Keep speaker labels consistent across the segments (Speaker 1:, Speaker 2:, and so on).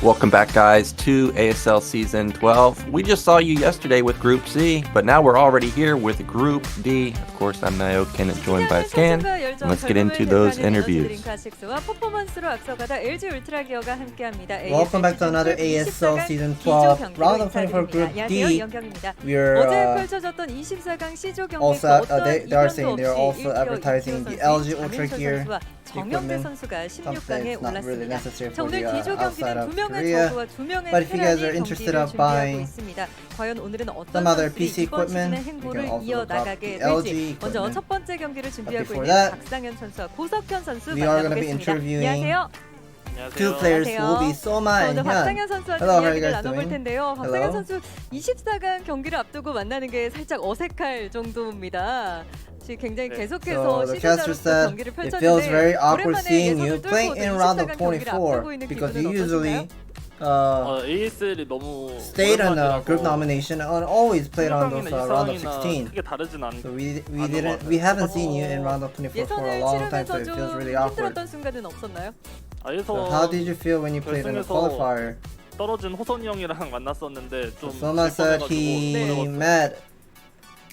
Speaker 1: Welcome back, guys, to ASL Season 12. We just saw you yesterday with Group C, but now we're already here with Group D. Of course, I'm Nyoken, joined by Scan. Let's get into those interviews.
Speaker 2: Welcome back to another ASL Season 12 Round of 24 Group D. We're also, they are saying they're also advertising the LG Ultra Gear equipment. Something it's not really necessary for the outside of Korea. But if you guys are interested in buying some other PC equipment, you can also look up the LG equipment. But before that, we are going to be interviewing two players who will be Soma and Hyun. Hello, how are you guys doing?
Speaker 3: Hello. 박상현 선수 24강 경기를 앞두고 만나는 게 살짝 어색할 정도입니다. 굉장히 계속해서 시즌자로서 경기를 펼쳤는데
Speaker 2: it feels very awkward seeing you playing in round of 24 because you usually
Speaker 4: ASL이 너무
Speaker 2: stayed on the group nomination and always played on those round of 16.
Speaker 4: 크게 다르진 않.
Speaker 2: So we haven't seen you in round of 24 for a long time, so it feels really awkward.
Speaker 3: 힘들었던 순간은 없었나요?
Speaker 2: So how did you feel when you played in the qualifier?
Speaker 4: 떨어진 호선이 형이랑 만났었는데 좀
Speaker 2: Soma said he met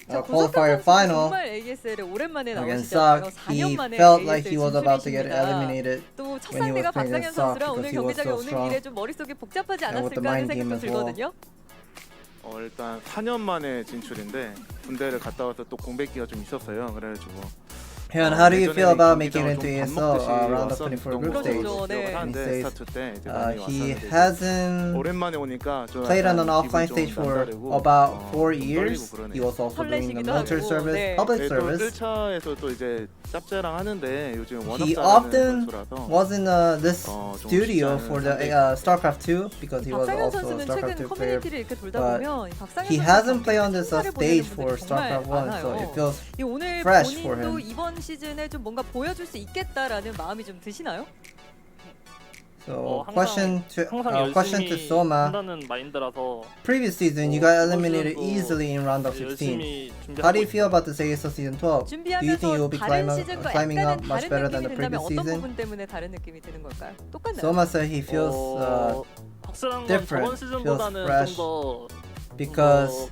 Speaker 2: a qualifier final against Sock. He felt like he was about to get eliminated when he was playing against Sock because he was so strong and with the mind game as well.
Speaker 5: 일단 4년 만에 진출인데 군대를 갔다 와서 또 공백기가 좀 있었어요. 그래가지고
Speaker 2: Hyun, how do you feel about making it into ASL round of 24 group stage?
Speaker 5: And
Speaker 2: he says he hasn't played on an offline stage for about 4 years. He was also doing the military service, public service. He often was in this studio for the Starcraft 2 because he was also a Starcraft 2 player. But he hasn't played on this stage for Starcraft 1, so it feels fresh for him.
Speaker 3: 이번 시즌에 좀 뭔가 보여줄 수 있겠다라는 마음이 좀 드시나요?
Speaker 2: So question to Soma. Previous season you got eliminated easily in round of 16. How do you feel about this ASL Season 12? Do you think you will be climbing up much better than the previous season? Soma said he feels different, feels fresh. Because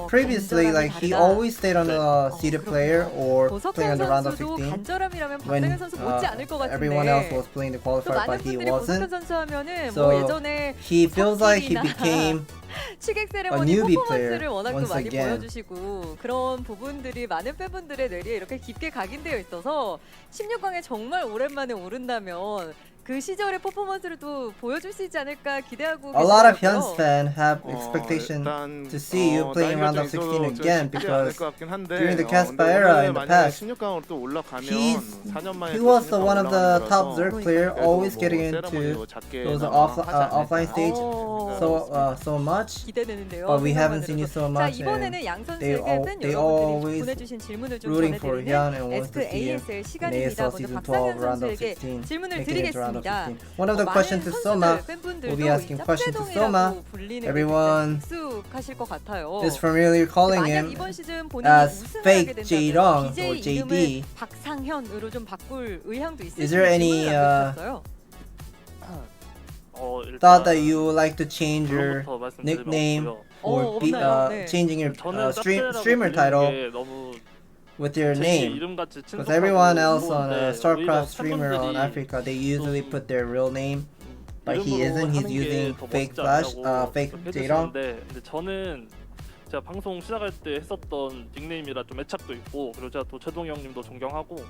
Speaker 2: previously, like he always stayed on a seeded player or playing on the round of 16 when everyone else was playing the qualifier, but he wasn't. So he feels like he became a newbie player once again.
Speaker 3: 그런 부분들이 많은 팬분들의 뇌리에 이렇게 깊게 각인되어 있어서 16강에 정말 오랜만에 오른다면 그 시절의 퍼포먼스를 또 보여줄 수 있지 않을까 기대하고
Speaker 2: A lot of Hyun's fans have expectation to see you playing round of 16 again because during the Caspa era in the past, he was one of the top Zerg player, always getting into those offline stage so much. But we haven't seen you so much, and they always rooting for Hyun and wants to see him in ASL Season 12 round of 16, making it to round of 16. One of the questions to Soma, we'll be asking questions to Soma. Everyone is familiar calling him as fake J-Dong or JD. Is there any thought that you would like to change your nickname or be, changing your streamer title with your name? Because everyone else on a StarCraft streamer on Africa, they usually put their real name, but he isn't. He's using fake J-Dong.
Speaker 4: 제가 방송 시작할 때 했었던 닉네임이라 좀 애착도 있고 그리고 제가 또 제동 형님도 존경하고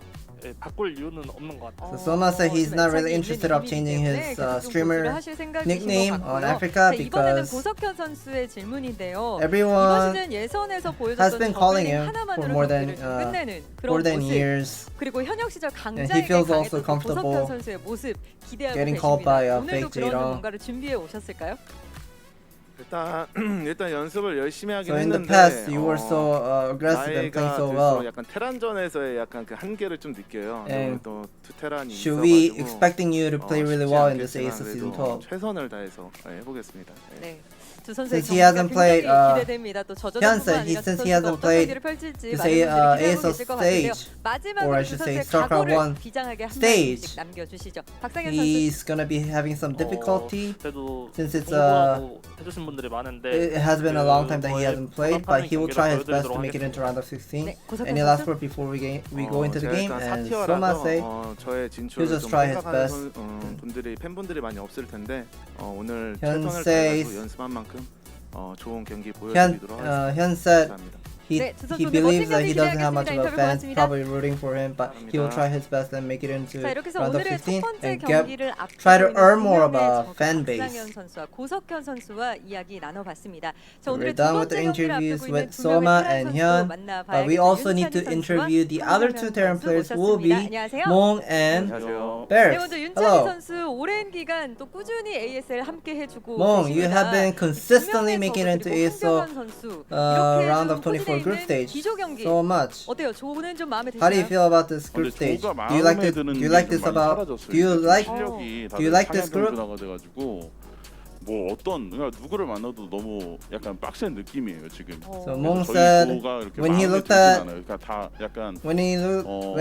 Speaker 4: 바꿀 이유는 없는 것 같아요.
Speaker 2: So Soma said he's not really interested of changing his streamer nickname on Africa because everyone has been calling him for more than years, and he feels also comfortable getting called by a fake J-Dong.
Speaker 5: 일단 연습을 열심히 하긴
Speaker 2: So in the
Speaker 5: 했는데
Speaker 2: past, you were so aggressive and playing so well.
Speaker 5: 약간 테란전에서의 약간 그 한계를 좀 느껴요. 또 테란이
Speaker 2: Should we expecting you to play really well in this ASL Season 12?
Speaker 5: 최선을 다해서 해보겠습니다.
Speaker 3: 네. 두 선수의
Speaker 2: Since he
Speaker 3: 경기가
Speaker 2: hasn't played,
Speaker 3: 굉장히 기대됩니다. 또 저저전뿐만
Speaker 2: Hyun said
Speaker 3: 아니라 두
Speaker 2: since he
Speaker 3: 선수가
Speaker 2: hasn't
Speaker 3: 어떤
Speaker 2: played
Speaker 3: 경기를 펼칠지
Speaker 2: to
Speaker 3: 많은
Speaker 2: say
Speaker 3: 분들이 기대하고
Speaker 2: ASL
Speaker 3: 계실 것 같은데요.
Speaker 2: stage, or
Speaker 3: 마지막으로
Speaker 2: I
Speaker 3: 두
Speaker 2: should say
Speaker 3: 선수의
Speaker 2: StarCraft
Speaker 3: 각오를
Speaker 2: 1
Speaker 3: 비장하게 한
Speaker 2: stage.
Speaker 3: 말씀씩 남겨주시죠. 박상현 선수.
Speaker 2: He's gonna be having some difficulty
Speaker 4: 그래도
Speaker 2: since it's
Speaker 4: 공부하고 해주신 분들이 많은데
Speaker 2: it has been a long time that he
Speaker 4: 저의
Speaker 2: hasn't played, but he will try his best to
Speaker 4: 보답하는
Speaker 2: make it into round of
Speaker 3: 네,
Speaker 2: 16.
Speaker 3: 고석현
Speaker 2: Any last
Speaker 3: 선수.
Speaker 2: word before we go into the game?
Speaker 5: 제가
Speaker 2: And
Speaker 5: 일단
Speaker 2: Soma
Speaker 5: 4티어라서
Speaker 2: say
Speaker 5: 저의 진출을
Speaker 2: just
Speaker 5: 좀
Speaker 2: try his
Speaker 5: 생각하는
Speaker 2: best.
Speaker 5: 분들이 팬분들이 많이 없을 텐데 오늘
Speaker 2: Hyun
Speaker 5: 최선을
Speaker 2: says-
Speaker 5: 다해서 연습한 만큼 좋은 경기
Speaker 2: Hyun,
Speaker 5: 보여드리도록 하겠습니다.
Speaker 2: Hyun said
Speaker 5: 감사합니다.
Speaker 3: 네, 두
Speaker 2: he
Speaker 3: 선수
Speaker 2: believes
Speaker 3: 멋진
Speaker 2: that he
Speaker 3: 경기
Speaker 2: doesn't have much of a
Speaker 3: 기대하겠습니다.
Speaker 2: fan,
Speaker 3: 인터뷰 고맙습니다.
Speaker 2: probably rooting for him, but he will try his best and make it into
Speaker 3: 자, 이렇게 해서
Speaker 2: round of
Speaker 3: 오늘의 첫
Speaker 2: 16
Speaker 3: 번째
Speaker 2: and
Speaker 3: 경기를
Speaker 2: try to
Speaker 3: 앞두고
Speaker 2: earn
Speaker 3: 있는
Speaker 2: more
Speaker 3: 두
Speaker 2: of a
Speaker 3: 명의
Speaker 2: fan
Speaker 3: 적
Speaker 2: base.
Speaker 3: 박상현 선수와 고석현 선수와 이야기 나눠봤습니다. 자,
Speaker 2: We're
Speaker 3: 오늘의 두
Speaker 2: done with
Speaker 3: 번째
Speaker 2: the
Speaker 3: 경기를
Speaker 2: interviews
Speaker 3: 앞두고 있는
Speaker 2: with
Speaker 3: 두
Speaker 2: Soma
Speaker 3: 명의
Speaker 2: and
Speaker 3: 테란
Speaker 2: Hyun,
Speaker 3: 선수 만나봐야겠죠.
Speaker 2: but we also need to
Speaker 3: 윤찬희
Speaker 2: interview the
Speaker 3: 선수와
Speaker 2: other
Speaker 3: 황병현
Speaker 2: two Terran
Speaker 3: 선수
Speaker 2: players who will be
Speaker 3: 모셨습니다. 안녕하세요.
Speaker 2: Mong and
Speaker 5: 안녕하세요.
Speaker 3: 네,
Speaker 2: Barracks.
Speaker 3: 먼저 윤찬희
Speaker 2: Hello.
Speaker 3: 선수 오랜 기간 또 꾸준히 ASL 함께 해주고
Speaker 2: Mong, you
Speaker 3: 계십니다.
Speaker 2: have been consistently
Speaker 3: 두 명의
Speaker 2: making it
Speaker 3: 저그
Speaker 2: into
Speaker 3: 그리고
Speaker 2: ASL
Speaker 3: 황병현 선수 이렇게
Speaker 2: round
Speaker 3: 좀
Speaker 2: of 24
Speaker 3: 포진해
Speaker 2: group
Speaker 3: 있는
Speaker 2: stage
Speaker 3: 기조 경기
Speaker 2: so much.
Speaker 3: 어때요? 조는 좀 마음에
Speaker 2: How do you
Speaker 3: 드시나요?
Speaker 2: feel about this group
Speaker 6: 근데
Speaker 2: stage?
Speaker 6: 조가
Speaker 2: Do you like
Speaker 6: 마음에
Speaker 2: this?
Speaker 6: 드는
Speaker 2: Do you
Speaker 6: 게
Speaker 2: like
Speaker 6: 좀
Speaker 2: this
Speaker 6: 많이
Speaker 2: about?
Speaker 6: 사라졌어요.
Speaker 2: Do you
Speaker 6: 이제
Speaker 2: like?
Speaker 6: 실력이
Speaker 2: Do you like this group?
Speaker 6: 상향 돼가지고 뭐 어떤 그러니까 누구를 만나도 너무 약간 빡센 느낌이에요 지금.
Speaker 2: So Mong
Speaker 6: 저희
Speaker 2: said
Speaker 6: 조가 이렇게
Speaker 2: when he
Speaker 6: 마음에
Speaker 2: looked
Speaker 6: 들진
Speaker 2: at
Speaker 6: 않아요. 그러니까 다 약간
Speaker 2: when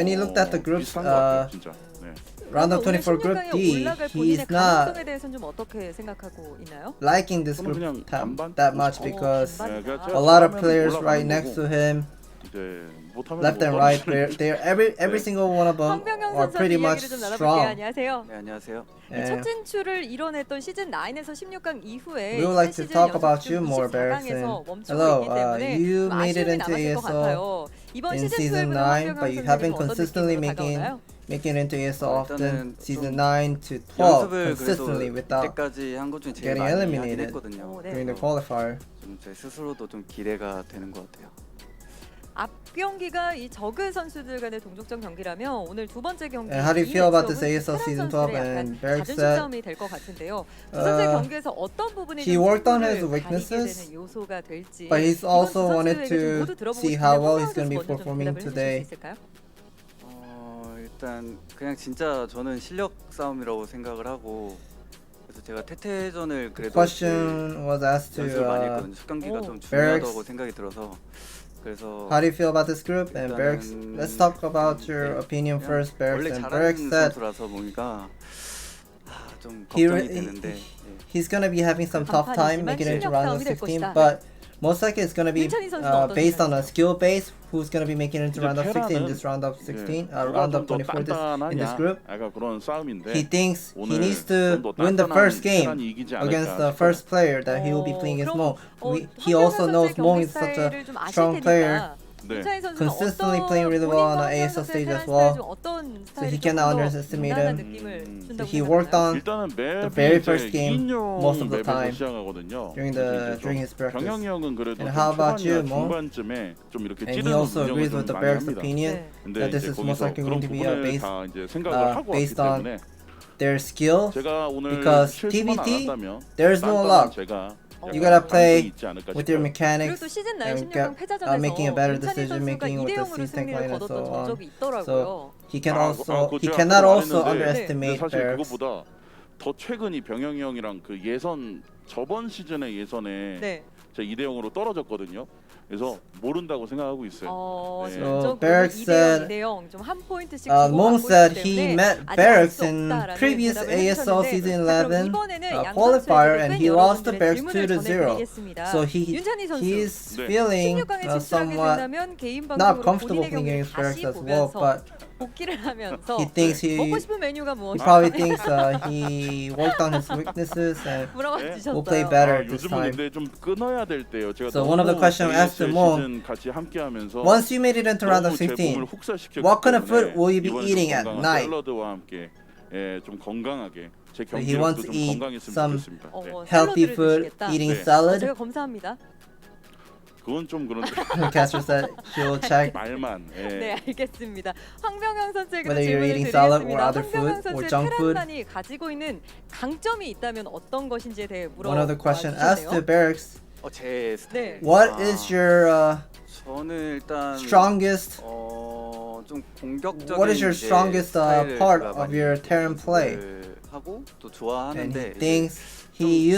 Speaker 2: he looked at the groups
Speaker 6: 비슷한 것 같아요, 진짜. 네.
Speaker 2: round of 24 group D,
Speaker 3: 올라갈
Speaker 2: he's
Speaker 3: 본인의
Speaker 2: not
Speaker 3: 가능성에 대해서는 좀 어떻게 생각하고 있나요?
Speaker 2: liking this
Speaker 6: 저는
Speaker 2: group
Speaker 6: 그냥 반반?
Speaker 2: that much because
Speaker 6: 네, 그러니까
Speaker 2: a
Speaker 6: 제가
Speaker 2: lot of
Speaker 6: 잘하면
Speaker 2: players
Speaker 6: 올라가는
Speaker 2: right next
Speaker 6: 거고,
Speaker 2: to him,
Speaker 6: 이제 못하면
Speaker 2: left and
Speaker 6: 못
Speaker 2: right,
Speaker 6: 떨어지는
Speaker 2: they're every single one of them
Speaker 3: 황병영
Speaker 2: are
Speaker 3: 선수
Speaker 2: pretty much
Speaker 3: 이야기를 좀 나눠볼게요.
Speaker 2: strong.
Speaker 3: 안녕하세요.
Speaker 7: 네, 안녕하세요.
Speaker 3: 첫
Speaker 2: And
Speaker 3: 진출을 이뤄냈던 시즌 9에서 16강 이후에
Speaker 2: we would like to
Speaker 3: 시즌
Speaker 2: talk
Speaker 3: 연속
Speaker 2: about
Speaker 3: 지금
Speaker 2: you more, Barracks.
Speaker 3: 24강에서
Speaker 2: And
Speaker 3: 멈추고
Speaker 2: hello,
Speaker 3: 있기 때문에
Speaker 2: you
Speaker 3: 좀
Speaker 2: made it
Speaker 3: 아쉬움이
Speaker 2: into
Speaker 3: 남았을 것
Speaker 2: ASL
Speaker 3: 같아요. 이번
Speaker 2: in
Speaker 3: 시즌
Speaker 2: season
Speaker 3: 12는
Speaker 2: 9,
Speaker 3: 황병영
Speaker 2: but you have been
Speaker 3: 선수에게 어떤
Speaker 2: consistently
Speaker 3: 느낌으로
Speaker 2: making
Speaker 3: 다가오나요?
Speaker 2: it into ASL often,
Speaker 7: 일단은
Speaker 2: season
Speaker 7: 좀
Speaker 2: 9 to 12
Speaker 7: 연습을
Speaker 2: consistently
Speaker 7: 그래도
Speaker 2: without
Speaker 7: 이때까지 한 것 중에 제일
Speaker 2: getting
Speaker 7: 많이 하긴
Speaker 2: eliminated
Speaker 7: 했거든요.
Speaker 3: 네.
Speaker 2: during the qualifier.
Speaker 7: 제 스스로도 좀 기대가 되는 것 같아요.
Speaker 3: 앞 경기가 이 저그 선수들 간의 동족전 경기라면 오늘 두 번째 경기
Speaker 2: And how do you feel about this
Speaker 3: 이
Speaker 2: ASL
Speaker 3: 테란
Speaker 2: Season
Speaker 3: 선수들의
Speaker 2: 12
Speaker 3: 약간
Speaker 2: and Barracks
Speaker 3: 자존심
Speaker 2: said
Speaker 3: 싸움이 될 것 같은데요. 두 선수의 경기에서 어떤 부분이
Speaker 2: he
Speaker 3: 좀
Speaker 2: worked on
Speaker 3: 승부를
Speaker 2: his
Speaker 3: 가리게
Speaker 2: weaknesses,
Speaker 3: 되는 요소가 될지
Speaker 2: but he's
Speaker 3: 이번
Speaker 2: also
Speaker 3: 두
Speaker 2: wanted
Speaker 3: 선수에게 좀
Speaker 2: to
Speaker 3: 모두 들어보고
Speaker 2: see
Speaker 3: 싶은데
Speaker 2: how well
Speaker 3: 황병영
Speaker 2: he's going to be
Speaker 3: 선수 먼저 좀
Speaker 2: performing
Speaker 3: 대답을 해주실 수
Speaker 2: today.
Speaker 3: 있을까요?
Speaker 7: 일단 그냥 진짜 저는 실력 싸움이라고 생각을 하고 그래서 제가 태태전을 그래도
Speaker 2: Question was asked to
Speaker 7: 연습을 많이 했거든요. 숙경기가
Speaker 3: 오.
Speaker 7: 좀
Speaker 2: Barracks.
Speaker 7: 중요하다고 생각이 들어서 그래서
Speaker 2: how do you feel about this group? And Barracks,
Speaker 7: 일단은
Speaker 2: let's talk about your opinion
Speaker 7: 그냥
Speaker 2: first, Barracks.
Speaker 7: 원래
Speaker 2: And Barracks
Speaker 7: 잘하는
Speaker 2: said
Speaker 7: 선수라서 보니까 좀
Speaker 2: he
Speaker 7: 걱정이
Speaker 2: re-
Speaker 7: 되는데
Speaker 2: he's going to be having some tough time making it into round of 16, but most likely it's going to be
Speaker 3: 윤찬희 선수는 어떤
Speaker 2: based on a
Speaker 3: 생각이세요?
Speaker 2: skill base who's going to be making it into
Speaker 6: 이제
Speaker 2: round of 16 in
Speaker 6: 테라는
Speaker 2: this round of 16,
Speaker 6: 누가
Speaker 2: round
Speaker 6: 좀
Speaker 2: of
Speaker 6: 더
Speaker 2: 24 in this
Speaker 6: 단단하냐
Speaker 2: group.
Speaker 6: 약간 그런 싸움인데
Speaker 2: He thinks he
Speaker 6: 오늘
Speaker 2: needs to
Speaker 6: 좀더
Speaker 2: win the
Speaker 6: 단단한
Speaker 2: first game
Speaker 6: 테란이 이기지 않을까
Speaker 2: against the
Speaker 6: 싶어요.
Speaker 2: first player that he will be playing against
Speaker 3: 그럼,
Speaker 2: Mong. He also knows Mong is such a strong player,
Speaker 6: 네.
Speaker 2: consistently playing really well on the ASL stage as well. So he cannot underestimate him. So he worked on
Speaker 6: 일단은
Speaker 2: the very first game
Speaker 6: 인용
Speaker 2: most of the
Speaker 6: 맵에서
Speaker 2: time
Speaker 6: 시작하거든요.
Speaker 2: during his practice.
Speaker 6: 병영이 형은 그래도
Speaker 2: And
Speaker 6: 좀
Speaker 2: how about you,
Speaker 6: 초반이나
Speaker 2: Mong?
Speaker 6: 중반쯤에 좀 이렇게
Speaker 2: And he
Speaker 6: 찌르는
Speaker 2: also
Speaker 6: 운영을
Speaker 2: agrees
Speaker 6: 좀
Speaker 2: with the
Speaker 6: 많이
Speaker 2: Barracks
Speaker 6: 합니다.
Speaker 2: opinion
Speaker 6: 근데
Speaker 2: that this
Speaker 6: 이제
Speaker 2: is most
Speaker 6: 거기서
Speaker 2: likely
Speaker 6: 그런
Speaker 2: going to be
Speaker 6: 부분을
Speaker 2: based
Speaker 6: 다 이제 생각을 하고 왔기
Speaker 2: based on
Speaker 6: 때문에
Speaker 2: their skill.
Speaker 6: 제가 오늘
Speaker 2: because
Speaker 6: 실수만 안
Speaker 2: TBT,
Speaker 6: 한다면
Speaker 2: there's no
Speaker 6: 딴딴한
Speaker 2: luck.
Speaker 6: 제가
Speaker 2: You gotta play
Speaker 6: 가능성이 있지 않을까
Speaker 2: with your
Speaker 6: 싶어요.
Speaker 3: 그리고
Speaker 2: mechanics
Speaker 3: 또 시즌 9
Speaker 2: and
Speaker 3: 16강 패자전에서
Speaker 2: making a better
Speaker 3: 윤찬희
Speaker 2: decision
Speaker 3: 선수가
Speaker 2: making with the
Speaker 3: 2대0으로
Speaker 2: C-Tank
Speaker 3: 승리를
Speaker 2: line and
Speaker 3: 거뒀던
Speaker 2: so on.
Speaker 3: 전적이 있더라고요.
Speaker 2: He can
Speaker 6: 아,
Speaker 2: also
Speaker 6: 그거
Speaker 2: he
Speaker 6: 제가
Speaker 2: cannot
Speaker 6: 그거
Speaker 2: also
Speaker 6: 말했는데
Speaker 2: underestimate
Speaker 6: 사실
Speaker 2: Barracks.
Speaker 6: 그거보다 더 최근이 병영이 형이랑 그 예선 저번 시즌의 예선에
Speaker 3: 네.
Speaker 6: 제가 2대0으로 떨어졌거든요. 그래서 모른다고 생각하고 있어요. 네.
Speaker 3: 전적으로
Speaker 2: Barracks
Speaker 3: 2대0,
Speaker 2: said,
Speaker 3: 2대0 좀 한 포인트씩
Speaker 2: Mong
Speaker 3: 주고받고
Speaker 2: said
Speaker 3: 있기
Speaker 2: he
Speaker 3: 때문에
Speaker 2: met
Speaker 3: 아직
Speaker 2: Barracks
Speaker 3: 알수
Speaker 2: in
Speaker 3: 없다라는
Speaker 2: previous
Speaker 3: 대답을
Speaker 2: ASL
Speaker 3: 해주셨는데,
Speaker 2: Season
Speaker 3: 자, 그럼
Speaker 2: 11
Speaker 3: 이번에는 양
Speaker 2: qualifier
Speaker 3: 선수에게
Speaker 2: and
Speaker 3: 팬
Speaker 2: he lost to
Speaker 3: 여러분들의
Speaker 2: Barracks
Speaker 3: 질문을
Speaker 2: 2-0.
Speaker 3: 전해드리겠습니다.
Speaker 2: So
Speaker 3: 윤찬희 선수,
Speaker 2: he's
Speaker 6: 네.
Speaker 2: feeling
Speaker 3: 16강에 진출하게
Speaker 2: somewhat
Speaker 3: 된다면 개인
Speaker 2: not
Speaker 3: 방송으로
Speaker 2: comfortable
Speaker 3: 본인의
Speaker 2: playing
Speaker 3: 경기를
Speaker 2: against Barracks
Speaker 3: 다시
Speaker 2: as well,
Speaker 3: 보면서
Speaker 2: but
Speaker 3: 복귀를 하면서
Speaker 2: he thinks
Speaker 3: 먹고
Speaker 2: he
Speaker 3: 싶은 메뉴가 무엇인가
Speaker 2: probably thinks he worked on his weaknesses and
Speaker 3: 물어봐
Speaker 6: 네.
Speaker 3: 주셨어요.
Speaker 2: will play better
Speaker 6: 아,
Speaker 2: this
Speaker 6: 요즘은
Speaker 2: time.
Speaker 6: 근데 좀 끊어야 될 때요. 제가
Speaker 2: So one of the questions asked to Mong,
Speaker 6: 시즌 같이 함께하면서
Speaker 2: once you made it into round of
Speaker 6: 너무 제 몸을
Speaker 2: 16,
Speaker 6: 혹사시켰기
Speaker 2: what kind of food
Speaker 6: 때문에
Speaker 2: will you be
Speaker 6: 이번에 좀
Speaker 2: eating at
Speaker 6: 건강한
Speaker 2: night?
Speaker 6: 샐러드와 함께 좀 건강하게 제
Speaker 2: So he wants
Speaker 6: 경기력도
Speaker 2: to
Speaker 6: 좀
Speaker 2: eat
Speaker 6: 건강했으면
Speaker 2: some
Speaker 6: 좋겠습니다. 네.
Speaker 2: healthy
Speaker 3: 샐러드를
Speaker 2: food,
Speaker 3: 드시겠다.
Speaker 2: eating
Speaker 6: 네.
Speaker 2: salad.
Speaker 3: 제가 검사합니다.
Speaker 6: 그건 좀 그런데
Speaker 2: Caster said she will check
Speaker 6: 말만. 예.
Speaker 3: 네, 알겠습니다. 황병영 선수에게
Speaker 2: Whether you're
Speaker 3: 질문을
Speaker 2: eating salad or
Speaker 3: 드리겠습니다.
Speaker 2: other food
Speaker 3: 황병영
Speaker 2: or
Speaker 3: 선수의
Speaker 2: junk food.
Speaker 3: 테란만이 가지고 있는 강점이 있다면 어떤 것인지에 대해
Speaker 2: One other question asked to
Speaker 3: 물어보셨네요.
Speaker 2: Barracks,
Speaker 7: 제 스타일.
Speaker 2: what is your
Speaker 7: 저는 일단
Speaker 2: strongest,
Speaker 7: 좀 공격적인
Speaker 2: what is your
Speaker 7: 이제
Speaker 2: strongest
Speaker 7: 스타일을
Speaker 2: part
Speaker 7: 제가
Speaker 2: of
Speaker 7: 많이
Speaker 2: your Terran play?
Speaker 7: 하고 또
Speaker 2: and
Speaker 7: 좋아하는데
Speaker 2: he thinks he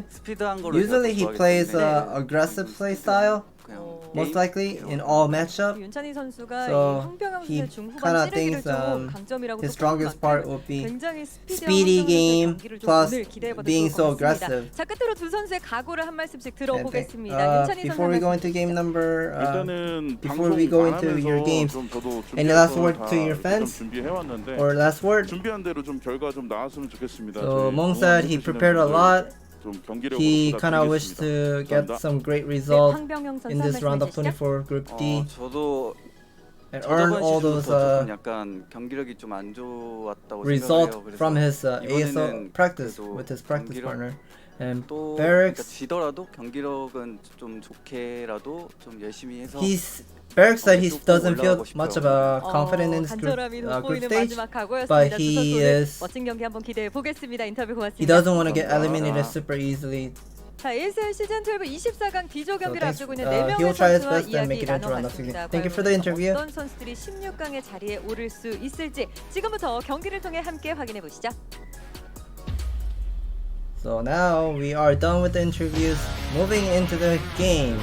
Speaker 7: 스피드한 거를
Speaker 2: usually he
Speaker 7: 좋아하기
Speaker 2: plays
Speaker 7: 때문에
Speaker 2: aggressive
Speaker 7: 방금
Speaker 2: play
Speaker 7: 스피드한
Speaker 2: style.
Speaker 7: 그냥
Speaker 2: Most
Speaker 7: 게임?
Speaker 2: likely in all matchup.
Speaker 3: 윤찬희 선수가
Speaker 2: So
Speaker 3: 이 황병영
Speaker 2: he
Speaker 3: 선수의 중후반
Speaker 2: kinda
Speaker 3: 찌르기를
Speaker 2: thinks
Speaker 3: 좀 강점이라고
Speaker 2: his
Speaker 3: 또 꼽는
Speaker 2: strongest part
Speaker 3: 만큼
Speaker 2: would be
Speaker 3: 굉장히 스피디한
Speaker 2: speedy
Speaker 3: 황병영 선수의
Speaker 2: game
Speaker 3: 경기를 좀
Speaker 2: plus
Speaker 3: 오늘 기대해봐도
Speaker 2: being
Speaker 3: 좋을
Speaker 2: so
Speaker 3: 것 같습니다.
Speaker 2: aggressive.
Speaker 3: 자, 끝으로 두 선수의 각오를 한 말씀씩 들어보겠습니다.
Speaker 2: And
Speaker 3: 윤찬희 선수
Speaker 2: before we go into game
Speaker 3: 말씀
Speaker 2: number,
Speaker 6: 일단은
Speaker 2: before
Speaker 6: 방송
Speaker 2: we go
Speaker 6: 안
Speaker 2: into your
Speaker 6: 하면서
Speaker 2: games,
Speaker 6: 좀 저도
Speaker 2: any last
Speaker 6: 준비해서
Speaker 2: word
Speaker 6: 다
Speaker 2: to your
Speaker 6: 이렇게 좀
Speaker 2: fans
Speaker 6: 준비해 왔는데
Speaker 2: or last word?
Speaker 6: 준비한 대로 좀 결과 좀 나왔으면 좋겠습니다.
Speaker 2: So
Speaker 6: 저희
Speaker 2: Mong said he
Speaker 6: 응원해주시는
Speaker 2: prepared a
Speaker 6: 분들
Speaker 2: lot.
Speaker 6: 좀 경기력으로
Speaker 2: He kind of wished
Speaker 6: 보답드리겠습니다.
Speaker 2: to get
Speaker 6: 감사합니다.
Speaker 2: some great
Speaker 3: 네,
Speaker 2: result
Speaker 3: 황병영 선수
Speaker 2: in
Speaker 3: 한
Speaker 2: this round
Speaker 3: 말씀
Speaker 2: of
Speaker 3: 해주시죠.
Speaker 2: 24 Group D
Speaker 7: 저도
Speaker 2: and earn
Speaker 7: 저저번
Speaker 2: all those
Speaker 7: 시즌부터 조금 약간 경기력이 좀 안 좋았다고
Speaker 2: result
Speaker 7: 생각해요. 그래서
Speaker 2: from his ASL
Speaker 7: 이번에는
Speaker 2: practice
Speaker 7: 그래도
Speaker 2: with his practice
Speaker 7: 경기력
Speaker 2: partner. And
Speaker 7: 또 그러니까
Speaker 2: Barracks,
Speaker 7: 지더라도 경기력은 좀 좋게라도 좀 열심히 해서
Speaker 2: Barracks said he
Speaker 7: 좀
Speaker 2: doesn't feel
Speaker 7: 올라가고
Speaker 2: much of
Speaker 7: 싶어요.
Speaker 2: a confident in his group,
Speaker 3: 간절함이
Speaker 2: group
Speaker 3: 돋보이는
Speaker 2: stage,
Speaker 3: 마지막 각오였습니다.
Speaker 2: but
Speaker 3: 두
Speaker 2: he
Speaker 3: 선수 오늘
Speaker 2: is
Speaker 3: 멋진 경기 한번 기대해 보겠습니다. 인터뷰
Speaker 2: he
Speaker 3: 고맙습니다.
Speaker 2: doesn't want to get
Speaker 7: 감사합니다.
Speaker 2: eliminated super easily.
Speaker 3: 자, ASL 시즌12 24강 D조 경기를
Speaker 2: thanks,
Speaker 3: 앞두고 있는
Speaker 2: he'll
Speaker 3: 4명의
Speaker 2: try his
Speaker 3: 선수와
Speaker 2: best and
Speaker 3: 이야기
Speaker 2: make it into round of
Speaker 3: 나눠봤습니다.
Speaker 2: 16. Thank you for the interview.
Speaker 3: 어떤 선수들이 16강의 자리에 오를 수 있을지 지금부터 경기를 통해 함께 확인해 보시죠.
Speaker 2: So now we are done with the interviews. Moving into the game.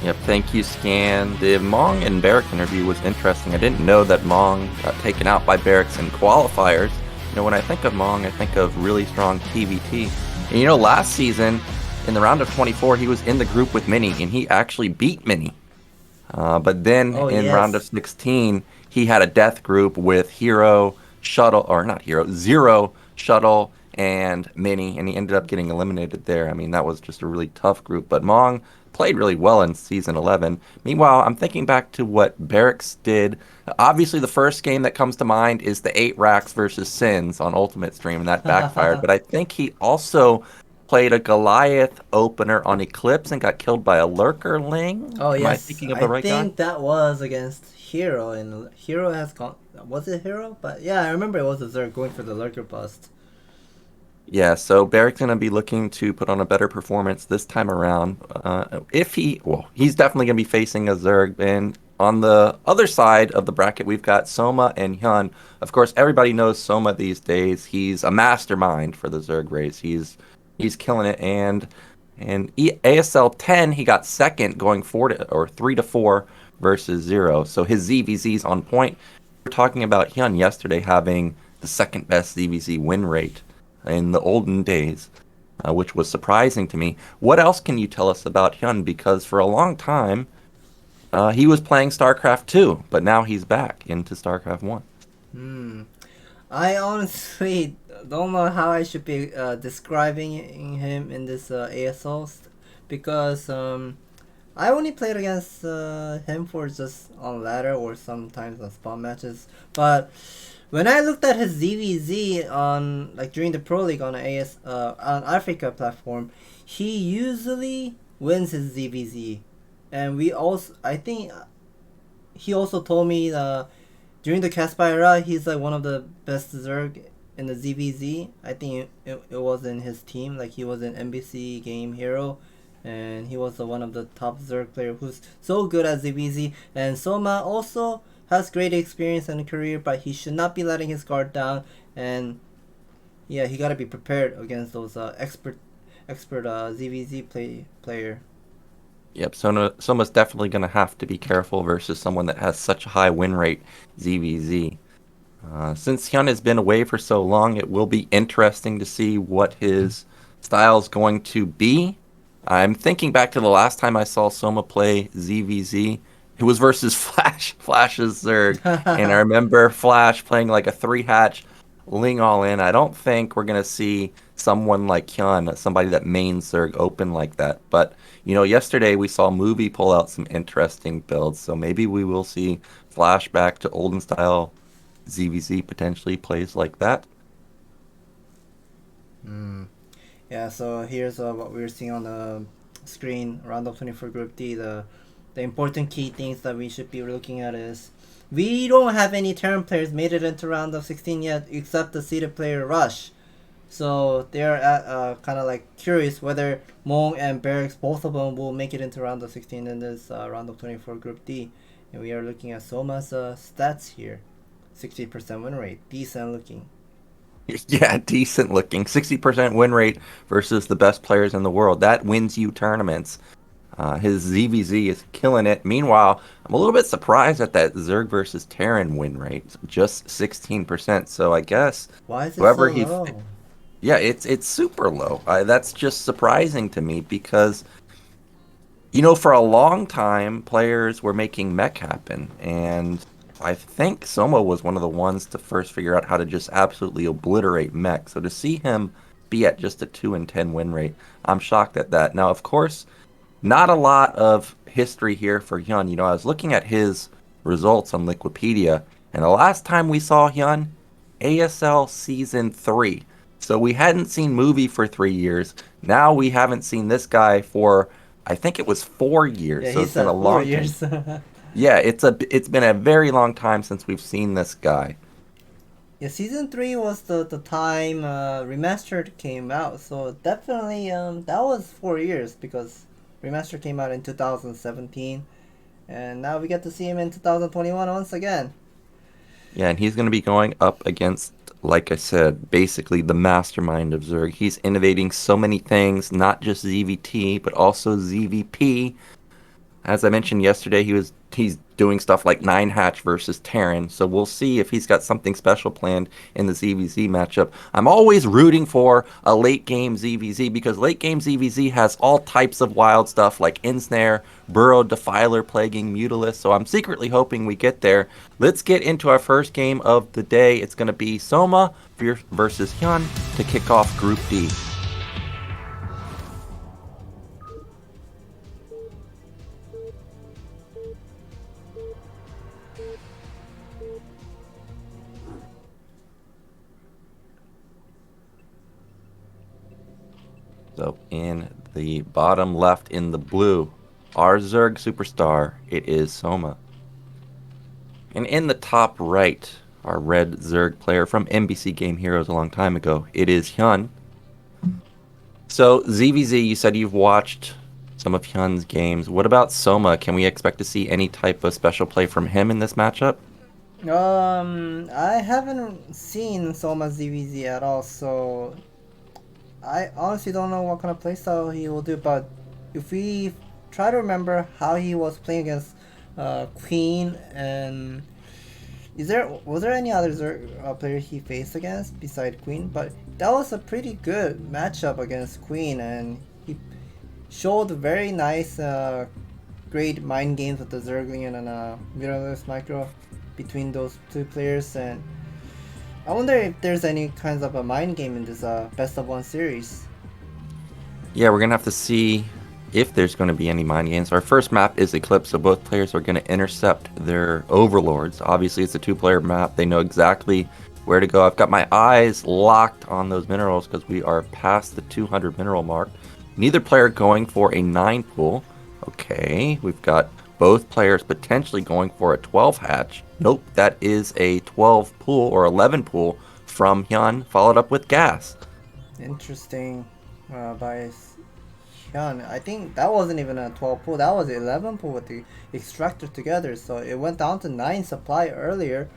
Speaker 1: Yep, thank you, Scan. The Mong and Barracks interview was interesting. I didn't know that Mong got taken out by Barracks in qualifiers. You know, when I think of Mong, I think of really strong PvT. And you know, last season, in the round of 24, he was in the group with Mini, and he actually beat Mini. But then in round of 16, he had a death group with Hero, Shuttle, or not Hero, Zero, Shuttle, and Mini, and he ended up getting eliminated there. I mean, that was just a really tough group. But Mong played really well in Season 11. Meanwhile, I'm thinking back to what Barracks did. Obviously, the first game that comes to mind is the 8 Racks versus Sins on Ultimate Stream, and that backfired. But I think he also played a Goliath opener on Eclipse and got killed by a Lurkerling.
Speaker 2: Oh
Speaker 1: Am
Speaker 2: yes,
Speaker 1: I thinking of the right
Speaker 2: think
Speaker 1: guy?
Speaker 2: that was against Hero, and Hero has gone. Was it Hero? But yeah, I remember it was a Zerg going for the Lurker bust.
Speaker 1: Yeah, so Barrick's going to be looking to put on a better performance this time around. He's definitely going to be facing a Zerg. And on the other side of the bracket, we've got Soma and Hyun. Of course, everybody knows Soma these days. He's a mastermind for the Zerg race. He's killing it. And ASL 10, he got second, going 3-4 versus 0. So his ZVZ's on point. We were talking about Hyun yesterday having the second best ZVZ win rate in the olden days, which was surprising to me. What else can you tell us about Hyun? Because for a long time, he was playing StarCraft 2, but now he's back into StarCraft 1.
Speaker 2: I honestly don't know how I should be describing him in this ASL because I only played against him for just on ladder or sometimes on spawn matches, but when I looked at his ZVZ on during the Pro League on on Africa platform, he usually wins his ZVZ, and I think he also told me during the Caspa era he's one of the best Zerg in the ZVZ. I think it was in his team, he was an NBC game hero, and he was one of the top Zerg player who's so good at ZVZ. And Soma also has great experience in career, but he should not be letting his guard down. And yeah, he gotta be prepared against those expert ZVZ player.
Speaker 1: Yep, Soma's definitely going to have to be careful versus someone that has such a high win rate, ZVZ. Since Hyun has been away for so long, it will be interesting to see what his style is going to be. I'm thinking back to the last time I saw Soma play ZVZ. It was versus Flash's Zerg. And I remember Flash playing a 3-hatch Ling all in. I don't think we're going to see someone like Hyun, somebody that main Zerg open like that. But, yesterday we saw Movie pull out some interesting builds. So maybe we will see Flash back to olden style ZVZ potentially plays like that.
Speaker 2: Yeah, so here's what we're seeing on the screen. Round of 24 Group D. The important key things that we should be looking at is we don't have any Terran players made it into round of 16 yet, except the seeded player Rush. So they're kind of curious whether Mong and Barracks, both of them, will make it into round of 16 in this round of 24 Group D. And we are looking at Soma's stats here. 60% win rate, decent looking.
Speaker 1: Yeah, decent looking. 60% win rate versus the best players in the world. That wins you tournaments. His ZVZ is killing it. Meanwhile, I'm a little bit surprised at that Zerg versus Terran win rate, just 16%. So I guess
Speaker 2: Why is it so
Speaker 1: whoever
Speaker 2: low?
Speaker 1: yeah, it's super low. That's just surprising to me because for a long time, players were making mech happen, and I think Soma was one of the ones to first figure out how to just absolutely obliterate mech. So to see him be at just a 2-10 win rate, I'm shocked at that. Now, of course, not a lot of history here for Hyun. I was looking at his results on Wikipedia, and the last time we saw Hyun, ASL Season 3. So we hadn't seen movie for 3 years. Now we haven't seen this guy for, I think it was 4 years.
Speaker 2: Yeah,
Speaker 1: So
Speaker 2: he
Speaker 1: it's been
Speaker 2: said
Speaker 1: a
Speaker 2: 4
Speaker 1: long time.
Speaker 2: years.
Speaker 1: Yeah, it's been a very long time since we've seen this guy.
Speaker 2: Yeah, season 3 was the time Remastered came out, so definitely that was 4 years because Remastered came out in 2017, and now we get to see him in 2021 once again.
Speaker 1: Yeah, and he's going to be going up against, like I said, basically the mastermind of Zerg. He's innovating so many things, not just ZVT, but also ZVP. As I mentioned yesterday, he's doing stuff like 9-hatch versus Terran, so we'll see if he's got something special planned in the ZVZ matchup. I'm always rooting for a late game ZVZ because late game ZVZ has all types of wild stuff like Ensnare, Burrowed Defiler, Plaguing Mutalisk, so I'm secretly hoping we get there. Let's get into our first game of the day. It's going to be Soma versus Hyun to kick off Group D. So in the bottom left in the blue, our Zerg superstar, it is Soma. And in the top right, our red Zerg player from NBC Game Heroes a long time ago, it is Hyun. So ZVZ, you said you've watched some of Hyun's games. What about Soma? Can we expect to see any type of special play from him in this matchup?
Speaker 2: I haven't seen Soma ZVZ at all, so I honestly don't know what kind of playstyle he will do, but if we try to remember how he was playing against Queen, and was there any other player he faced against beside Queen? But that was a pretty good matchup against Queen, and he showed very nice great mind games with the Zerglian and Mirrorless Micro between those two players, and I wonder if there's any kinds of a mind game in this best of 1 series.
Speaker 1: Yeah, we're going to have to see if there's going to be any mind games. Our first map is Eclipse, so both players are going to intercept their overlords. Obviously, it's a 2-player map. They know exactly where to go. I've got my eyes locked on those minerals because we are past the 200 mineral mark. Neither player going for a 9 pool. Okay, we've got both players potentially going for a 12 hatch. Nope, that is a 12 pool or 11 pool from Hyun, followed up with gas.
Speaker 2: Interesting by Hyun. I think that wasn't even a 12 pool, that was 11 pool with the extractor together, so it went down to 9 supply earlier.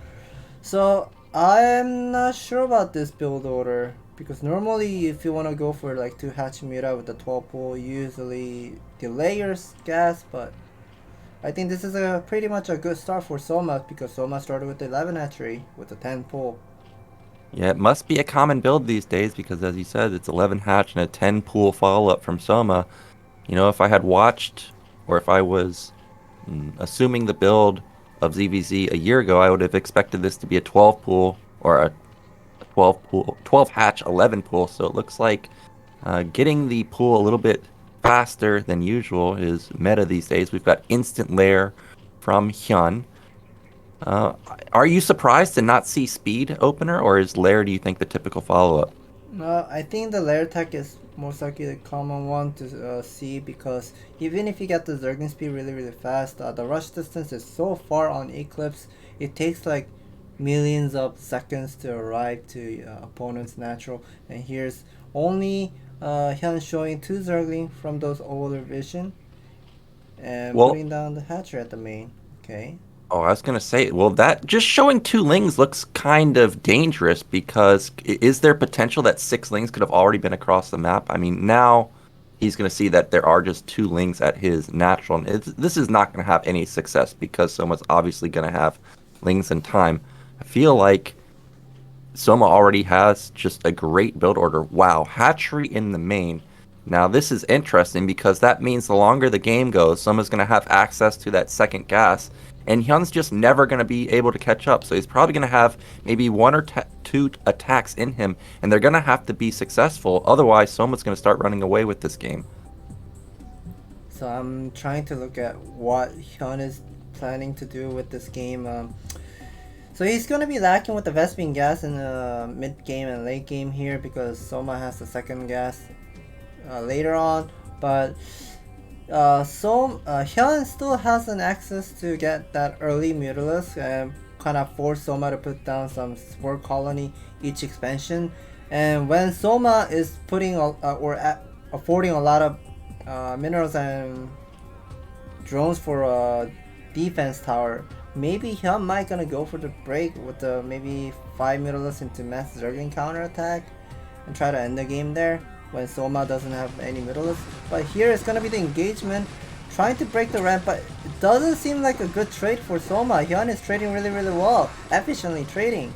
Speaker 2: So I'm not sure about this build order, because normally if you want to go for like 2 hatch Mira with the 12 pool, you usually delay your gas, but I think this is pretty much a good start for Soma, because Soma started with the 11 hatchery with the 10 pool.
Speaker 1: Yeah, it must be a common build these days because, as you said, it's 11 hatch and a 10 pool follow-up from Soma. If I had watched, or if I was assuming the build of ZVZ a year ago, I would have expected this to be a 12 pool or a 12 hatch 11 pool. So it looks like getting the pool a little bit faster than usual is meta these days. We've got instant lair from Hyun. Are you surprised to not see speed opener, or is lair, do you think, the typical follow-up?
Speaker 2: I think the lair tech is most likely the common one to see, because even if you get the Zergling speed really fast, the rush distance is so far on Eclipse, it takes like millions of seconds to arrive to opponent's natural, and here's only Hyun showing 2 Zergling from those older vision and putting down the hatcher at the main. Okay.
Speaker 1: Oh, I was gonna say, well, that just showing two Lings looks kind of dangerous because is there potential that six Lings could have already been across the map? I mean, now he's gonna see that there are just two Lings at his natural, and this is not gonna have any success because Soma's obviously gonna have Lings in time. I feel like Soma already has just a great build order. Wow, hatchery in the main. Now this is interesting because that means the longer the game goes, Soma's going to have access to that second gas, and Hyun's just never going to be able to catch up. So he's probably going to have maybe one or two attacks in him, and they're going to have to be successful. Otherwise, Soma's going to start running away with this game.
Speaker 2: So I'm trying to look at what Hyun is planning to do with this game. So he's going to be lacking with the Vespene gas in the mid game and late game here because Soma has the second gas later on. But Hyun still has an access to get that early Mutalisk and kind of force Soma to put down some Spore Colony each expansion. And when Soma is putting affording a lot of minerals and drones for a defense tower, maybe Hyun might gonna go for the break with the maybe 5 Mutalisks into Mass Zergling counterattack and try to end the game there when Soma doesn't have any Mutalisks. But here it's gonna be the engagement, trying to break the ramp, but it doesn't seem like a good trade for Soma. Hyun is trading really well, efficiently trading.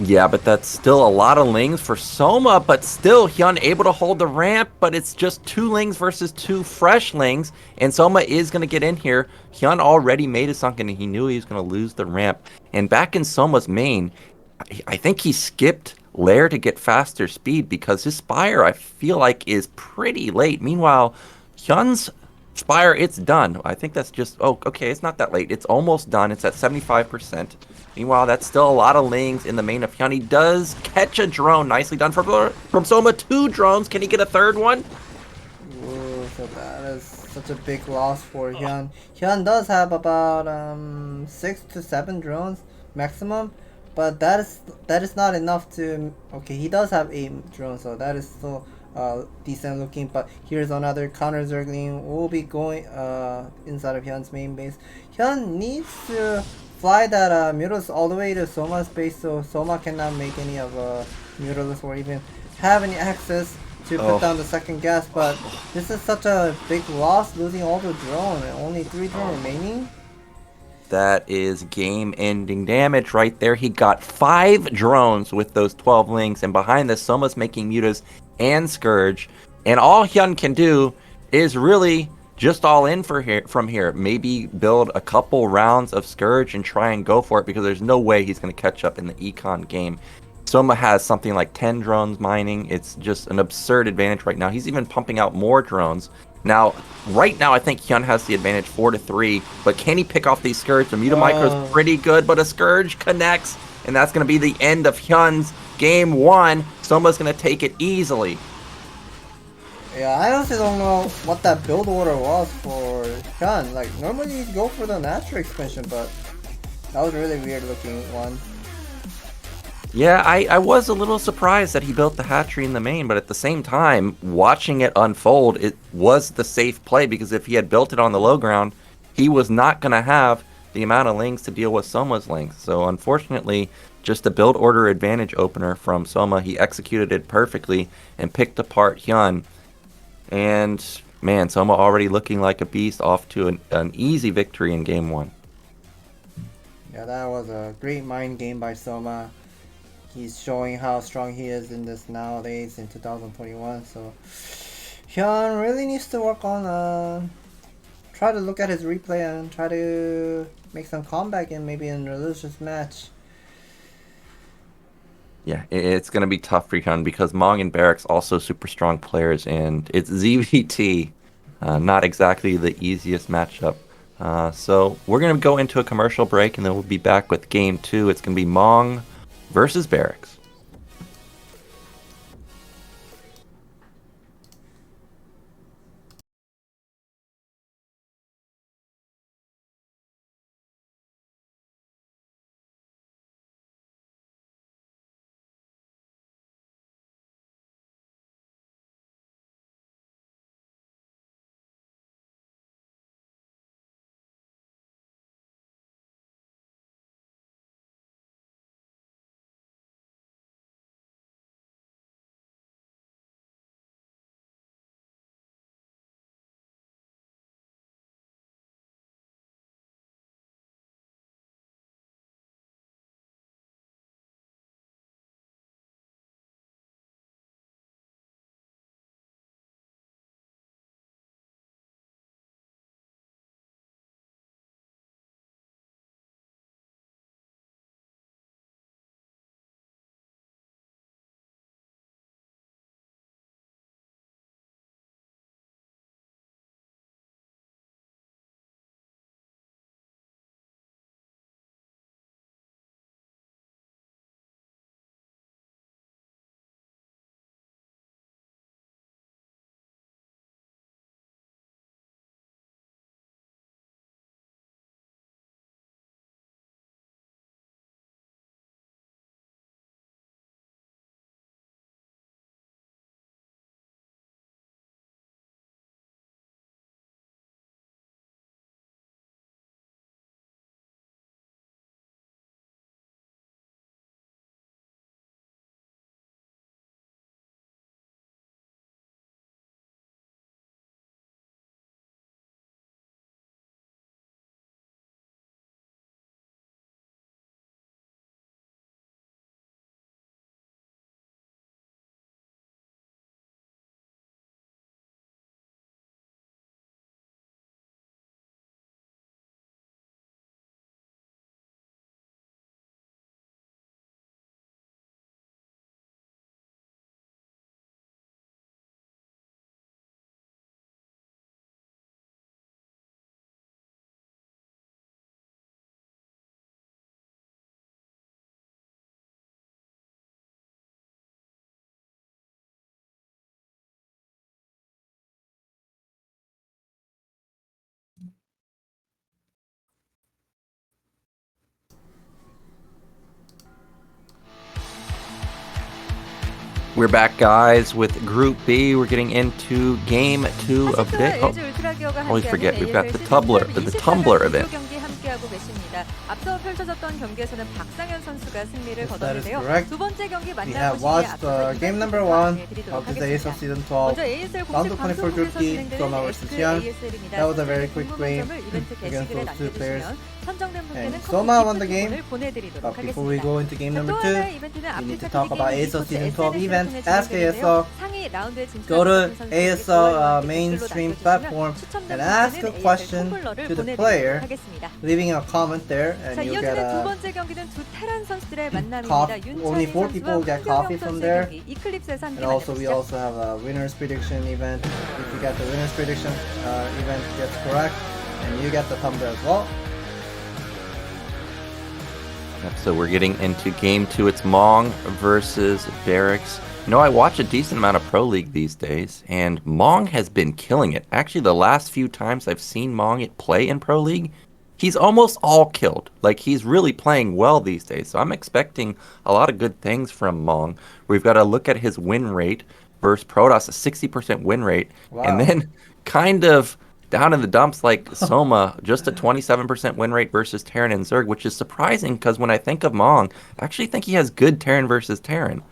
Speaker 1: Yeah, but that's still a lot of Lings for Soma, but still Hyun able to hold the ramp, but it's just two Lings versus two fresh Lings, and Soma is going to get in here. Hyun already made a sunken, and he knew he was going to lose the ramp. And back in Soma's main, I think he skipped Lair to get faster speed because his Spire, I feel like, is pretty late. Meanwhile, Hyun's Spire, it's done. I think that's just, oh, okay, it's not that late. It's almost done. It's at 75%. Meanwhile, that's still a lot of Lings in the main of Hyun. He does catch a drone. Nicely done from Soma. Two drones. Can he get a third one?
Speaker 2: Ooh, so that is such a big loss for Hyun. Hyun does have about 6 to 7 drones maximum, but that is not enough to. Okay, he does have 8 drones, so that is still decent looking. But here's another counter Zergling. Will be going inside of Hyun's main base. Hyun needs to fly that Mutalisk all the way to Soma's base, so Soma cannot make any of Mutalisk or even have any access to put down the second gas. But this is such a big loss, losing all the drone and only 3 drone remaining.
Speaker 1: That is game-ending damage right there. He got 5 drones with those 12 Lings, and behind this, Soma's making Mutas and Scourge, and all Hyun can do is really just all in from here. Maybe build a couple rounds of Scourge and try and go for it because there's no way he's going to catch up in the econ game. Soma has something like 10 drones mining. It's just an absurd advantage right now. He's even pumping out more drones. Now, right now, I think Hyun has the advantage 4-3, but can he pick off these Scourge? The Mutamicro is pretty good, but a Scourge connects, and that's going to be the end of Hyun's game 1. Soma's going to take it easily.
Speaker 2: Yeah, I honestly don't know what that build order was for Hyun. Like, normally you'd go for the natural expansion, but that was a really weird looking one.
Speaker 1: Yeah, I was a little surprised that he built the hatchery in the main, but at the same time, watching it unfold, it was the safe play because if he had built it on the low ground, he was not going to have the amount of Lings to deal with Soma's Lings. So unfortunately, just a build order advantage opener from Soma. He executed it perfectly and picked apart Hyun. And man, Soma already looking like a beast, off to an easy victory in game 1.
Speaker 2: Yeah, that was a great mind game by Soma. He's showing how strong he is in this nowadays in 2021. So Hyun really needs to work on try to look at his replay and try to make some comeback and maybe in a religious match.
Speaker 1: Yeah, it's going to be tough for Hyun because Mong and Barracks also super strong players, and it's ZVT, not exactly the easiest matchup. So we're going to go into a commercial break, and then we'll be back with game 2. It's going to be Mong versus Barracks. We're back, guys, with Group B. We're getting into Game 2 of the day. Oh, always forget, we've got the Tumbler event.
Speaker 3: 앞서 펼쳐졌던 경기에서는 박상현 선수가 승리를
Speaker 2: That is
Speaker 3: 거뒀는데요.
Speaker 2: correct.
Speaker 3: 두 번째 경기
Speaker 2: We have watched game number 1 of the ASL Season 12
Speaker 3: 먼저 ASL
Speaker 2: round
Speaker 3: 공식
Speaker 2: of 24 Group
Speaker 3: 방송국에서
Speaker 2: D,
Speaker 3: 진행되는
Speaker 2: Soma vs.
Speaker 3: SK
Speaker 2: Hyun.
Speaker 3: ASL입니다.
Speaker 2: That was a very quick game
Speaker 3: 이벤트
Speaker 2: against
Speaker 3: 게시글에
Speaker 2: those two players.
Speaker 3: 남겨주시면 선정된 분께는
Speaker 2: And
Speaker 3: 커피
Speaker 2: Soma won the game.
Speaker 3: 기프티콘을 보내드리도록
Speaker 2: But before we
Speaker 3: 하겠습니다.
Speaker 2: go into game number
Speaker 3: 또
Speaker 2: 2,
Speaker 3: 하나의 이벤트는
Speaker 2: we need to
Speaker 3: 아프리카
Speaker 2: talk about
Speaker 3: TV
Speaker 2: ASL Season 12
Speaker 3: SNS를
Speaker 2: event.
Speaker 3: 통해
Speaker 2: Ask
Speaker 3: 진행되는데요.
Speaker 2: ASL.
Speaker 3: 상위 라운드에 진출한
Speaker 2: Go to
Speaker 3: 선수에게
Speaker 2: ASL
Speaker 3: 좋아요와
Speaker 2: mainstream
Speaker 3: 댓글로
Speaker 2: platform
Speaker 3: 남겨주시면
Speaker 2: and ask a
Speaker 3: 추첨된
Speaker 2: question
Speaker 3: 분께는 ASL
Speaker 2: to the
Speaker 3: 콤플러를
Speaker 2: player,
Speaker 3: 보내드리도록 하겠습니다.
Speaker 2: leaving a comment there, and
Speaker 3: 자,
Speaker 2: you
Speaker 3: 이어지는
Speaker 2: get
Speaker 3: 두
Speaker 2: a
Speaker 3: 번째 경기는 두 테란 선수들의 만남입니다.
Speaker 2: only
Speaker 3: 윤찬희
Speaker 2: 4 people
Speaker 3: 선수와
Speaker 2: get
Speaker 3: 황경영
Speaker 2: coffee from
Speaker 3: 선수의
Speaker 2: there.
Speaker 3: 경기 이클립스에서 함께
Speaker 2: And also we
Speaker 3: 만나보시죠.
Speaker 2: also have a winners prediction event. If you get the winners prediction event gets correct, and you get the thumbs as well.
Speaker 1: Yep, so we're getting into Game 2. It's Mong versus Barracks. You know, I watch a decent amount of Pro League these days, and Mong has been killing it. Actually, the last few times I've seen Mong play in Pro League, he's almost all killed. Like, he's really playing well these days. So I'm expecting a lot of good things from Mong. We've got to look at his win rate versus Protoss, a 60% win rate.
Speaker 2: Wow.
Speaker 1: And then kind of down in the dumps like Soma, just a 27% win rate versus Terran and Zerg, which is surprising because when I think of Mong, I actually think he has good Terran versus Terran.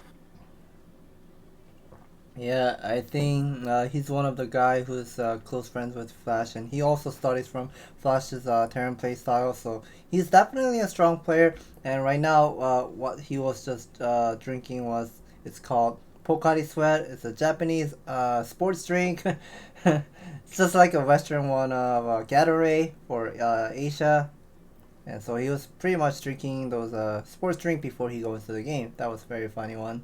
Speaker 2: Yeah, I think he's one of the guy who's close friends with Flash, and he also studies from Flash's Terran play style, so he's definitely a strong player. And right now, what he was just drinking it's called Pocari Sweat. It's a Japanese sports drink. It's just like a Western one of Gatorade for Asia. And so he was pretty much drinking those sports drink before he goes to the game. That was a very funny one.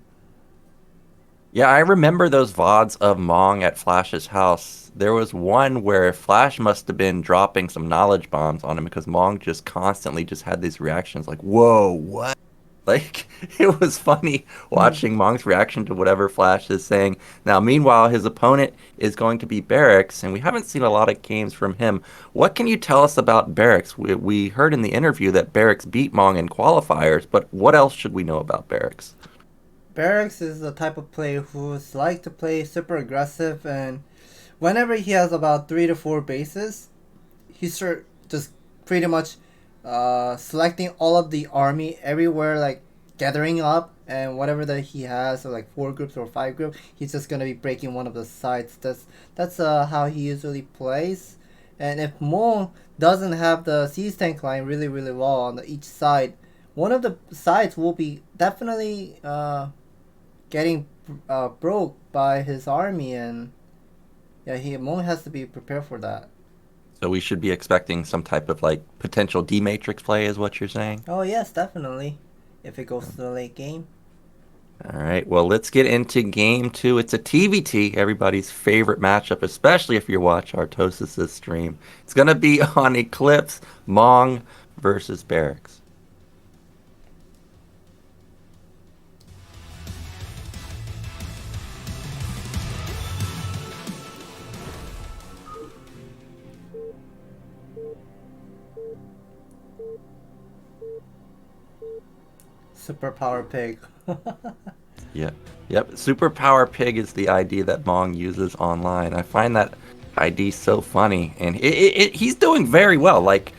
Speaker 1: Yeah, I remember those VODs of Mong at Flash's house. There was one where Flash must have been dropping some knowledge bombs on him because Mong just constantly just had these reactions like, whoa, what? Like, it was funny watching Mong's reaction to whatever Flash is saying. Now, meanwhile, his opponent is going to be Barracks, and we haven't seen a lot of games from him. What can you tell us about Barracks? We heard in the interview that Barracks beat Mong in qualifiers, but what else should we know about Barracks?
Speaker 2: Barracks is the type of player who's like to play super aggressive, and whenever he has about 3 to 4 bases, he's just pretty much selecting all of the army everywhere, like gathering up, and whatever that he has, so like 4 groups or 5 groups, he's just gonna be breaking one of the sides. That's how he usually plays. And if Mong doesn't have the siege tank line really well on each side, one of the sides will be definitely getting broke by his army, and yeah, Mong has to be prepared for that.
Speaker 1: So we should be expecting some type of like potential D-Matrix play is what you're saying?
Speaker 2: Oh yes, definitely, if it goes to the late game.
Speaker 1: All right, well, let's get into Game 2. It's a TVT, everybody's favorite matchup, especially if you watch Artosis' stream. It's going to be on Eclipse, Mong versus Barracks.
Speaker 2: Superpower pig.
Speaker 1: Yep. Superpower Pig is the ID that Mong uses online. I find that ID so funny, and he's doing very well. Like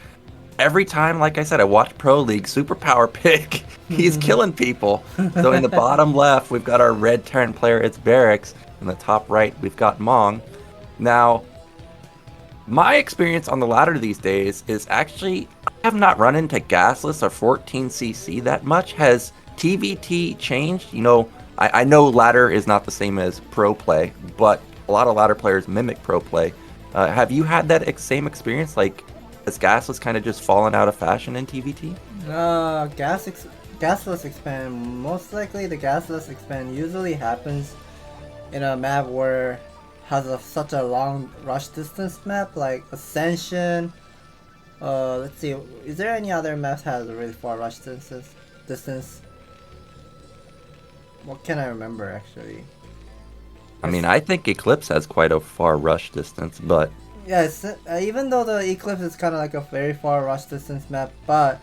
Speaker 1: every time, like I said, I watch Pro League, Superpower Pig, he's killing people. So in the bottom left, we've got our red Terran player, it's Barracks. In the top right, we've got Mong. Now, my experience on the ladder these days is actually I have not run into Gasless or 14cc that much. Has TVT changed? You know, I know ladder is not the same as pro play, but a lot of ladder players mimic pro play. Have you had that same experience? Like, has Gasless kind of just fallen out of fashion in TVT?
Speaker 2: Gasless expand. Most likely, the Gasless expand usually happens in a map where has such a long rush distance map, like Ascension. Let's see, is there any other maps that has a really far rush distance? What can I remember actually?
Speaker 1: I mean, I think Eclipse has quite a far rush distance, but
Speaker 2: yes, even though the Eclipse is kind of like a very far rush distance map, but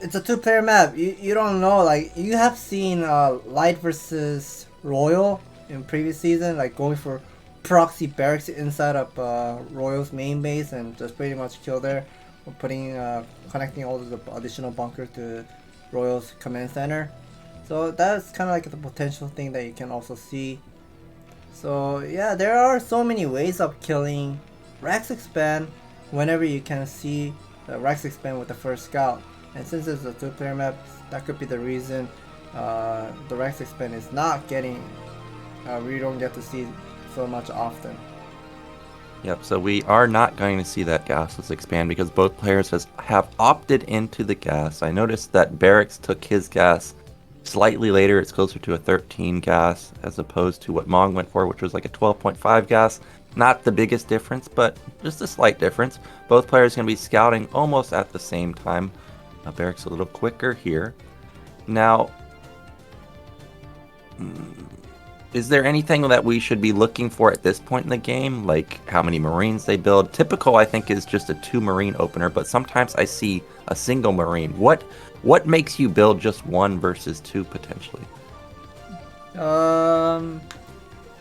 Speaker 2: it's a two-player map. You don't know, like, you have seen Light versus Royal in previous season, like going for Proxy Barracks inside of Royal's main base and just pretty much kill there, or connecting all the additional bunkers to Royal's command center. So that's kind of like the potential thing that you can also see. So yeah, there are so many ways of killing Rex Expand whenever you can see the Rex Expand with the first scout. And since it's a two-player map, that could be the reason the Rex Expand is not getting, we don't get to see so much often.
Speaker 1: Yep, so we are not going to see that gasless expand because both players have opted into the gas. I noticed that Barracks took his gas slightly later. It's closer to a 13 gas as opposed to what Mong went for, which was like a 12.5 gas. Not the biggest difference, but just a slight difference. Both players going to be scouting almost at the same time. Barracks a little quicker here. Now, is there anything that we should be looking for at this point in the game? Like how many Marines they build? Typical, I think, is just a 2 Marine opener, but sometimes I see a single Marine. What makes you build just 1 versus 2 potentially?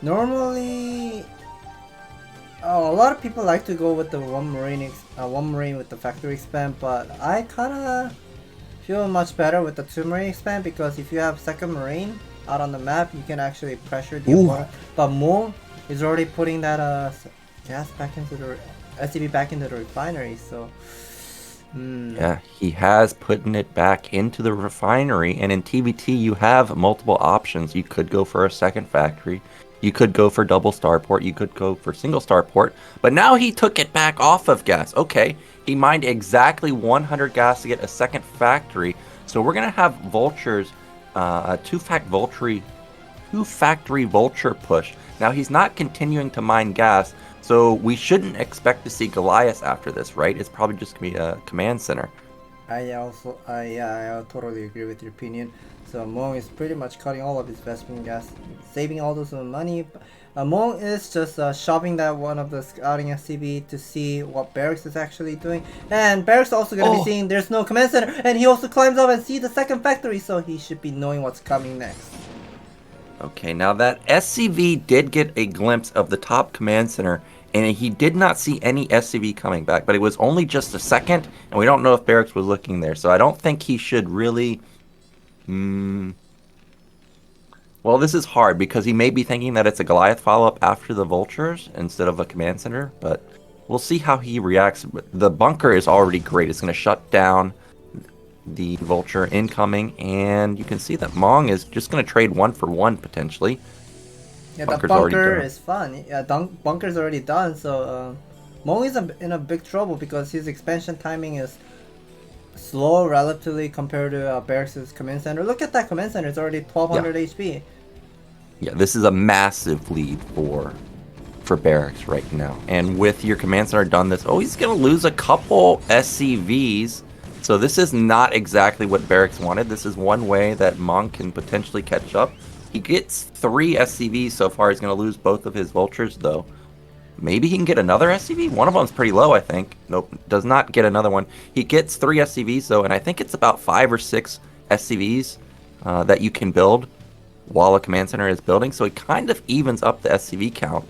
Speaker 2: Normally, a lot of people like to go with the one Marine with the factory expand, but I kind of feel much better with the 2 Marine expand because if you have second Marine out on the map, you can actually pressure the opponent. But Mong is already putting that gas back into the SCV back into the refinery, so.
Speaker 1: Yeah, he has putting it back into the refinery, and in TVT you have multiple options. You could go for a second factory, you could go for double starport, you could go for single starport, but now he took it back off of gas. Okay, he mined exactly 100 gas to get a second factory, so we're gonna have vultures, a two factory vulture push. Now he's not continuing to mine gas, so we shouldn't expect to see Goliath after this, right? It's probably just gonna be a command center.
Speaker 2: I totally agree with your opinion. So Mong is pretty much cutting all of his Vespene gas, saving all those money. Mong is just shopping that one of the scouting SCV to see what Barracks is actually doing. And Barracks also gonna be seeing there's no command center, and he also climbs up and sees the second factory, so he should be knowing what's coming next.
Speaker 1: Okay, now that SCV did get a glimpse of the top command center, and he did not see any SCV coming back, but it was only just a second, and we don't know if Barracks was looking there, so I don't think he should really... Well, this is hard, because he may be thinking that it's a Goliath follow-up after the Vultures instead of a command center, but we'll see how he reacts. The bunker is already great. It's going to shut down the Vulture incoming, and you can see that Mong is just going to trade 1 for 1 potentially.
Speaker 2: Yeah, the bunker is fun. Yeah, bunker's already done, so Mong is in a big trouble because his expansion timing is slow relatively compared to Barracks' command center. Look at that command center; it's already 1200 HP.
Speaker 1: Yeah, this is a massive lead for Barracks right now. And with your command center done this, he's going to lose a couple SCVs. So this is not exactly what Barracks wanted. This is one way that Mong can potentially catch up. He gets 3 SCVs so far. He's going to lose both of his vultures, though. Maybe he can get another SCV? One of them's pretty low, I think. Nope, does not get another one. He gets 3 SCVs, though, and I think it's about 5 or 6 SCVs that you can build while a command center is building. So he kind of evens up the SCV count.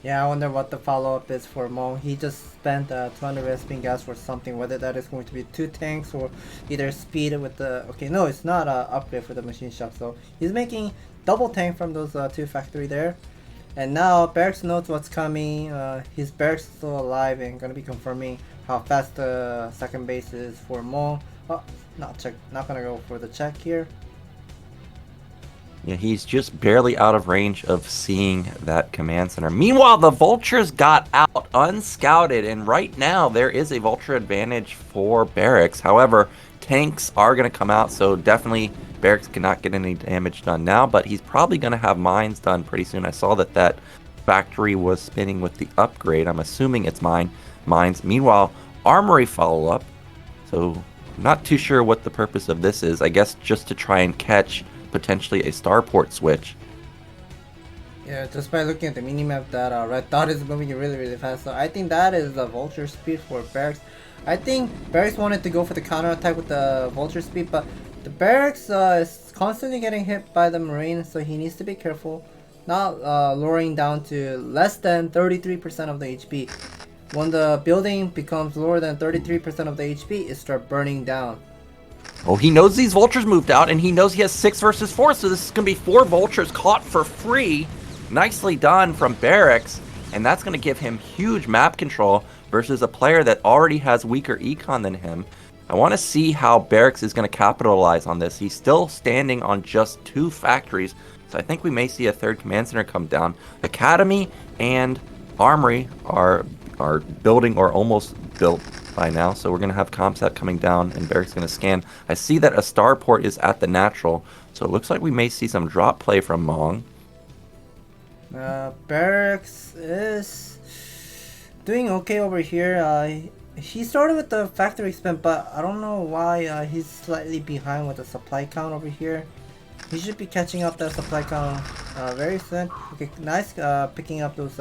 Speaker 2: Yeah, I wonder what the follow-up is for Mong. He just spent 200 Vespene gas for something, whether that is going to be 2 tanks or either speed with the... Okay, no, it's not an upgrade for the machine shop. So he's making double tank from those 2 factory there. And now Barracks knows what's coming. His Barracks is still alive and gonna be confirming how fast the second base is for Mong. Oh, not gonna go for the check here.
Speaker 1: Yeah, he's just barely out of range of seeing that command center. Meanwhile, the Vultures got out unscouted, and right now there is a Vulture advantage for Barracks. However, tanks are going to come out, so definitely Barracks cannot get any damage done now, but he's probably going to have mines done pretty soon. I saw that factory was spinning with the upgrade. I'm assuming it's mines. Meanwhile, armory follow-up, so I'm not too sure what the purpose of this is. I guess just to try and catch potentially a starport switch.
Speaker 2: Yeah, just by looking at the minimap, that red dot is moving really fast. So I think that is the vulture speed for Barracks. I think Barracks wanted to go for the counter attack with the vulture speed, but the Barracks is constantly getting hit by the Marine, so he needs to be careful. Not lowering down to less than 33% of the HP. When the building becomes lower than 33% of the HP, it starts burning down.
Speaker 1: Oh, he knows these vultures moved out, and he knows he has 6 versus 4, so this is going to be 4 vultures caught for free. Nicely done from Barracks, and that's going to give him huge map control versus a player that already has weaker econ than him. I want to see how Barracks is going to capitalize on this. He's still standing on just 2 factories, so I think we may see a 3rd command center come down. Academy and Armory are building or almost built by now, so we're going to have Comsat coming down and Barracks going to scan. I see that a starport is at the natural, so it looks like we may see some drop play from Mong.
Speaker 2: Barracks is doing okay over here. He started with the factory expand, but I don't know why he's slightly behind with the supply count over here. He should be catching up that supply count very soon. Okay, nice picking up those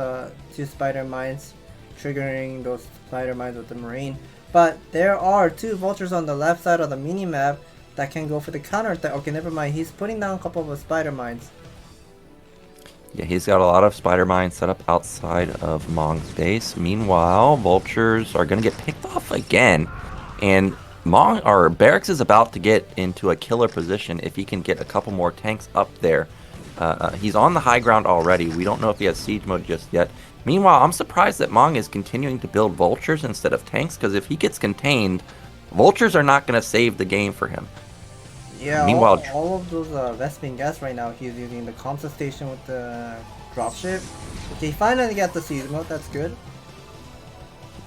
Speaker 2: 2 spider mines, triggering those spider mines with the Marine. But there are 2 vultures on the left side of the minimap that can go for the counter attack. Okay, never mind. He's putting down a couple of spider mines.
Speaker 1: Yeah, he's got a lot of spider mines set up outside of Mong's base. Meanwhile, vultures are going to get picked off again. And Barracks is about to get into a killer position if he can get a couple more tanks up there. He's on the high ground already. We don't know if he has siege mode just yet. Meanwhile, I'm surprised that Mong is continuing to build vultures instead of tanks, because if he gets contained, vultures are not going to save the game for him.
Speaker 2: Yeah,
Speaker 1: meanwhile,
Speaker 2: all of those Vesping gas right now, he's using the Comsat station with the dropship. Okay, finally got the siege mode, that's good.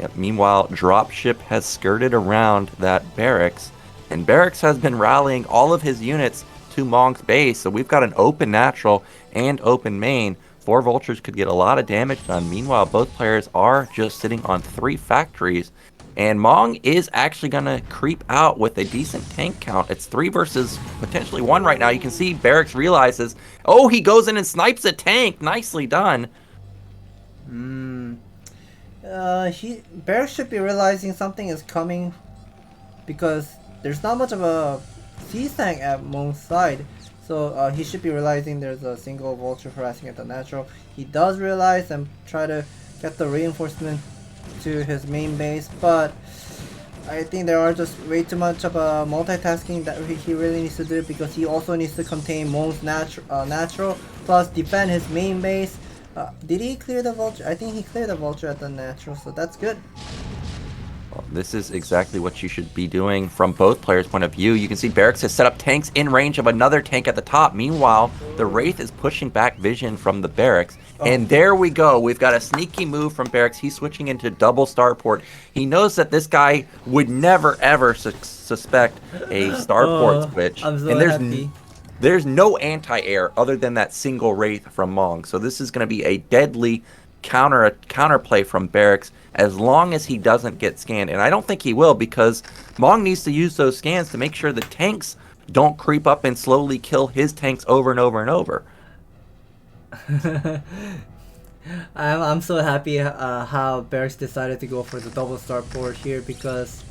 Speaker 1: Yep, meanwhile, dropship has skirted around that Barracks, and Barracks has been rallying all of his units to Mong's base, so we've got an open natural and open main. 4 vultures could get a lot of damage done. Meanwhile, both players are just sitting on 3 factories, and Mong is actually going to creep out with a decent tank count. It's 3 versus potentially 1 right now. You can see Barracks realizes, oh, he goes in and snipes a tank. Nicely done.
Speaker 2: Barracks should be realizing something is coming, because there's not much of a siege tank at Mong's side. So he should be realizing there's a single vulture harassing at the natural. He does realize and try to get the reinforcement to his main base, but I think there are just way too much of a multitasking that he really needs to do, because he also needs to contain Mong's natural plus defend his main base. Did he clear the vulture? I think he cleared the vulture at the natural, so that's good.
Speaker 1: Well, this is exactly what you should be doing from both players' point of view. You can see Barracks has set up tanks in range of another tank at the top. Meanwhile, the Wraith is pushing back vision from the Barracks. And there we go. We've got a sneaky move from Barracks. He's switching into double starport. He knows that this guy would never, ever suspect a starport switch.
Speaker 2: I'm so
Speaker 1: and
Speaker 2: happy.
Speaker 1: There's no anti-air other than that single Wraith from Mong. So this is going to be a deadly counterplay from Barracks as long as he doesn't get scanned. And I don't think he will, because Mong needs to use those scans to make sure the tanks don't creep up and slowly kill his tanks over and over and over.
Speaker 2: I'm so happy how Barracks decided to go for the double starport here, because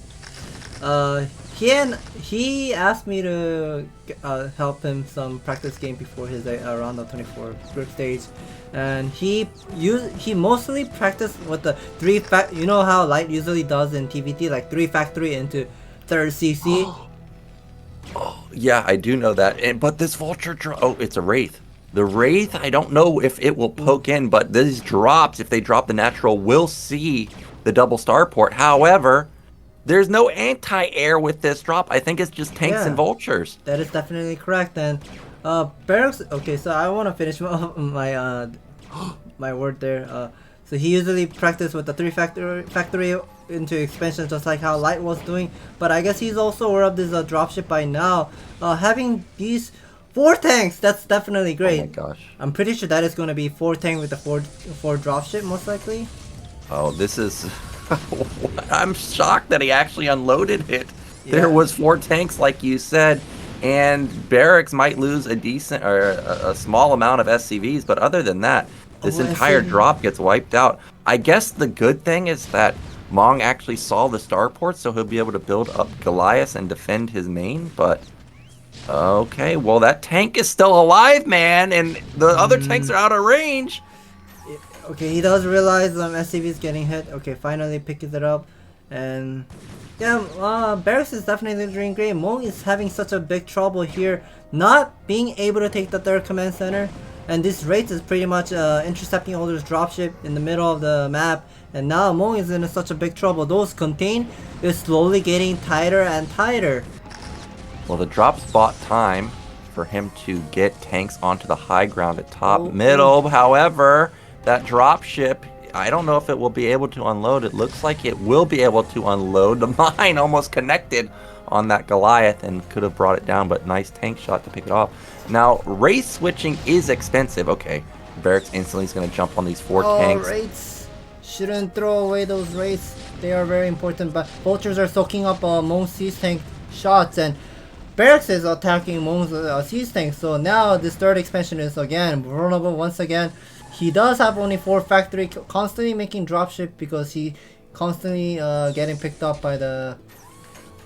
Speaker 2: he asked me to help him some practice game before his round of 24 group stage, and he mostly practiced with the 3 you know how Light usually does in TVT, like 3 factory into 3rd CC.
Speaker 1: Oh, yeah, I do know that. But this vulture oh, it's a Wraith. The Wraith, I don't know if it will poke in, but these drops, if they drop the natural, will see the double starport. However, there's no anti-air with this drop. I think it's just tanks and vultures.
Speaker 2: That is definitely correct. And Barracks, okay, so I want to finish my my word there. So he usually practice with the 3 factory into expansion, just like how Light was doing. But I guess he's also aware of this dropship by now. Having these 4 tanks, that's definitely great.
Speaker 1: Oh my gosh.
Speaker 2: I'm pretty sure that is going to be 4 tank with the 4 dropship, most likely.
Speaker 1: Oh, this is... I'm shocked that he actually unloaded it.
Speaker 2: Yeah.
Speaker 1: There was 4 tanks, like you said. and Barracks might lose a decent or a small amount of SCVs, but other than that, this entire drop gets wiped out. I guess the good thing is that Mong actually saw the starport, so he'll be able to build up Goliath and defend his main, but okay, well that tank is still alive, man, and the other tanks are out of range.
Speaker 2: Okay, he does realize SCV is getting hit. Okay, finally picks it up, and yeah, Barracks is definitely doing great. Mong is having such a big trouble here, not being able to take the third command center, and this Wraith is pretty much intercepting all those dropship in the middle of the map, and now Mong is in such a big trouble. Those contain is slowly getting tighter and tighter.
Speaker 1: Well, the drops bought time for him to get tanks onto the high ground at top middle. However, that drop ship, I don't know if it will be able to unload. It looks like it will be able to unload. The mine almost connected on that Goliath and could have brought it down, but nice tank shot to pick it off. Now, race switching is expensive. Okay, Barracks instantly is going to jump on these 4 tanks.
Speaker 2: Wraiths. Shouldn't throw away those Wraiths. They are very important, but Vultures are soaking up Mong's siege tank shots, and Barracks is attacking Mong's siege tank, so now this third expansion is again vulnerable once again. He does have only 4 factory, constantly making dropship because he constantly getting picked up by the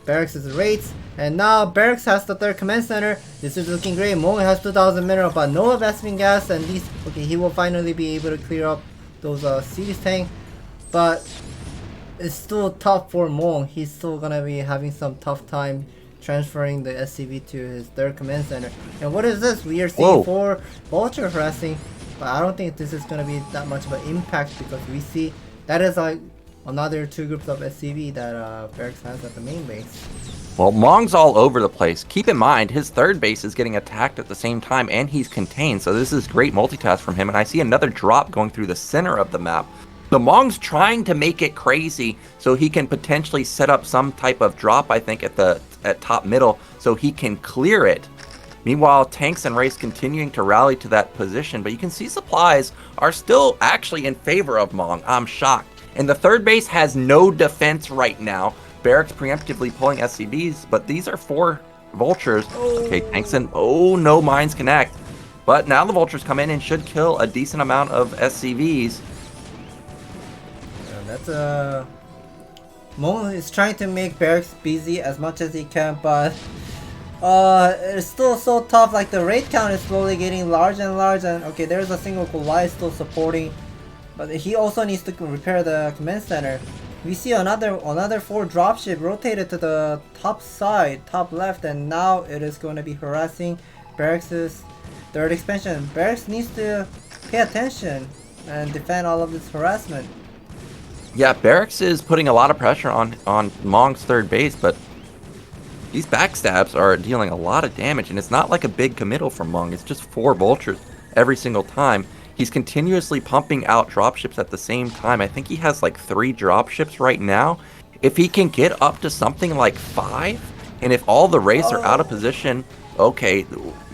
Speaker 2: Barracks' Wraiths. And now Barracks has the third command center. This is looking great. Mong has 2,000 mineral, but no investment gas, and he will finally be able to clear up those siege tank. But it's still tough for Mong. He's still gonna be having some tough time transferring the SCV to his third command center. And what is this? We are seeing 4 vulture harassing, but I don't think this is gonna be that much of an impact because we see that is like another 2 groups of SCV that Barracks has at the main base.
Speaker 1: Well, Mong's all over the place. Keep in mind, his third base is getting attacked at the same time, and he's contained, so this is great multitask from him. And I see another drop going through the center of the map. So Mong's trying to make it crazy so he can potentially set up some type of drop, I think, at top middle, so he can clear it. Meanwhile, tanks and Wraiths continuing to rally to that position, but you can see supplies are still actually in favor of Mong. I'm shocked. And the third base has no defense right now. Barracks preemptively pulling SCVs, but these are 4 vultures. Okay, tanks and no mines connect. But now the vultures come in and should kill a decent amount of SCVs.
Speaker 2: That's Mong is trying to make Barracks busy as much as he can, but it's still so tough. Like the raid count is slowly getting large and large, and okay, there's a single Goliath still supporting, but he also needs to repair the command center. We see another 4 dropship rotated to the top side, top left, and now it is going to be harassing Barracks' third expansion. Barracks needs to pay attention and defend all of this harassment.
Speaker 1: Yeah, Barracks is putting a lot of pressure on Mong's third base, but these backstabs are dealing a lot of damage, and it's not like a big committal from Mong. It's just 4 vultures every single time. He's continuously pumping out dropships at the same time. I think he has like 3 dropships right now. If he can get up to something like 5, and if all the Wraiths are out of position, okay,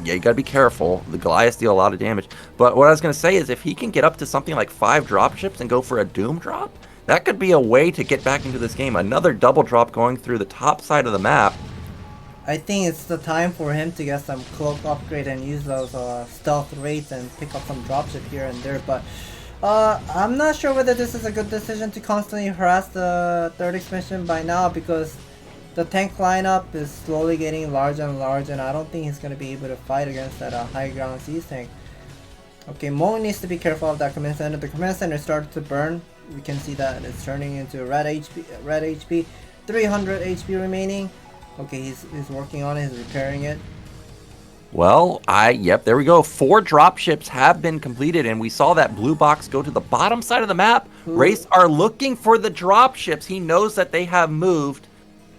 Speaker 1: yeah, you gotta be careful. The Goliaths deal a lot of damage. But what I was gonna say is if he can get up to something like 5 dropships and go for a Doom drop, that could be a way to get back into this game. Another double drop going through the top side of the map.
Speaker 2: I think it's the time for him to get some cloak upgrade and use those stealth Wraiths and pick up some dropship here and there, but I'm not sure whether this is a good decision to constantly harass the third expansion by now, because the tank lineup is slowly getting larger and larger, and I don't think he's going to be able to fight against that high ground siege tank. Okay, Mong needs to be careful of that command center. The command center started to burn. We can see that it's turning into red HP, 300 HP remaining. Okay, he's working on it, he's repairing it.
Speaker 1: Well, yep, there we go. 4 dropships have been completed, and we saw that blue box go to the bottom side of the map. Wraiths are looking for the dropships. He knows that they have moved.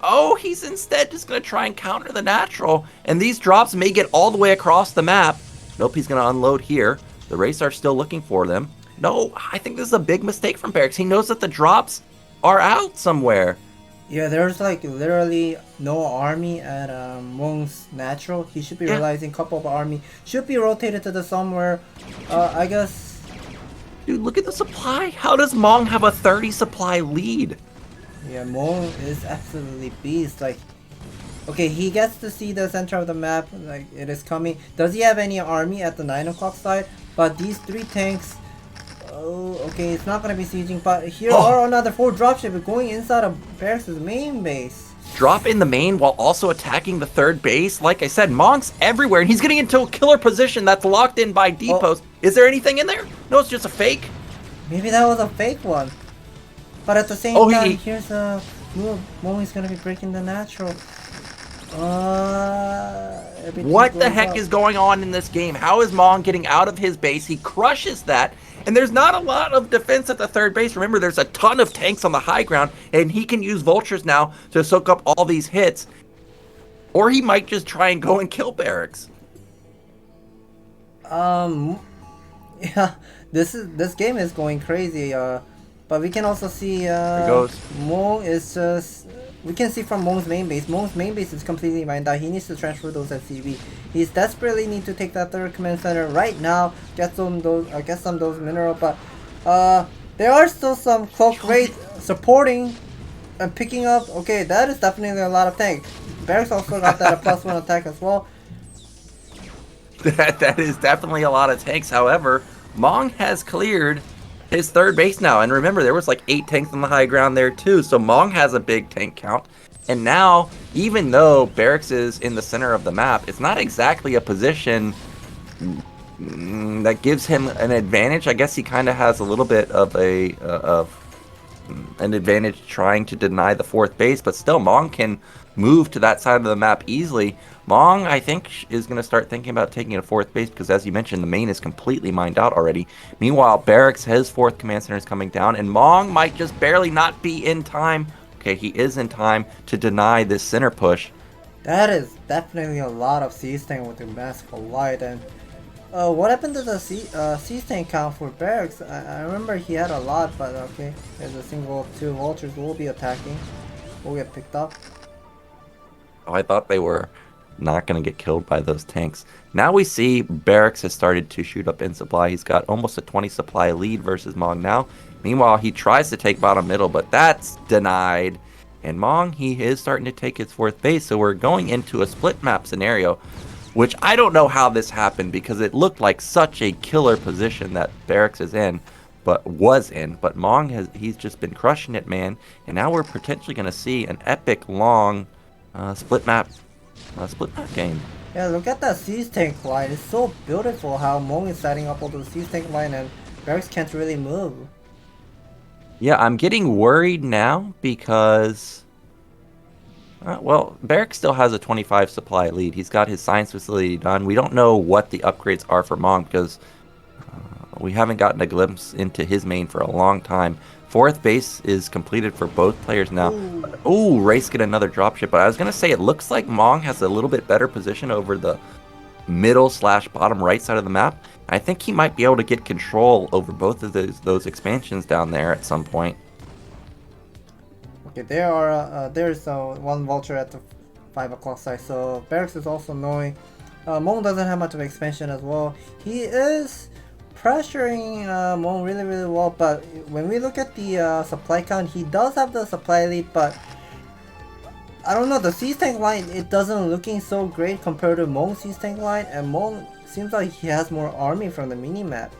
Speaker 1: Oh, he's instead just going to try and counter the natural, and these drops may get all the way across the map. Nope, he's going to unload here. The Wraiths are still looking for them. No, I think this is a big mistake from Barracks. He knows that the drops are out somewhere.
Speaker 2: Yeah, there's like literally no army at Mong's natural. He should be realizing a couple of army should be rotated to the somewhere. I guess.
Speaker 1: Dude, look at the supply. How does Mong have a 30 supply lead?
Speaker 2: Yeah, Mong is absolutely beast. Like Okay, he gets to see the center of the map, like it is coming. Does he have any army at the 9 o'clock side? But these 3 tanks, oh, okay, it's not gonna be sieging, but here are another 4 dropships going inside of Barracks' main base.
Speaker 1: Drop in the main while also attacking the third base. Like I said, Mong's everywhere, and he's getting into a killer position that's locked in by depots. Is there anything in there? No, it's just a fake.
Speaker 2: Maybe that was a fake one. But at the same time, here's a move. Mong is gonna be breaking the natural.
Speaker 1: What the heck is going on in this game? How is Mong getting out of his base? He crushes that, and there's not a lot of defense at the third base. Remember, there's a ton of tanks on the high ground, and he can use vultures now to soak up all these hits. Or he might just try and go and kill Barracks.
Speaker 2: Yeah, this game is going crazy. But we can also see Mong is just. We can see from Mong's main base. Mong's main base is completely mined out. He needs to transfer those at CV. He's desperately need to take that third command center right now. Get some those mineral. But there are still some cloak rate supporting and picking up. Okay, that is definitely a lot of tank. Barracks also got that a +1 attack as well.
Speaker 1: That is definitely a lot of tanks. However, Mong has cleared his third base now, and remember there was like 8 tanks on the high ground there too, so Mong has a big tank count. And now, even though Barracks is in the center of the map, it's not exactly a position that gives him an advantage. I guess he kind of has a little bit of an advantage trying to deny the 4th base, but still Mong can move to that side of the map easily. Mong, I think, is going to start thinking about taking a 4th base because, as you mentioned, the main is completely mined out already. Meanwhile, Barracks, his 4th command center is coming down, and Mong might just barely not be in time. Okay, he is in time to deny this center push.
Speaker 2: That is definitely a lot of siege tank with the Massive Light. And what happened to the siege tank count for Barracks? I remember he had a lot, but okay, there's a single 2 vultures will be attacking. Will get picked up.
Speaker 1: Oh, I thought they were not going to get killed by those tanks. Now we see Barracks has started to shoot up in supply. He's got almost a 20 supply lead versus Mong now. Meanwhile, he tries to take bottom middle, but that's denied. And Mong, he is starting to take his 4th base, so we're going into a split map scenario, which I don't know how this happened because it looked like such a killer position that Barracks is in, but was in. But Mong, he's just been crushing it, man. And now we're potentially going to see an epic long split map game.
Speaker 2: Yeah, look at that siege tank line. It's so beautiful how Mong is setting up all those siege tank line and Barracks can't really move.
Speaker 1: Yeah, I'm getting worried now because, well, Barracks still has a 25 supply lead. He's got his science facility done. We don't know what the upgrades are for Mong because we haven't gotten a glimpse into his main for a long time. 4th base is completed for both players now. Ooh, Race get another dropship. But I was going to say, it looks like Mong has a little bit better position over the middle/bottom right side of the map. I think he might be able to get control over both of those expansions down there at some point.
Speaker 2: Okay, there's 1 vulture at the 5 o'clock side, so Barracks is also knowing. Mong doesn't have much of expansion as well. He is pressuring Mong really well, but when we look at the supply count, he does have the supply lead, but I don't know, the siege tank line, it doesn't looking so great compared to Mong's siege tank line, and Mong seems like he has more army from the mini-map.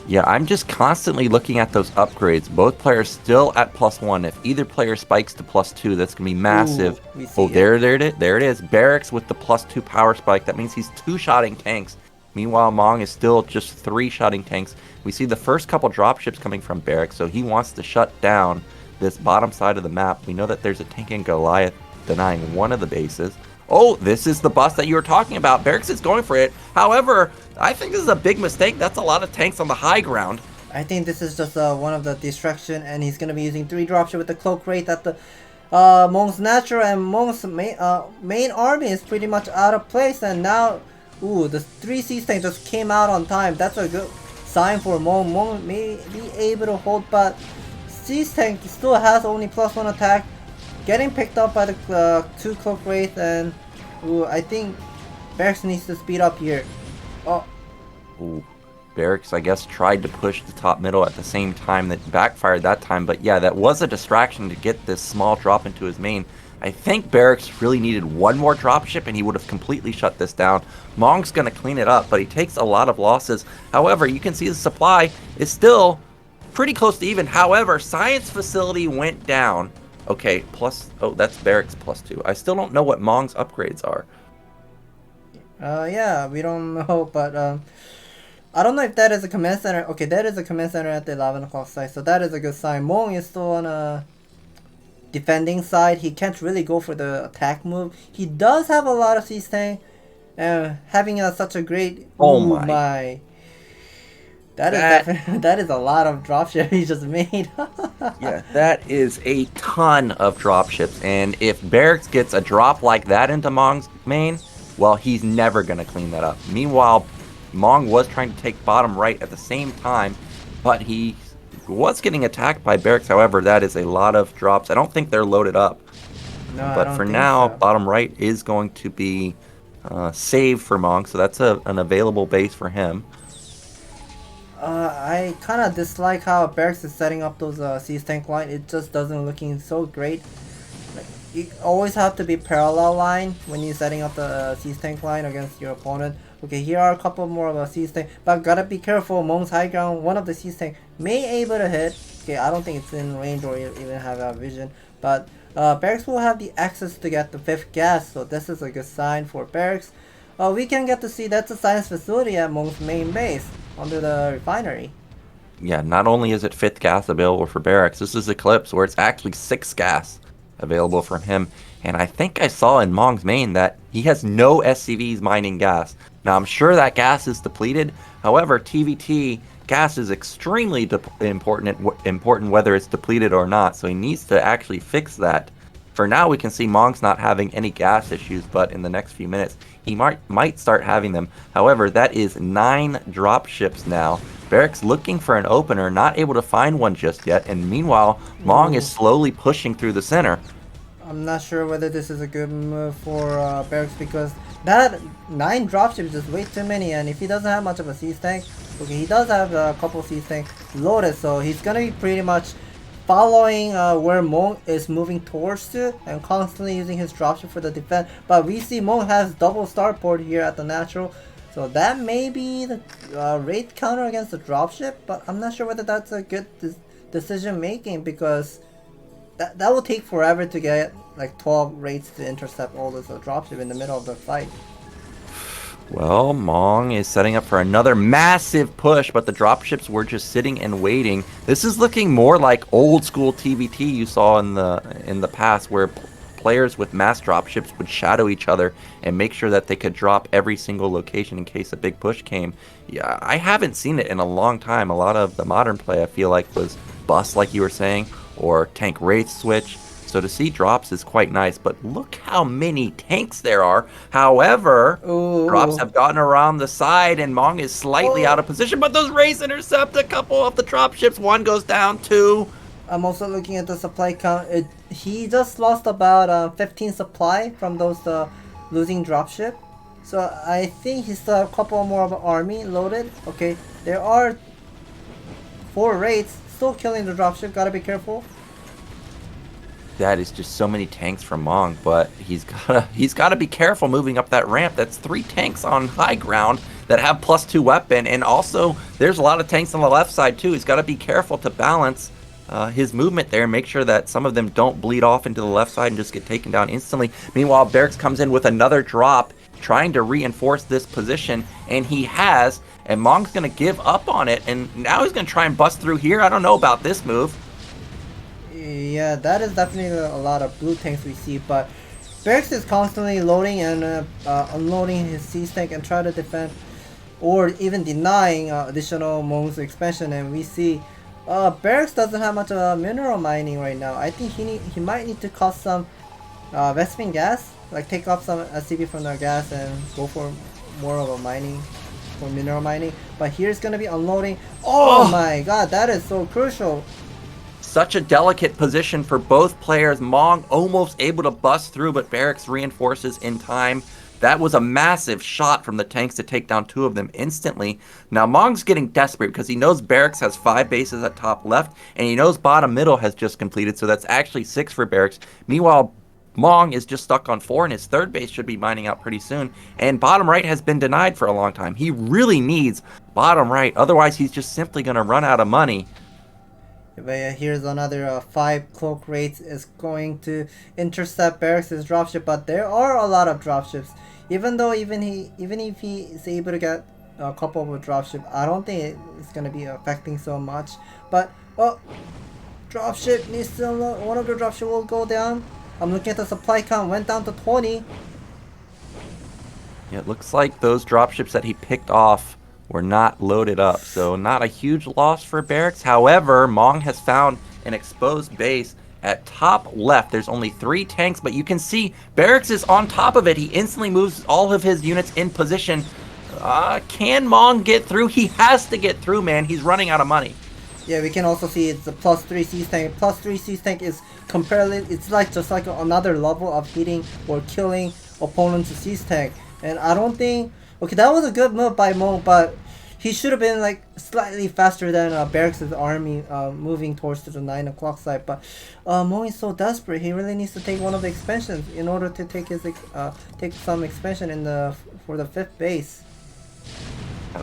Speaker 1: Yeah, I'm just constantly looking at those upgrades. Both players still at +1. If either player spikes to +2, that's going to be massive.
Speaker 2: Ooh,
Speaker 1: there it is. Barracks with the +2 power spike. That means he's 2-shotting tanks. Meanwhile, Mong is still just 3-shotting tanks. We see the first couple dropships coming from Barracks, so he wants to shut down this bottom side of the map. We know that there's a tank and Goliath denying one of the bases. Oh, this is the bus that you were talking about. Barracks is going for it. However, I think this is a big mistake. That's a lot of tanks on the high ground.
Speaker 2: I think this is just one of the distraction, and he's going to be using 3 dropship with the cloak rate at the Mong's natural, and Mong's main army is pretty much out of place, and now, ooh, the 3 siege tanks just came out on time. That's a good sign for Mong. Mong may be able to hold, but siege tank still has only +1 attack, getting picked up by the 2 cloak wraith, and ooh, I think Barracks needs to speed up here. Oh,
Speaker 1: ooh, Barracks, I guess, tried to push the top middle at the same time. That backfired that time, but yeah, that was a distraction to get this small drop into his main. I think Barracks really needed one more dropship and he would have completely shut this down. Mong's going to clean it up, but he takes a lot of losses. However, you can see the supply is still pretty close to even. However, Science Facility went down. Okay, plus, oh, that's Barracks +2. I still don't know what Mong's upgrades are.
Speaker 2: Yeah, we don't know, but I don't know if that is a command center. Okay, that is a command center at the 11 o'clock side, so that is a good sign. Mong is still on a defending side. He can't really go for the attack move. He does have a lot of Siege Tank, having such a great.
Speaker 1: Oh my.
Speaker 2: That is definitely, that is a lot of dropship he just made.
Speaker 1: Yeah, that is a ton of dropships, and if Barracks gets a drop like that into Mong's main, well, he's never gonna clean that up. Meanwhile, Mong was trying to take bottom right at the same time, but he was getting attacked by Barracks. However, that is a lot of drops. I don't think they're loaded up.
Speaker 2: No, I
Speaker 1: but
Speaker 2: don't
Speaker 1: for
Speaker 2: think
Speaker 1: now,
Speaker 2: so.
Speaker 1: bottom right is going to be saved for Mong, so that's an available base for him.
Speaker 2: I kind of dislike how Barracks is setting up those Siege Tank line. It just doesn't looking so great. Like, you always have to be parallel line when you're setting up the Siege Tank line against your opponent. Okay, here are a couple more of a Siege Tank, but gotta be careful. Mong's high ground, one of the Siege Tank may able to hit. Okay, I don't think it's in range or even have a vision, but Barracks will have the access to get the 5th gas, so this is a good sign for Barracks. We can get to see that's a science facility at Mong's main base under the refinery.
Speaker 1: Yeah, not only is it 5th gas available for Barracks, this is Eclipse, where it's actually 6th gas available from him. And I think I saw in Mong's main that he has no SCVs mining gas. Now, I'm sure that gas is depleted. However, TVT gas is extremely important whether it's depleted or not. So he needs to actually fix that. For now, we can see Mong's not having any gas issues, but in the next few minutes, he might start having them. However, that is 9 dropships now. Barracks looking for an opener, not able to find one just yet. And meanwhile, Mong is slowly pushing through the center.
Speaker 2: I'm not sure whether this is a good move for Barracks, because that 9 dropships is just way too many, and if he doesn't have much of a Siege Tank, okay, he does have a couple Siege Tank loaded, so he's gonna be pretty much following where Mong is moving towards to and constantly using his dropship for the defense. But we see Mong has double starport here at the natural, so that may be the raid counter against the dropship, but I'm not sure whether that's a good decision making, because that will take forever to get like 12 raids to intercept all this dropship in the middle of the fight.
Speaker 1: Well, Mong is setting up for another massive push, but the dropships were just sitting and waiting. This is looking more like old school TVT you saw in the past, where players with mass dropships would shadow each other and make sure that they could drop every single location in case a big push came. Yeah, I haven't seen it in a long time. A lot of the modern play, I feel like, was bust, like you were saying, or tank wraith switch. So to see drops is quite nice, but look how many tanks there are. However, drops have gotten around the side, and Mong is slightly out of position, but those wraiths intercept a couple of the dropships. 1 goes down, 2.
Speaker 2: I'm also looking at the supply count. He just lost about 15 supply from those losing dropship. So I think he still have a couple more of an army loaded. Okay, there are 4 raids still killing the dropship. Gotta be careful.
Speaker 1: That is just so many tanks from Mong, but he's gotta be careful moving up that ramp. That's 3 tanks on high ground that have +2 weapon, and also there's a lot of tanks on the left side too. He's got to be careful to balance his movement there and make sure that some of them don't bleed off into the left side and just get taken down instantly. Meanwhile, Barracks comes in with another drop, trying to reinforce this position, and he has, and Mong's gonna give up on it, and now he's gonna try and bust through here. I don't know about this move.
Speaker 2: Yeah, that is definitely a lot of blue tanks we see, but Barracks is constantly loading and unloading his Siege Tank and try to defend, or even denying additional Mong's expansion, and we see Barracks doesn't have much mineral mining right now. I think he might need to cut some Vespin gas, like take off some SCV from the gas and go for more of a mining, for mineral mining. But here's gonna be unloading. Oh my god, that is so crucial.
Speaker 1: Such a delicate position for both players. Mong almost able to bust through, but Barracks reinforces in time. That was a massive shot from the tanks to take down 2 of them instantly. Now Mong's getting desperate because he knows Barracks has 5 bases at top left, and he knows bottom middle has just completed, so that's actually 6 for Barracks. Meanwhile, Mong is just stuck on 4, and his third base should be mining out pretty soon. And bottom right has been denied for a long time. He really needs bottom right. Otherwise, he's just simply going to run out of money.
Speaker 2: But yeah, here's another 5 cloak raids is going to intercept Barracks' dropship, but there are a lot of dropships. Even if he is able to get a couple of dropship, I don't think it's gonna be affecting so much. But dropship needs to one of the dropship will go down. I'm looking at the supply count, went down to 20.
Speaker 1: Yeah, it looks like those dropships that he picked off were not loaded up, so not a huge loss for Barracks. However, Mong has found an exposed base at top left. There's only 3 tanks, but you can see Barracks is on top of it. He instantly moves all of his units in position. Can Mong get through? He has to get through, man. He's running out of money.
Speaker 2: Yeah, we can also see it's a +3 siege tank. +3 siege tank is comparatively, it's like just like another level of hitting or killing opponents' siege tank. And I don't think, okay, that was a good move by Mong, but he should have been like slightly faster than Barracks' army moving towards the 9 o'clock side. But Mong is so desperate. He really needs to take one of the expansions in order to take his take some expansion in the for the 5th base.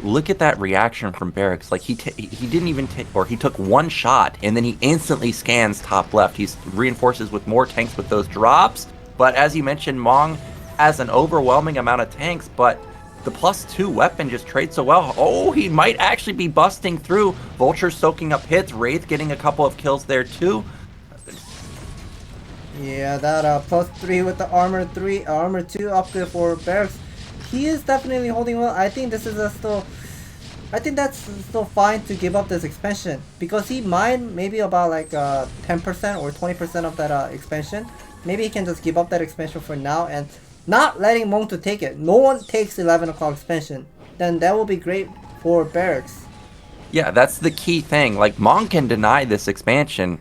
Speaker 1: Look at that reaction from Barracks. Like he didn't even take, or he took 1 shot and then he instantly scans top left. He reinforces with more tanks with those drops. But as you mentioned, Mong has an overwhelming amount of tanks, but the +2 weapon just trades so well. Oh, he might actually be busting through. Vulture soaking up hits. Wraith getting a couple of kills there too.
Speaker 2: Yeah, that +3 with the armor 2 upgrade for Barracks. He is definitely holding well. I think this is I think that's still fine to give up this expansion because he mined maybe about like 10% or 20% of that expansion. Maybe he can just give up that expansion for now and not letting Mong to take it. No one takes 11 o'clock expansion. Then that will be great for Barracks.
Speaker 1: Yeah, that's the key thing. Like, Mong can deny this expansion,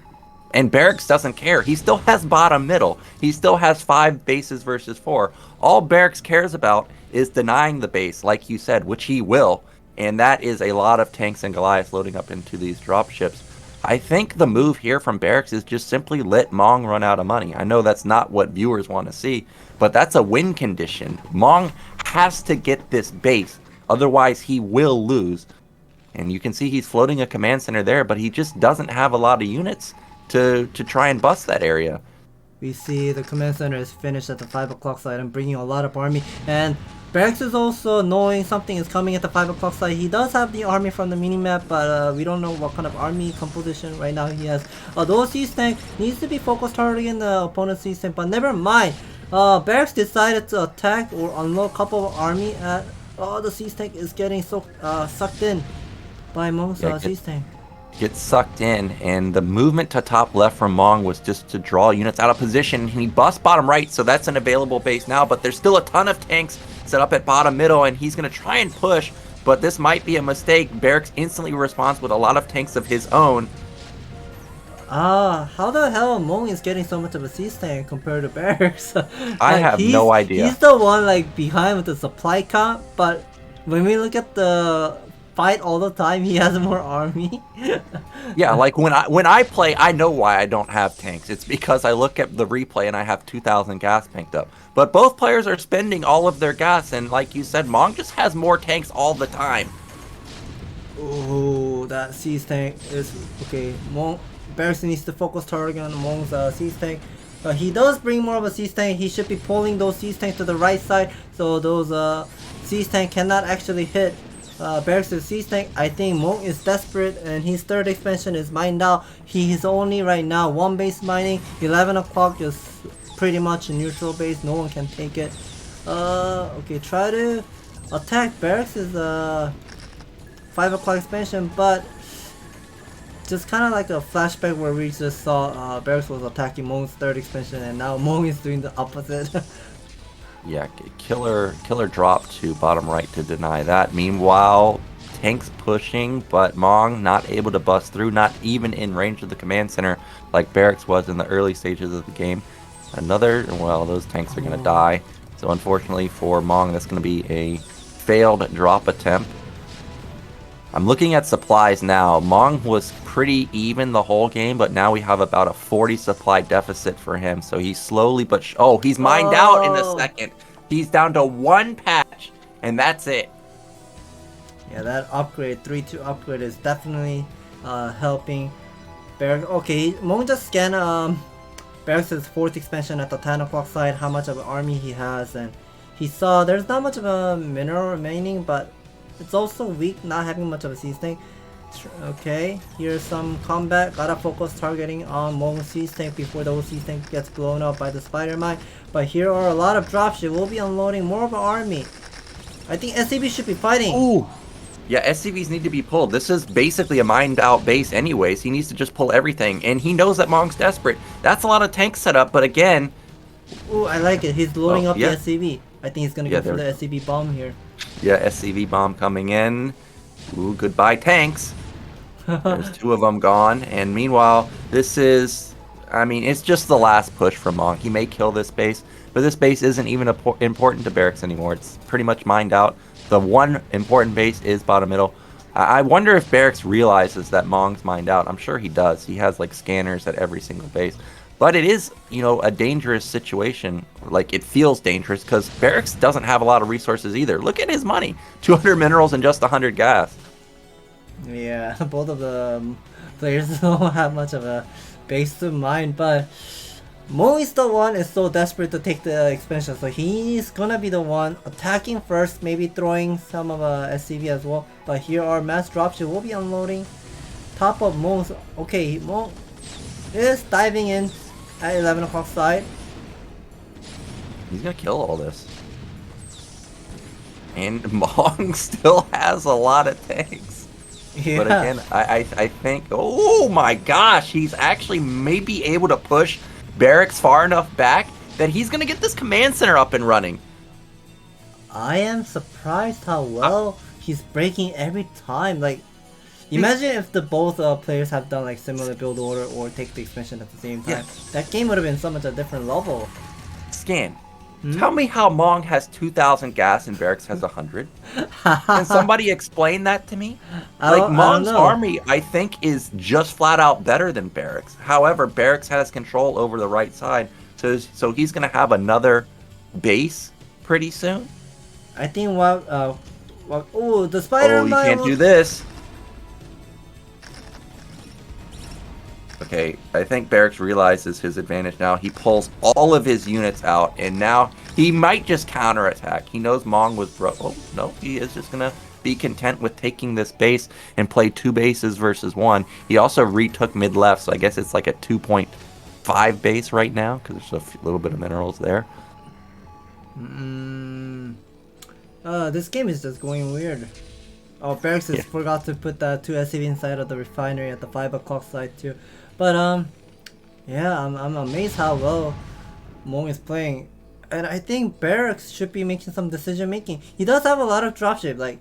Speaker 1: and Barracks doesn't care. He still has bottom middle. He still has 5 bases versus 4. All Barracks cares about is denying the base, like you said, which he will. And that is a lot of tanks and Goliaths loading up into these dropships. I think the move here from Barracks is just simply let Mong run out of money. I know that's not what viewers want to see, but that's a win condition. Mong has to get this base, otherwise he will lose. And you can see he's floating a command center there, but he just doesn't have a lot of units to try and bust that area.
Speaker 2: We see the command center is finished at the 5 o'clock side and bringing a lot of army, and Barracks is also knowing something is coming at the 5 o'clock side. He does have the army from the minimap, but we don't know what kind of army composition right now he has. Those siege tank needs to be focused targeting the opponent's siege tank, but never mind. Barracks decided to attack or unload a couple of army at the siege tank is getting sucked in by Mong's siege tank.
Speaker 1: Gets sucked in, and the movement to top left from Mong was just to draw units out of position, and he busts bottom right, so that's an available base now, but there's still a ton of tanks set up at bottom middle, and he's going to try and push, but this might be a mistake. Barracks instantly responds with a lot of tanks of his own.
Speaker 2: How the hell Mong is getting so much of a siege tank compared to Barracks?
Speaker 1: I have no idea.
Speaker 2: He's the one like behind with the supply count, but when we look at the fight all the time, he has more army.
Speaker 1: Yeah, like when I play, I know why I don't have tanks. It's because I look at the replay and I have 2,000 gas picked up. But both players are spending all of their gas, and like you said, Mong just has more tanks all the time.
Speaker 2: Oh, that siege tank is okay. Barracks needs to focus targeting on Mong's siege tank. He does bring more of a siege tank. He should be pulling those siege tanks to the right side, so those siege tank cannot actually hit Barracks' siege tank. I think Mong is desperate, and his 3rd expansion is mined out. He is only right now 1 base mining. 11 o'clock is pretty much a neutral base. No one can take it. Okay, try to attack Barracks' 5 o'clock expansion, but just kind of like a flashback where we just saw Barracks was attacking Mong's 3rd expansion, and now Mong is doing the opposite.
Speaker 1: Yeah, killer drop to bottom right to deny that. Meanwhile, tanks pushing, but Mong not able to bust through, not even in range of the command center like Barracks was in the early stages of the game. Well, those tanks are going to die. So unfortunately for Mong, that's going to be a failed drop attempt. I'm looking at supplies now. Mong was pretty even the whole game, but now we have about a 40 supply deficit for him. So he's slowly but he's mined out in a second. He's down to 1 patch, and that's it.
Speaker 2: Yeah, that upgrade, 3-2 upgrade is definitely helping Barracks. Okay, Mong just scanned Barracks' 4th expansion at the 10 o'clock side, how much of an army he has, and he saw there's not much of a mineral remaining, but it's also weak, not having much of a siege tank. Okay, here's some combat, gotta focus targeting on Mong's siege tank before the siege tank gets blown up by the spider mine. But here are a lot of dropships, we'll be unloading more of an army. I think SCV should be fighting.
Speaker 1: Ooh. Yeah, SCVs need to be pulled. This is basically a mined out base anyways. He needs to just pull everything. And he knows that Mong's desperate. That's a lot of tanks set up, but again...
Speaker 2: Ooh, I like it. He's loading up the SCV. I think he's gonna go for the SCV bomb here.
Speaker 1: Yeah, SCV bomb coming in. Ooh, goodbye tanks. There's 2 of them gone. And meanwhile, this is... I mean, it's just the last push from Mong. He may kill this base, but this base isn't even important to Barracks anymore. It's pretty much mined out. The one important base is bottom middle. I wonder if Barracks realizes that Mong's mined out. I'm sure he does. He has like scanners at every single base. But it is, you know, a dangerous situation. Like, it feels dangerous because Barracks doesn't have a lot of resources either. Look at his money. 200 minerals and just 100 gas.
Speaker 2: Yeah, both of the players don't have much of a base to mine, but Mong is the one is so desperate to take the expansion, so he's gonna be the one attacking first, maybe throwing some of SCV as well. But here are mass dropship, will be unloading top of Mong's. Okay, Mong is diving in at 11 o'clock side.
Speaker 1: He's gonna kill all this. And Mong still has a lot of tanks. Yeah. But again, I think, oh my gosh, he's actually maybe able to push Barracks far enough back that he's gonna get this command center up and running.
Speaker 2: I am surprised how well he's breaking every time. Like, imagine if the both players have done like similar build order or take the expansion at the same time. Yeah. That game would have been so much a different level.
Speaker 1: Scan. Tell me how Mong has 2,000 gas and Barracks has 100. Can somebody explain that to me? Like, Mong's army, I think, is just flat out better than Barracks. However, Barracks has control over the right side, so he's going to have another base pretty soon.
Speaker 2: I think oh, the spider mine.
Speaker 1: Oh, you can't do this. Okay, I think Barracks realizes his advantage now. He pulls all of his units out, and now he might just counterattack. He knows Mong was oh, no, he is just going to be content with taking this base and play 2 bases versus 1. He also retook mid-left, so I guess it's like a 2.5 base right now, because there's a little bit of minerals there.
Speaker 2: This game is just going weird. Oh, Barracks has forgot to put the 2 SCV inside of the refinery at the 5 o'clock side too. But yeah, I'm amazed how well Mong is playing, and I think Barracks should be making some decision making. He does have a lot of dropship. Like,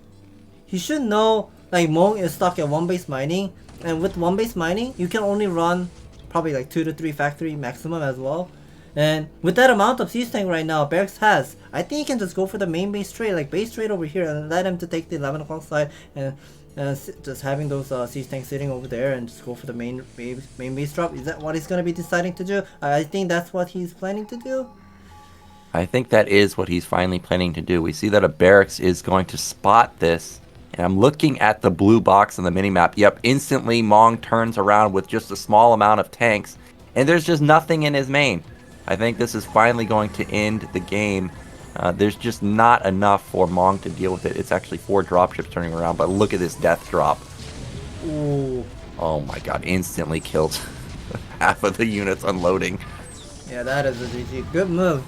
Speaker 2: he should know like Mong is stuck at 1 base mining, and with 1 base mining, you can only run probably like 2 to 3 factory maximum as well. And with that amount of siege tank right now Barracks has, I think he can just go for the main base trade, like base trade over here, and let him to take the 11 o'clock side, and just having those siege tanks sitting over there and just go for the main base drop. Is that what he's going to be deciding to do? I think that's what he's planning to do.
Speaker 1: I think that is what he's finally planning to do. We see that a Barracks is going to spot this, and I'm looking at the blue box on the minimap. Yep, instantly Mong turns around with just a small amount of tanks, and there's just nothing in his main. I think this is finally going to end the game. There's just not enough for Mong to deal with it. It's actually 4 dropships turning around, but look at this death drop.
Speaker 2: Ooh.
Speaker 1: Oh my god, instantly killed half of the units unloading.
Speaker 2: Yeah, that is a GG. Good move.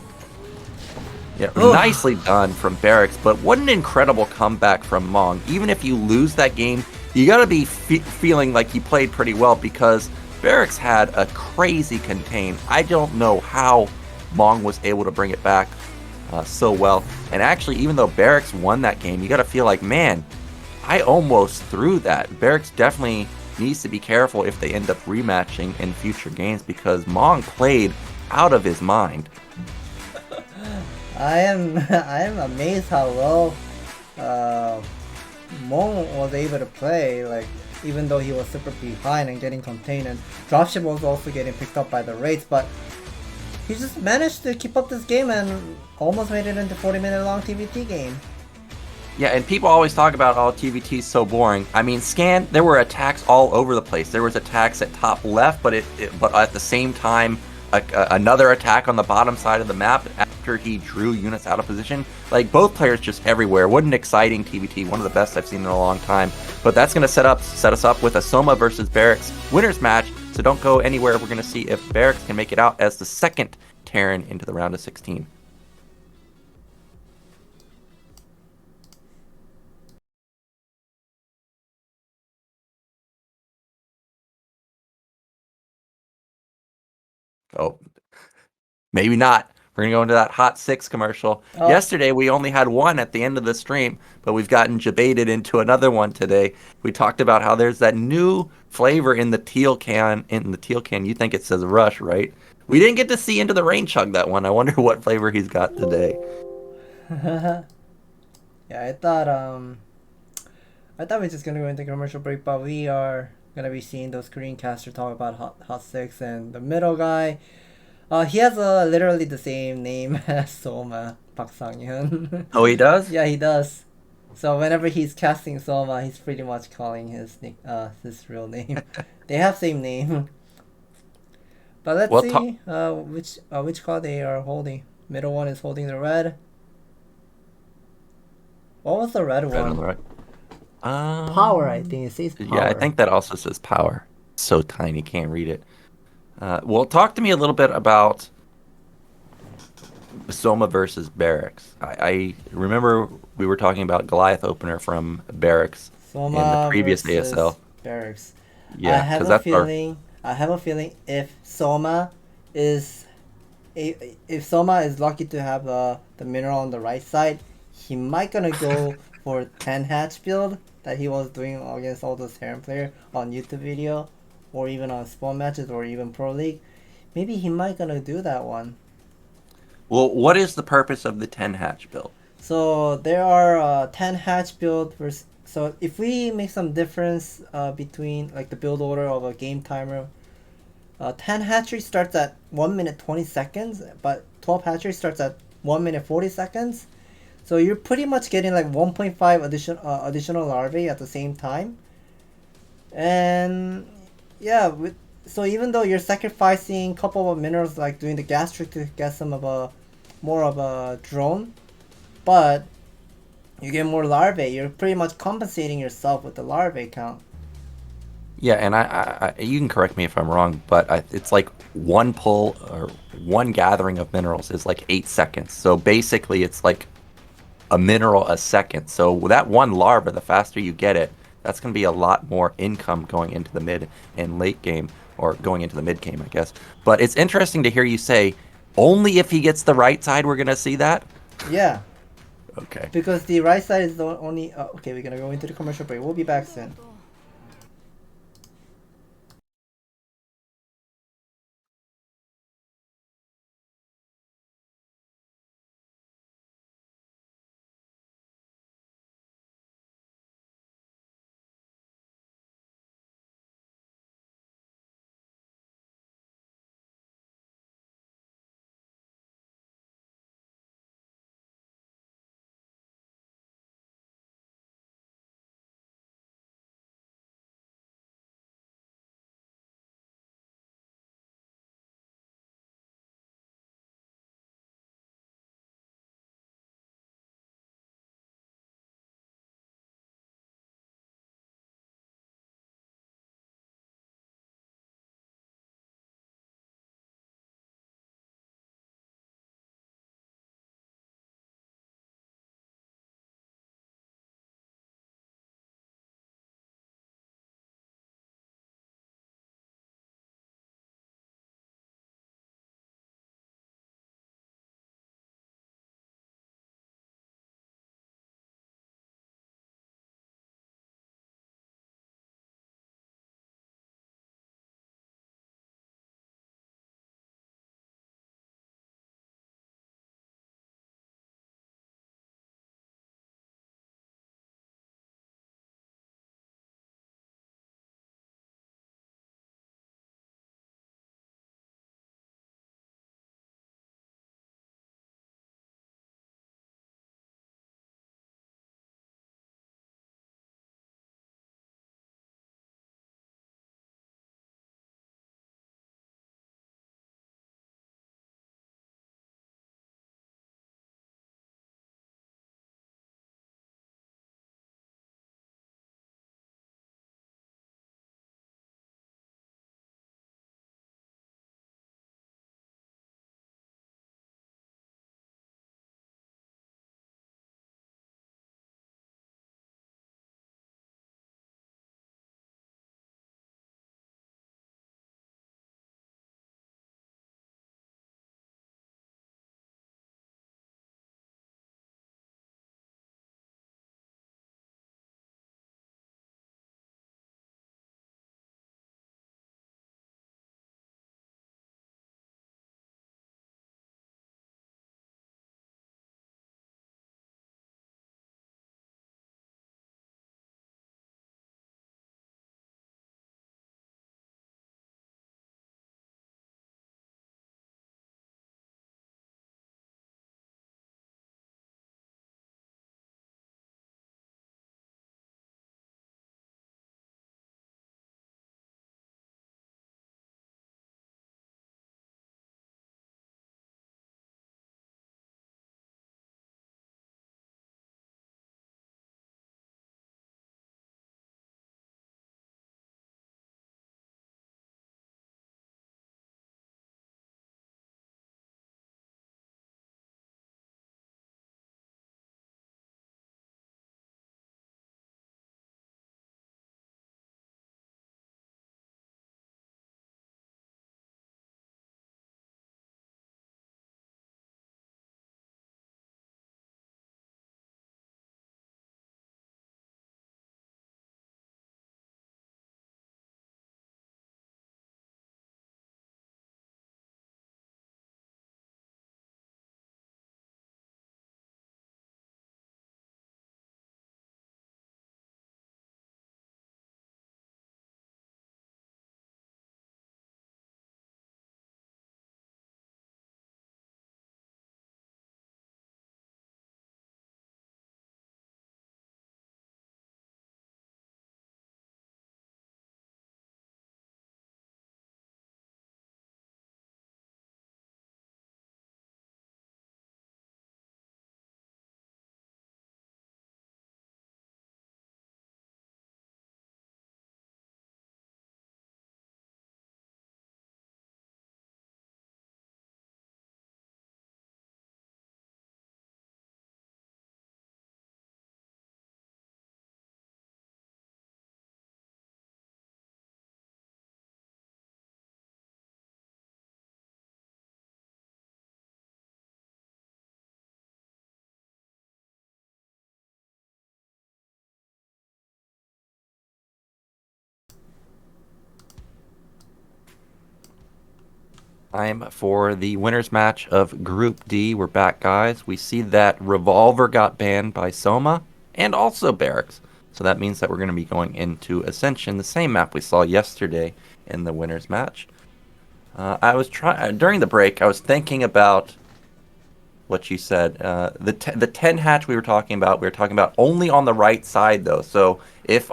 Speaker 1: Yeah, nicely done from Barracks, but what an incredible comeback from Mong. Even if you lose that game, you gotta be feeling like you played pretty well, because Barracks had a crazy contain. I don't know how Mong was able to bring it back so well. And actually, even though Barracks won that game, you gotta feel like, man, I almost threw that. Barracks definitely needs to be careful if they end up rematching in future games, because Mong played out of his mind. I
Speaker 2: am amazed how well Mong was able to play, like, even though he was super behind and getting contained, and dropship was also getting picked up by the raids, but he just managed to keep up this game and almost made it into 40-minute long TVT game.
Speaker 1: Yeah, and people always talk about, oh, TVT is so boring. I mean, Scan, there were attacks all over the place. There was attacks at top left, but but at the same time, another attack on the bottom side of the map after he drew units out of position. Like, both players just everywhere. What an exciting TVT, one of the best I've seen in a long time. But that's going to set us up with a Soma versus Barracks winners match, so don't go anywhere. We're going to see if Barracks can make it out as the second Terran into the round of 16. Oh, maybe not. We're going to go into that Hot 6 commercial.
Speaker 2: Oh.
Speaker 1: Yesterday, we only had one at the end of the stream, but we've gotten debated into another one today. We talked about how there's that new flavor in the teal can. You think it says Rush, right? We didn't get to see Into the Rain chug that one. I wonder what flavor he's got today.
Speaker 2: Yeah, I thought we're just gonna go into commercial break, but we are gonna be seeing those Korean casters talk about Hot 6, and the middle guy, he has literally the same name as Soma, Park Sang-hyun.
Speaker 1: Oh, he does?
Speaker 2: Yeah, he does. So whenever he's casting Soma, he's pretty much calling his real name. They have same name. But let's see which card they are holding. Middle one is holding the red. What was the red
Speaker 1: Red on
Speaker 2: one?
Speaker 1: the right.
Speaker 2: Power, I think it says power.
Speaker 1: Yeah, I think that also says power. So tiny, can't read it. Well, talk to me a little bit about Soma versus Barracks. I remember we were talking about Goliath opener from Barracks
Speaker 2: Soma
Speaker 1: in the previous
Speaker 2: versus
Speaker 1: ASL.
Speaker 2: Barracks.
Speaker 1: Yeah,
Speaker 2: I have
Speaker 1: because
Speaker 2: a feeling if Soma is lucky to have the mineral on the right side, he might gonna go for 10 hatch build that he was doing against all those Terran players on YouTube video, or even on spawn matches, or even Pro League. Maybe he might gonna do that one.
Speaker 1: Well, what is the purpose of the 10 hatch build?
Speaker 2: So there are 10 hatch build versus. So if we make some difference between like the build order of a game timer, 10 hatchery starts at 1 minute 20 seconds, but 12 hatchery starts at 1 minute 40 seconds. So you're pretty much getting like 1.5 additional larvae at the same time. And yeah, so even though you're sacrificing a couple of minerals like doing the gas trick to get some of more of a drone, but you get more larvae, you're pretty much compensating yourself with the larvae count.
Speaker 1: Yeah, and I you can correct me if I'm wrong, but it's like one pull or one gathering of minerals is like 8 seconds. So basically, it's like a mineral a second. So that one larva, the faster you get it, that's going to be a lot more income going into the mid and late game, or going into the mid game, I guess. But it's interesting to hear you say only if he gets the right side we're going to see that.
Speaker 2: Yeah.
Speaker 1: Okay.
Speaker 2: Because the right side is the only. Okay, we're gonna go into the commercial break. We'll be back soon.
Speaker 1: Time for the winners match of Group D. We're back, guys. We see that Revolver got banned by Soma and also Barracks. So that means that we're going to be going into Ascension, the same map we saw yesterday in the winners match. I was during the break, I was thinking about what you said. The 10 hatch we were talking about only on the right side though. So if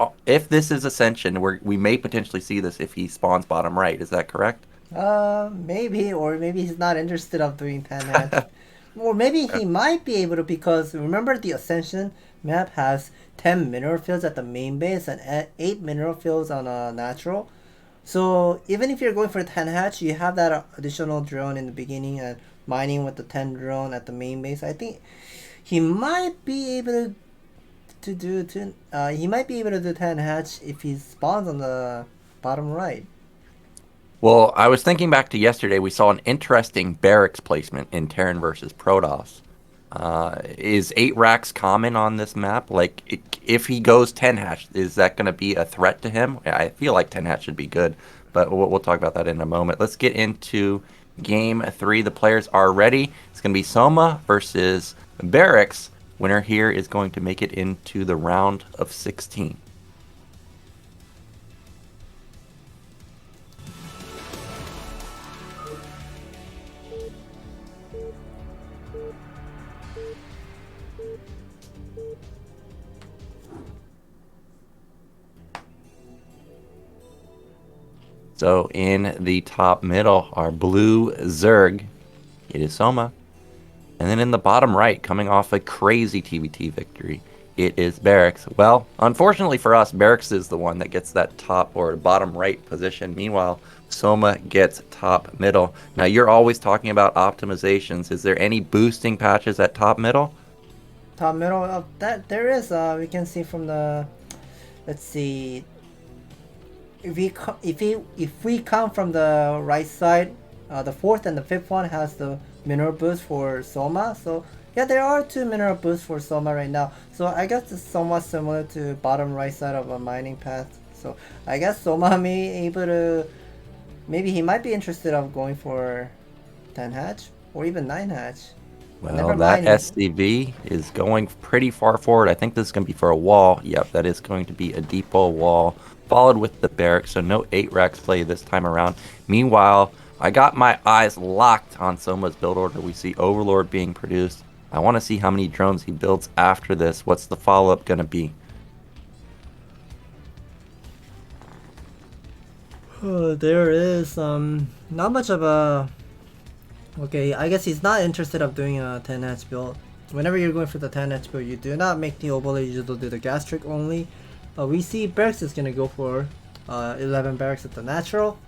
Speaker 1: this is Ascension, we may potentially see this if he spawns bottom right. Is that correct?
Speaker 2: Maybe, or maybe he's not interested of doing 10 hatch. Or maybe he might be able to, because remember the Ascension map has 10 mineral fields at the main base and 8 mineral fields on a natural. So even if you're going for 10 hatch, you have that additional drone in the beginning and mining with the 10 drone at the main base. I think he might be able to do 10 hatch if he spawns on the bottom right.
Speaker 1: Well, I was thinking back to yesterday. We saw an interesting Barracks placement in Terran versus Protoss. Is 8 racks common on this map? Like, if he goes 10 hatch, is that going to be a threat to him? I feel like 10 hatch should be good, but we'll talk about that in a moment. Let's get into Game 3. The players are ready. It's going to be Soma versus Barracks. Winner here is going to make it into the round of 16. So in the top middle are blue Zerg. It is Soma. And then in the bottom right, coming off a crazy TVT victory, it is Barracks. Well, unfortunately for us, Barracks is the one that gets that top or bottom right position. Meanwhile, Soma gets top middle. Now, you're always talking about optimizations. Is there any boosting patches at top middle?
Speaker 2: Top middle, that there is. We can see from the, let's see. If we count from the right side, the 4th and the 5th one has the mineral boost for Soma. So yeah, there are 2 mineral boosts for Soma right now. So I guess it's somewhat similar to bottom right side of a mining path. So I guess Soma may able to, maybe he might be interested of going for 10 hatch or even 9 hatch.
Speaker 1: Well, that SCV is going pretty far forward. I think this is going to be for a wall. Yep, that is going to be a depot wall, followed with the Barracks, so no 8 racks play this time around. Meanwhile, I got my eyes locked on Soma's build order. We see Overlord being produced. I want to see how many drones he builds after this. What's the follow-up going to be?
Speaker 2: There is not much of a... Okay, I guess he's not interested of doing a 10 hatch build. Whenever you're going for the 10 hatch build, you do not make the overlay, you just do the gastric only. We see Barracks is gonna go for 11 Barracks at the natural,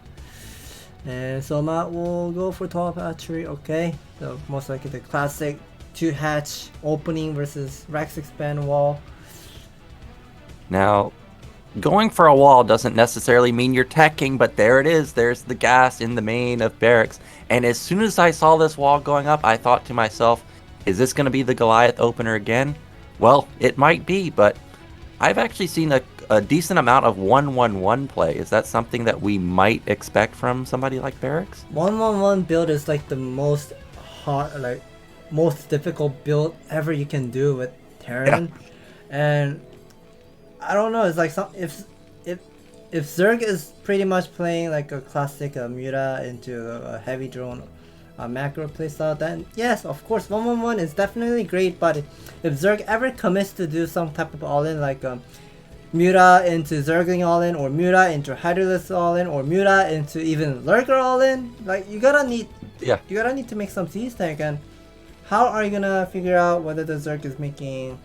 Speaker 2: and Soma will go for 12 hatchery. Okay, so most likely the classic 2 hatch opening versus racks expand wall.
Speaker 1: Now, going for a wall doesn't necessarily mean you're teching, but there it is. There's the gas in the main of Barracks. And as soon as I saw this wall going up, I thought to myself, is this going to be the Goliath opener again? Well, it might be, but I've actually seen a decent amount of 1-1-1 play. Is that something that we might expect from somebody like Barracks?
Speaker 2: 1-1-1 build is like the most hard, like most difficult build ever you can do with Terran. Yeah. And I don't know, it's like if Zerg is pretty much playing like a classic Muta into a heavy drone macro playstyle, then yes, of course 1-1-1 is definitely great. But if Zerg ever commits to do some type of all-in, like Muta into Zergling all-in, or Muta into Hydralisk all-in, or Muta into even Lurker all-in, like you gotta need to make some siege tank. And how are you gonna figure out whether the Zerg is making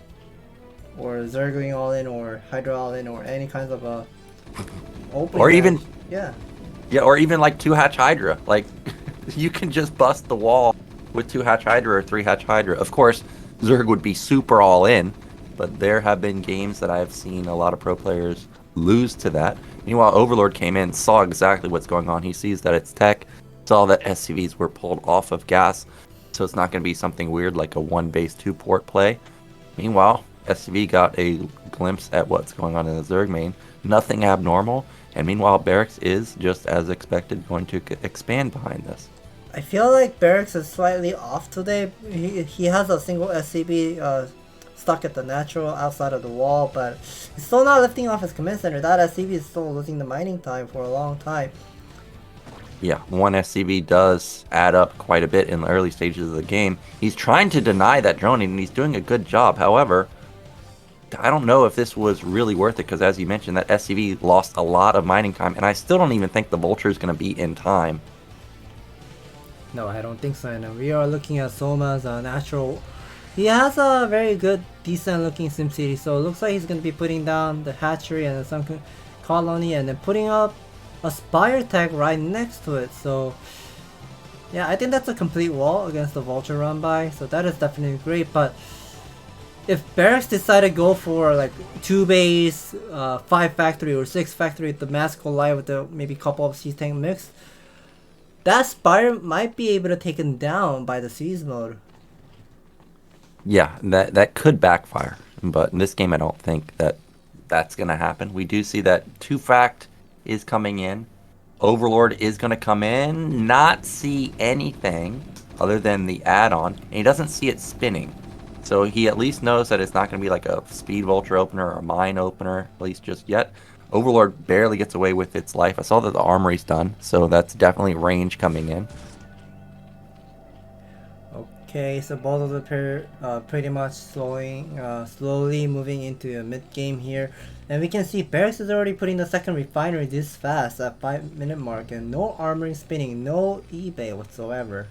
Speaker 2: or Zergling all-in or Hydra all-in or any kinds of a opening
Speaker 1: or even or even like 2 hatch Hydra? Like you can just bust the wall with 2 hatch Hydra or 3 hatch Hydra. Of course, Zerg would be super all in, but there have been games that I've seen a lot of pro players lose to that. Meanwhile, Overlord came in, saw exactly what's going on. He sees that it's tech, saw that SCVs were pulled off of gas, so it's not going to be something weird like a 1 base 2 port play. Meanwhile, SCV got a glimpse at what's going on in the Zerg main. Nothing abnormal. And meanwhile, Barracks is, just as expected, going to expand behind this.
Speaker 2: I feel like Barracks is slightly off today. He has a single SCB stuck at the natural outside of the wall, but he's still not lifting off his command center. That SCB is still losing the mining time for a long time.
Speaker 1: Yeah, one SCV does add up quite a bit in the early stages of the game. He's trying to deny that droning, and he's doing a good job. However, I don't know if this was really worth it, because as you mentioned, that SCV lost a lot of mining time, and I still don't even think the Vulture is going to be in time.
Speaker 2: No, I don't think so. And we are looking at Soma's natural. He has a very good, decent looking SimCity, so it looks like he's going to be putting down the hatchery and the sun colony, and then putting up a Spire tag right next to it. So yeah, I think that's a complete wall against the Vulture run by, so that is definitely great. But if Barracks decide to go for like 2 base, 5 factory or 6 factory with the mass collide with the maybe couple of siege tank mix, that Spire might be able to take him down by the siege mode.
Speaker 1: Yeah, that could backfire, but in this game I don't think that that's going to happen. We do see that 2 fact is coming in. Overlord is going to come in, not see anything other than the add-on, and he doesn't see it spinning. So he at least knows that it's not going to be like a speed vulture opener or a mine opener, at least just yet. Overlord barely gets away with its life. I saw that the armory's done, so that's definitely range coming in.
Speaker 2: Okay, so both of the pair pretty much slowly moving into a mid-game here. And we can see Barracks is already putting the second refinery this fast at 5-minute mark, and no armory spinning, no eBay whatsoever.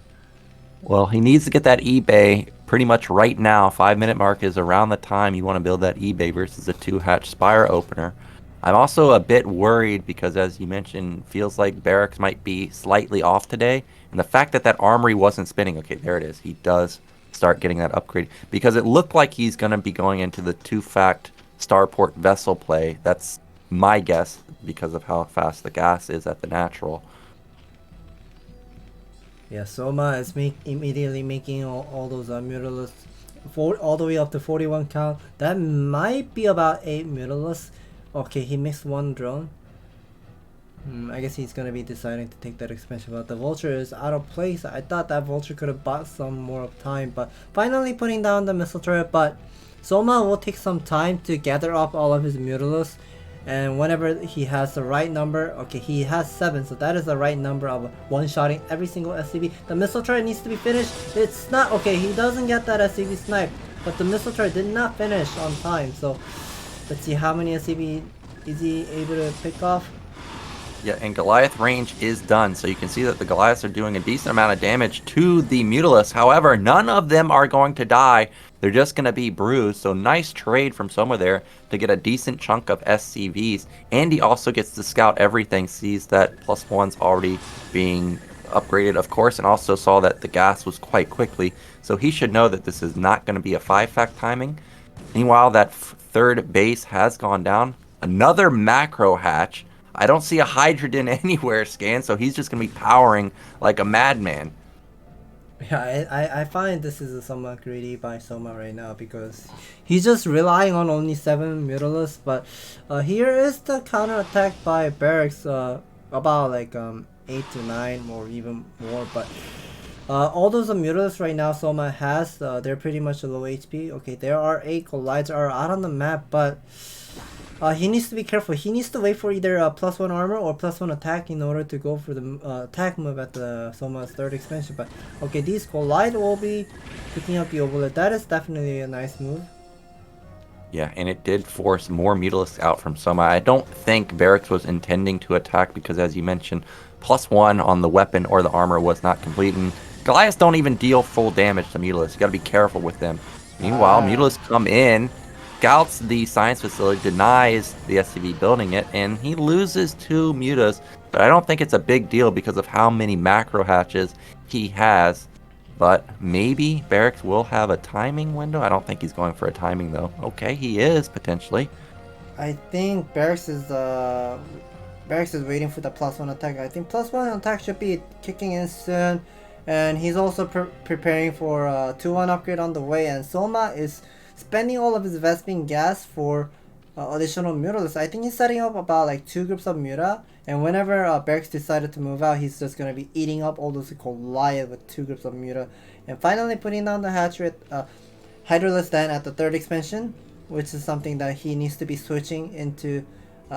Speaker 1: Well, he needs to get that eBay pretty much right now. 5-minute mark is around the time you want to build that eBay versus a 2-hatch Spire opener. I'm also a bit worried because, as you mentioned, feels like Barracks might be slightly off today. And the fact that that armory wasn't spinning, okay, there it is. He does start getting that upgrade because it looked like he's going to be going into the 2-fact starport vessel play. That's my guess because of how fast the gas is at the natural.
Speaker 2: Yeah, Soma is immediately making all those mutalisks all the way up to 41 count. That might be about 8 mutalisks. Okay, he missed 1 drone. I guess he's gonna be deciding to take that expansion, but the Vulture is out of place. I thought that Vulture could have bought some more of time, but finally putting down the missile turret. But Soma will take some time to gather up all of his mutalisks, and whenever he has the right number, okay, he has 7, so that is the right number of one-shotting every single SCV. The missile turret needs to be finished. It's not, okay, he doesn't get that SCV snipe, but the missile turret did not finish on time, so let's see how many SCV is he able to pick off.
Speaker 1: Yeah, and Goliath range is done, so you can see that the Goliaths are doing a decent amount of damage to the Mutalisks. However, none of them are going to die. They're just going to be bruised, so nice trade from Soma there to get a decent chunk of SCVs. And he also gets to scout everything, sees that +1's already being upgraded, of course, and also saw that the gas was quite quickly, so he should know that this is not going to be a 5-fact timing. Meanwhile, that third base has gone down. Another macro hatch. I don't see a Hydrogen anywhere scanned, so he's just going to be powering like a madman.
Speaker 2: Yeah, I find this is somewhat greedy by Soma right now because he's just relying on only 7 Mutalisks, but here is the counterattack by Barracks, about like 8 to 9 or even more, but all those Mutalisks right now Soma has, they're pretty much low HP. Okay, there are 8 collides are out on the map, but he needs to be careful. He needs to wait for either a +1 armor or +1 attack in order to go for the attack move at the Soma's 3rd expansion. But okay, these collide will be picking up the overload. That is definitely a nice move.
Speaker 1: Yeah, and it did force more Mutalisks out from Soma. I don't think Barracks was intending to attack because, as you mentioned, +1 on the weapon or the armor was not complete. And Goliaths don't even deal full damage to Mutalisks. You got to be careful with them. Meanwhile, Mutalisks come in, scouts the science facility, denies the SCV building it, and he loses 2 mutas. But I don't think it's a big deal because of how many macro hatches he has. But maybe Barracks will have a timing window. I don't think he's going for a timing though. Okay, he is potentially.
Speaker 2: I think Barracks is waiting for the +1 attack. I think +1 attack should be kicking in soon, and he's also preparing for a 2-1 upgrade on the way. And Soma is spending all of his Vespene gas for additional muralists. I think he's setting up about like 2 groups of Mura, and whenever Barracks decided to move out, he's just gonna be eating up all those Goliath with 2 groups of Mura, and finally putting down the hatchery Hydralist then at the 3rd expansion, which is something that he needs to be switching into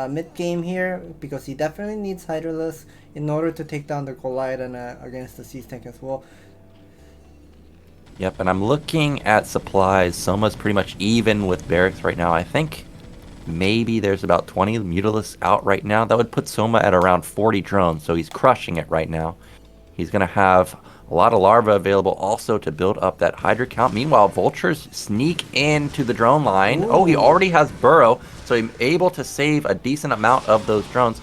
Speaker 2: mid game here, because he definitely needs Hydralist in order to take down the Goliath and against the Siege Tank as well.
Speaker 1: Yep, and I'm looking at supplies. Soma's pretty much even with Barracks right now. I think maybe there's about 20 Mutalisks out right now. That would put Soma at around 40 drones, so he's crushing it right now. He's going to have a lot of larvae available also to build up that Hydra count. Meanwhile, Vultures sneak into the drone line. Ooh. Oh, he already has Burrow, so he's able to save a decent amount of those drones.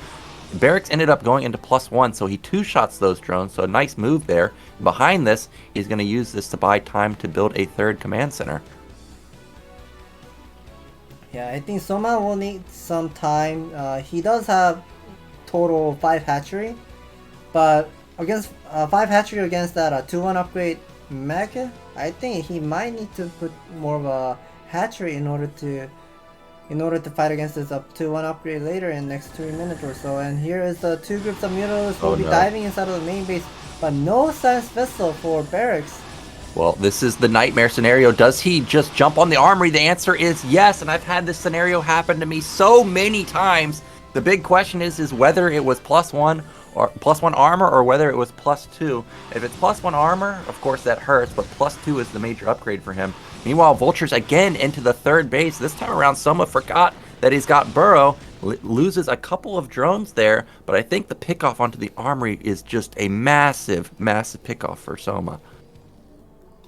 Speaker 1: Barracks ended up going into +1, so he 2-shots those drones, so a nice move there. Behind this, he's going to use this to buy time to build a 3rd command center.
Speaker 2: Yeah, I think Soma will need some time. He does have total 5 hatchery, but against 5 hatchery against that 2-1 upgrade mech, I think he might need to put more of a hatchery in order to fight against this 2-1 upgrade later in next 2 minutes or so. And here is the 2 groups of Mutalisks will be diving inside of the main base, but no science vessel for Barracks.
Speaker 1: Well, this is the nightmare scenario. Does he just jump on the armory? The answer is yes, and I've had this scenario happen to me so many times. The big question is whether it was +1 or +1 armor, or whether it was +2. If it's +1 armor, of course that hurts, but +2 is the major upgrade for him. Meanwhile, Vultures again into the 3rd base. This time around, Soma forgot that he's got Burrow, loses a couple of drones there, but I think the pickoff onto the armory is just a massive, massive pickoff for Soma.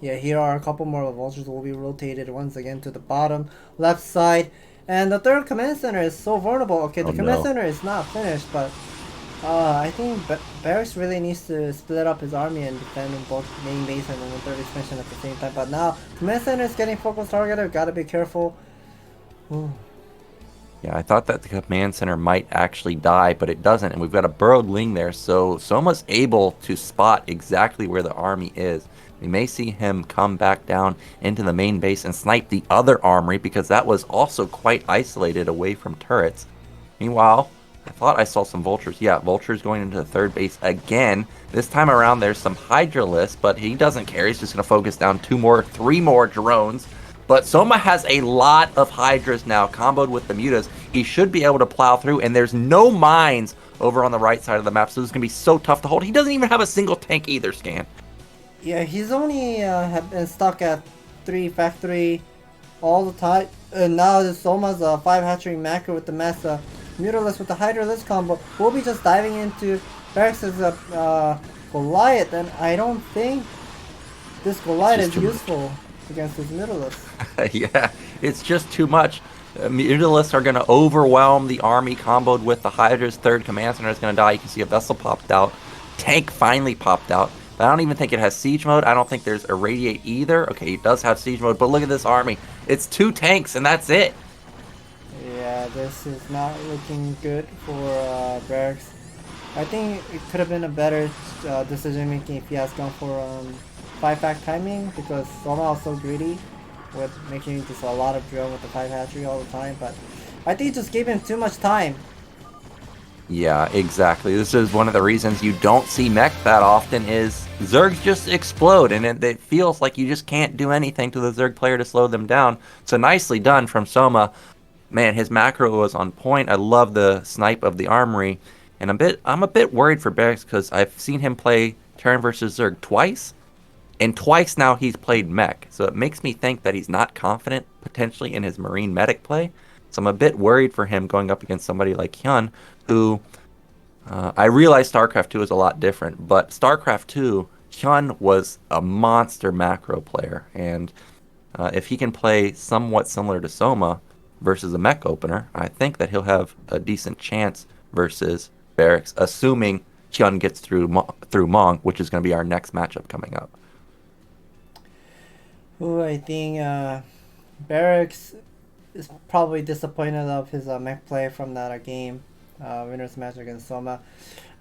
Speaker 2: Yeah, here are a couple more Vultures will be rotated once again to the bottom left side. And the 3rd command center is so vulnerable. Okay, the command center is not finished, but I think Barracks really needs to split up his army and defend in both main base and then the 3rd expansion at the same time. But now, command center is getting focus targeted. Gotta be careful. Ooh.
Speaker 1: Yeah, I thought that the command center might actually die, but it doesn't. And we've got a burrowed Ling there, so Soma's able to spot exactly where the army is. We may see him come back down into the main base and snipe the other armory, because that was also quite isolated away from turrets. Meanwhile, I thought I saw some Vultures. Yeah, Vultures going into the 3rd base again. This time around, there's some Hydralisks, but he doesn't care. He's just going to focus down 3 more drones. But Soma has a lot of Hydras now, comboed with the Mutas. He should be able to plow through, and there's no mines over on the right side of the map, so this is going to be so tough to hold. He doesn't even have a single tank either, Scan.
Speaker 2: Yeah, he's only have been stuck at 3 factory all the time. And now the Soma's 5 hatchery macro with the mass Mutalisks with the Hydralist combo will be just diving into Barracks' Goliath, and I don't think this Goliath is useful against his Mutalisks.
Speaker 1: Yeah, it's just too much. Mutalisks are going to overwhelm the army, comboed with the Hydra's 3rd command center is going to die. You can see a vessel popped out. Tank finally popped out. But I don't even think it has siege mode. I don't think there's irradiate either. Okay, it does have siege mode, but look at this army. It's 2 tanks, and that's it.
Speaker 2: Yeah, this is not looking good for Barracks. I think it could have been a better decision making if he has gone for 5-fact timing, because Soma is so greedy with making just a lot of drill with the 5 hatchery all the time. But I think it just gave him too much time.
Speaker 1: Yeah, exactly. This is one of the reasons you don't see mech that often, is Zergs just explode, and it feels like you just can't do anything to the Zerg player to slow them down. So nicely done from Soma. Man, his macro was on point. I love the snipe of the armory, and I'm a bit worried for Barracks, because I've seen him play turn versus Zerg twice, and twice now he's played mech. So it makes me think that he's not confident potentially in his Marine medic play. So I'm a bit worried for him going up against somebody like Hyun, who I realize StarCraft 2 is a lot different, but StarCraft 2, Hyun was a monster macro player, and if he can play somewhat similar to Soma versus a mech opener, I think that he'll have a decent chance versus Barracks, assuming Hyun gets through Mong, which is going to be our next matchup coming up.
Speaker 2: Ooh, I think Barracks is probably disappointed of his mech play from that game. Winner's match against Soma.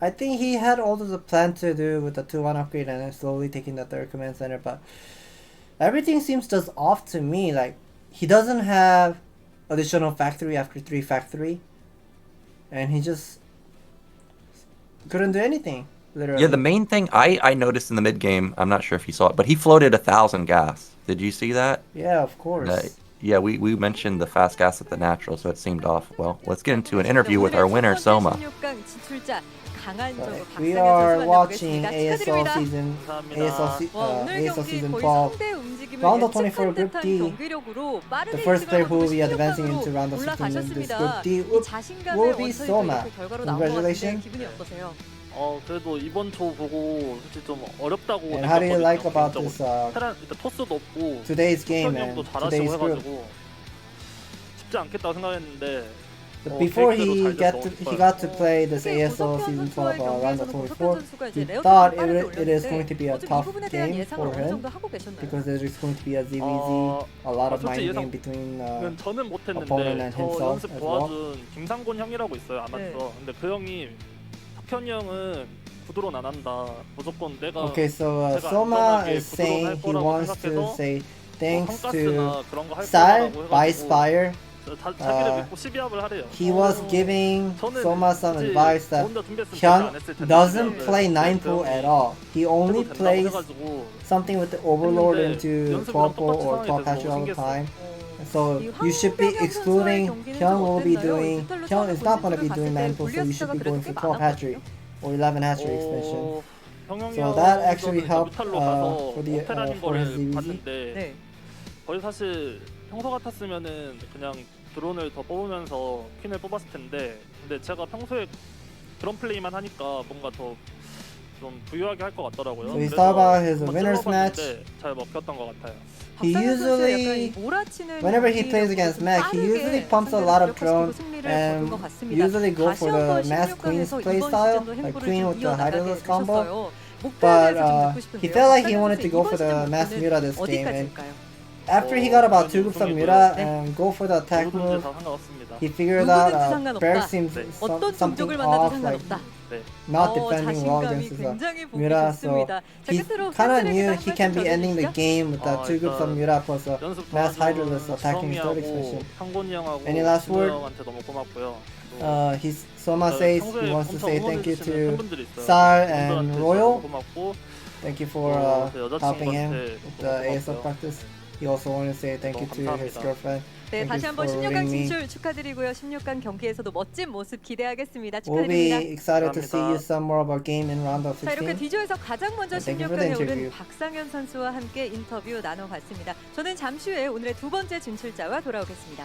Speaker 2: I think he had all of the plan to do with the 2-1 upgrade and then slowly taking the 3rd command center, but everything seems just off to me. Like, he doesn't have additional factory after 3 factory, and he just couldn't do anything. Literally.
Speaker 1: Yeah, the main thing I noticed in the mid game, I'm not sure if you saw it, but he floated 1,000 gas. Did you see that?
Speaker 2: Yeah, of course.
Speaker 1: Yeah, we mentioned the fast gas at the natural, so it seemed off. Well, let's get into an interview with our winner, Soma.
Speaker 2: We are watching ASL Season 12 Round of 24 Group D. The first player who will be advancing into Round of 16 in this Group D will be Soma. Congratulations.
Speaker 4: 그래도 이번 조 보고 솔직히 좀 어렵다고
Speaker 2: And how do you like about this
Speaker 4: 일단 토스도 없고
Speaker 2: today's game and
Speaker 4: 형도 잘하시고
Speaker 2: today's group?
Speaker 4: 해가지고 쉽지 않겠다고 생각했는데
Speaker 2: But before he got to play this ASL Season 12 Round of 24, he thought it is going to be a tough game for him because there is going to be a ZVZ, a lot of mind game between
Speaker 4: 저는 못했는데
Speaker 2: opponent and
Speaker 4: 저
Speaker 2: himself
Speaker 4: 연습
Speaker 2: as well.
Speaker 4: 도와준 김상곤 형이라고 있어요 아마추어. 근데 그 형이 석현이 형은 구드론 안 한다. 무조건 내가
Speaker 2: Okay, so
Speaker 4: 제가
Speaker 2: Soma
Speaker 4: 안전하게
Speaker 2: is
Speaker 4: 구드론
Speaker 2: saying
Speaker 4: 할
Speaker 2: he
Speaker 4: 거라고
Speaker 2: wants to
Speaker 4: 생각해서
Speaker 2: say thanks to
Speaker 4: 펑가스나 그런 거할
Speaker 2: Sal
Speaker 4: 거라고
Speaker 2: by
Speaker 4: 해가지고
Speaker 2: Spire.
Speaker 4: 자기를 믿고 12합을 하래요.
Speaker 2: He was giving Soma some
Speaker 4: 굳이
Speaker 2: advice
Speaker 4: 저
Speaker 2: that
Speaker 4: 혼자 준비했으면 절대 안
Speaker 2: Hyun
Speaker 4: 했을 텐데
Speaker 2: doesn't
Speaker 4: 준비를
Speaker 2: play 9
Speaker 4: 했는데
Speaker 2: pool
Speaker 4: 그
Speaker 2: at
Speaker 4: 형이
Speaker 2: all. He only
Speaker 4: 해도 된다고
Speaker 2: plays
Speaker 4: 해가지고
Speaker 2: something with the Overlord
Speaker 4: 했는데
Speaker 2: into
Speaker 4: 연습이랑
Speaker 2: 12 pool or
Speaker 4: 똑같이
Speaker 2: 12
Speaker 4: 상황이
Speaker 2: patch
Speaker 4: 돼서
Speaker 2: all the
Speaker 4: 신기했어.
Speaker 2: time. So you should be excluding Hyun will be doing Hyun is not going to be doing 9 pool, so you should be going for 12 hatchery or 11 hatchery expansion. So that actually helped for his ZVZ.
Speaker 4: 봤는데 거의 사실 평소 같았으면은 그냥 드론을 더 뽑으면서 퀸을 뽑았을 텐데 근데 제가 평소에 그런 플레이만 하니까 뭔가 더 좀 부유하게 할 것 같더라고요.
Speaker 2: So he thought about his
Speaker 4: 한번
Speaker 2: winner's
Speaker 4: 찔러봤는데
Speaker 2: match.
Speaker 4: 잘 먹혔던 것 같아요.
Speaker 2: He usually, whenever he plays against Mac, he usually pumps a lot of drone and usually go for the Mass Queen's playstyle, like Queen with the Hydralus combo. But he felt like he wanted to go for the Mass Mura this game, and after he got about 2 groups of Mura and go for the attack move, he figured out Barracks seems something off, like not defending well against his Mura, so he kind of knew he can be ending the game with the 2 groups of Mura plus a Mass Hydralus attacking his third expansion. Any last word? Soma says he wants to say thank you to Sar and Royal. Thank you for helping him with the ASL practice. He also wanted to say thank you to his girlfriend.
Speaker 3: 네,
Speaker 2: Thank
Speaker 3: 다시
Speaker 2: you
Speaker 3: 한번
Speaker 2: for
Speaker 3: 16강
Speaker 2: ringing me.
Speaker 3: 진출 축하드리고요. 16강 경기에서도 멋진 모습 기대하겠습니다.
Speaker 2: We'll
Speaker 3: 축하드립니다.
Speaker 2: be excited to see you some more of our game in round of
Speaker 3: 자, 이렇게
Speaker 2: 16.
Speaker 3: D조에서 가장 먼저
Speaker 2: Thank you for the
Speaker 3: 16강에 오른
Speaker 2: interview.
Speaker 3: 박상현 선수와 함께 인터뷰 나눠봤습니다. 저는 잠시 후에 오늘의 두 번째 진출자와 돌아오겠습니다.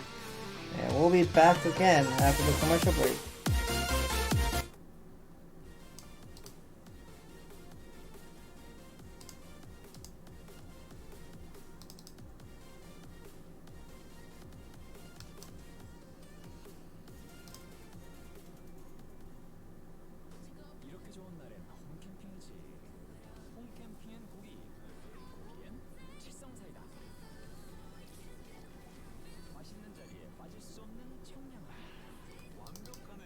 Speaker 2: And we'll be back again after the commercial break.
Speaker 8: 맛있는 자리에 빠질 수 없는 청량함. 완벽한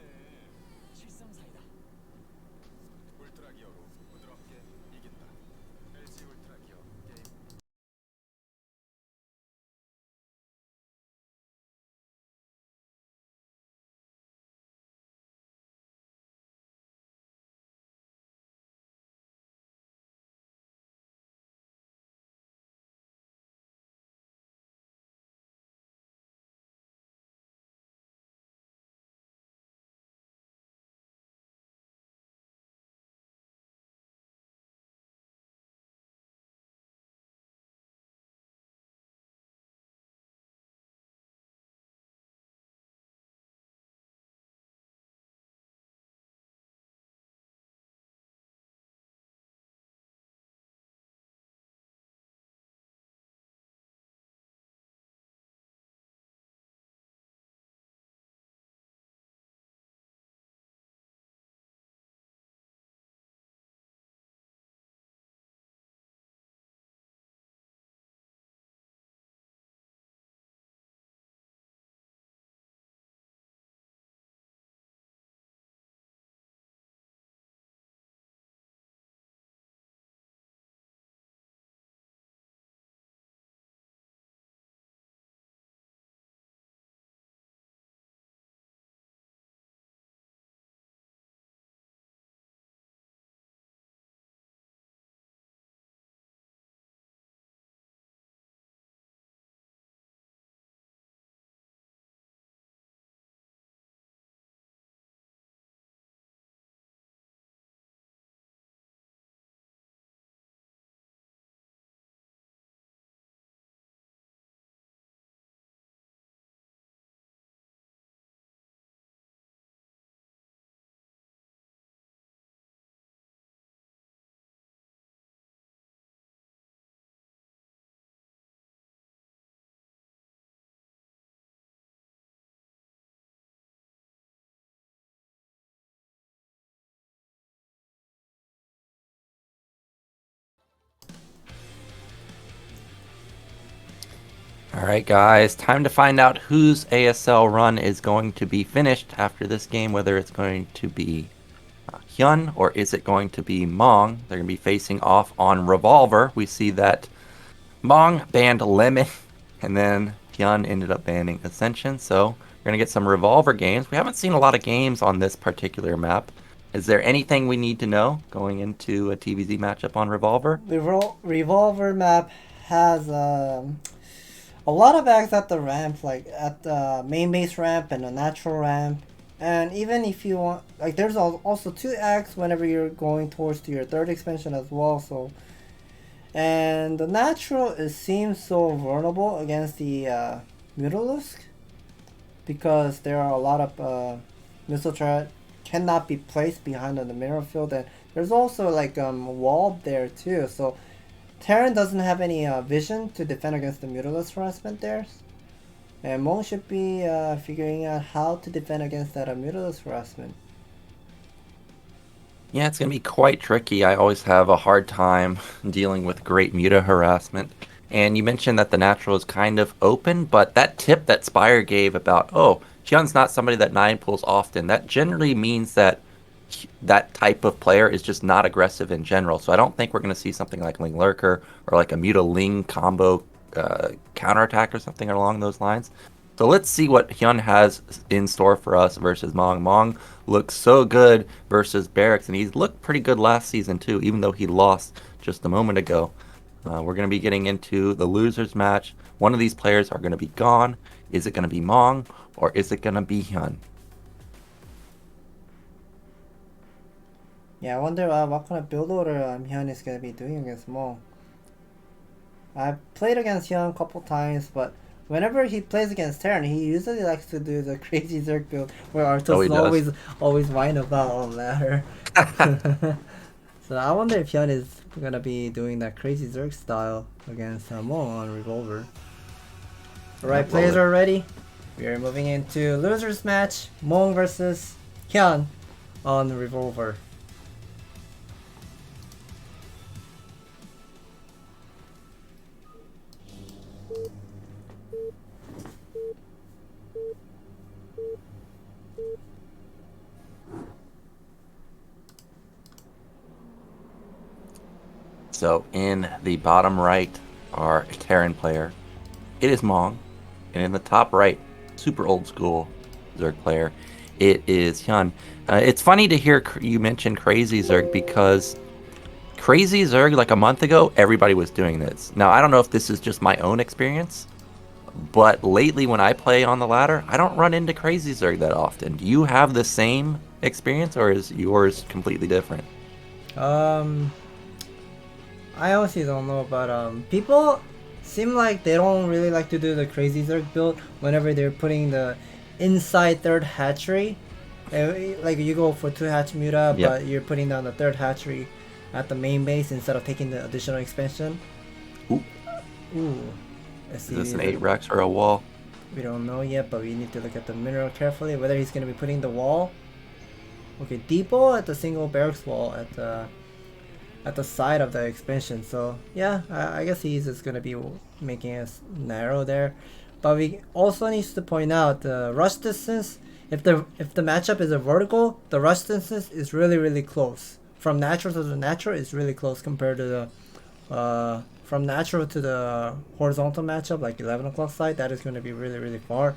Speaker 1: right, guys, time to find out whose ASL run is going to be finished after this game, whether it's going to be Hyun or is it going to be Mong. They're going to be facing off on Revolver. We see that Mong banned Lemon, and then Hyun ended up banning Ascension, so we're going to get some Revolver games. We haven't seen a lot of games on this particular map. Is there anything we need to know going into a TVZ matchup on Revolver?
Speaker 2: The Revolver map has a lot of acts at the ramp, like at the main base ramp and a natural ramp. And even if you want, like, there's also 2 acts whenever you're going towards to your 3rd expansion as well. So, and the natural seems so vulnerable against the Mutalisk because there are a lot of missile turret cannot be placed behind on the mineral field, and there's also like wall there too. So Terran doesn't have any vision to defend against the Mutalisk harassment there. And Mong should be figuring out how to defend against that Mutalisk harassment.
Speaker 1: Yeah, it's going to be quite tricky. I always have a hard time dealing with great Muta harassment. And you mentioned that the natural is kind of open, but that tip that Spire gave about, oh, Hyun's not somebody that 9 pulls often, that generally means that that type of player is just not aggressive in general. So I don't think we're going to see something like Ling Lurker or like a Muta Ling combo counterattack or something along those lines. So let's see what Hyun has in store for us versus Mong. Mong looks so good versus Barracks, and he's looked pretty good last season too, even though he lost just a moment ago. We're going to be getting into the losers match. One of these players are going to be gone. Is it going to be Mong or is it going to be Hyun?
Speaker 2: Yeah, I wonder what kind of build order Hyun is going to be doing against Mong. I've played against Hyun a couple times, but whenever he plays against Terran, he usually likes to do the crazy Zerg build where Arthos is always whine about on ladder. So I wonder if Hyun is gonna be doing that crazy Zerg style against Mong on Revolver. Alright, players are ready. We are moving into losers match, Mong versus Hyun on Revolver.
Speaker 1: So in the bottom right, our Terran player, it is Mong. And in the top right, super old school Zerg player, it is Hyun. It's funny to hear you mention Crazy Zerg because Crazy Zerg, like a month ago, everybody was doing this. Now, I don't know if this is just my own experience, but lately when I play on the ladder, I don't run into Crazy Zerg that often. Do you have the same experience, or is yours completely different?
Speaker 2: I honestly don't know, but people seem like they don't really like to do the crazy Zerg build whenever they're putting the inside 3rd hatchery. Like you go for 2 hatch Muta, but you're putting down the 3rd hatchery at the main base instead of taking the additional expansion. Ooh. Let's see.
Speaker 1: Is this an 8 Rex or a wall?
Speaker 2: We don't know yet, but we need to look at the mineral carefully, whether he's going to be putting the wall. Okay, depot at the single barracks wall at the side of the expansion. So yeah, I guess he's just gonna be making us narrow there. But we also need to point out the rush distance. If the matchup is a vertical, the rush distance is really close. From natural to the natural is really close compared to the from natural to the horizontal matchup, like 11 o'clock side. That is going to be really far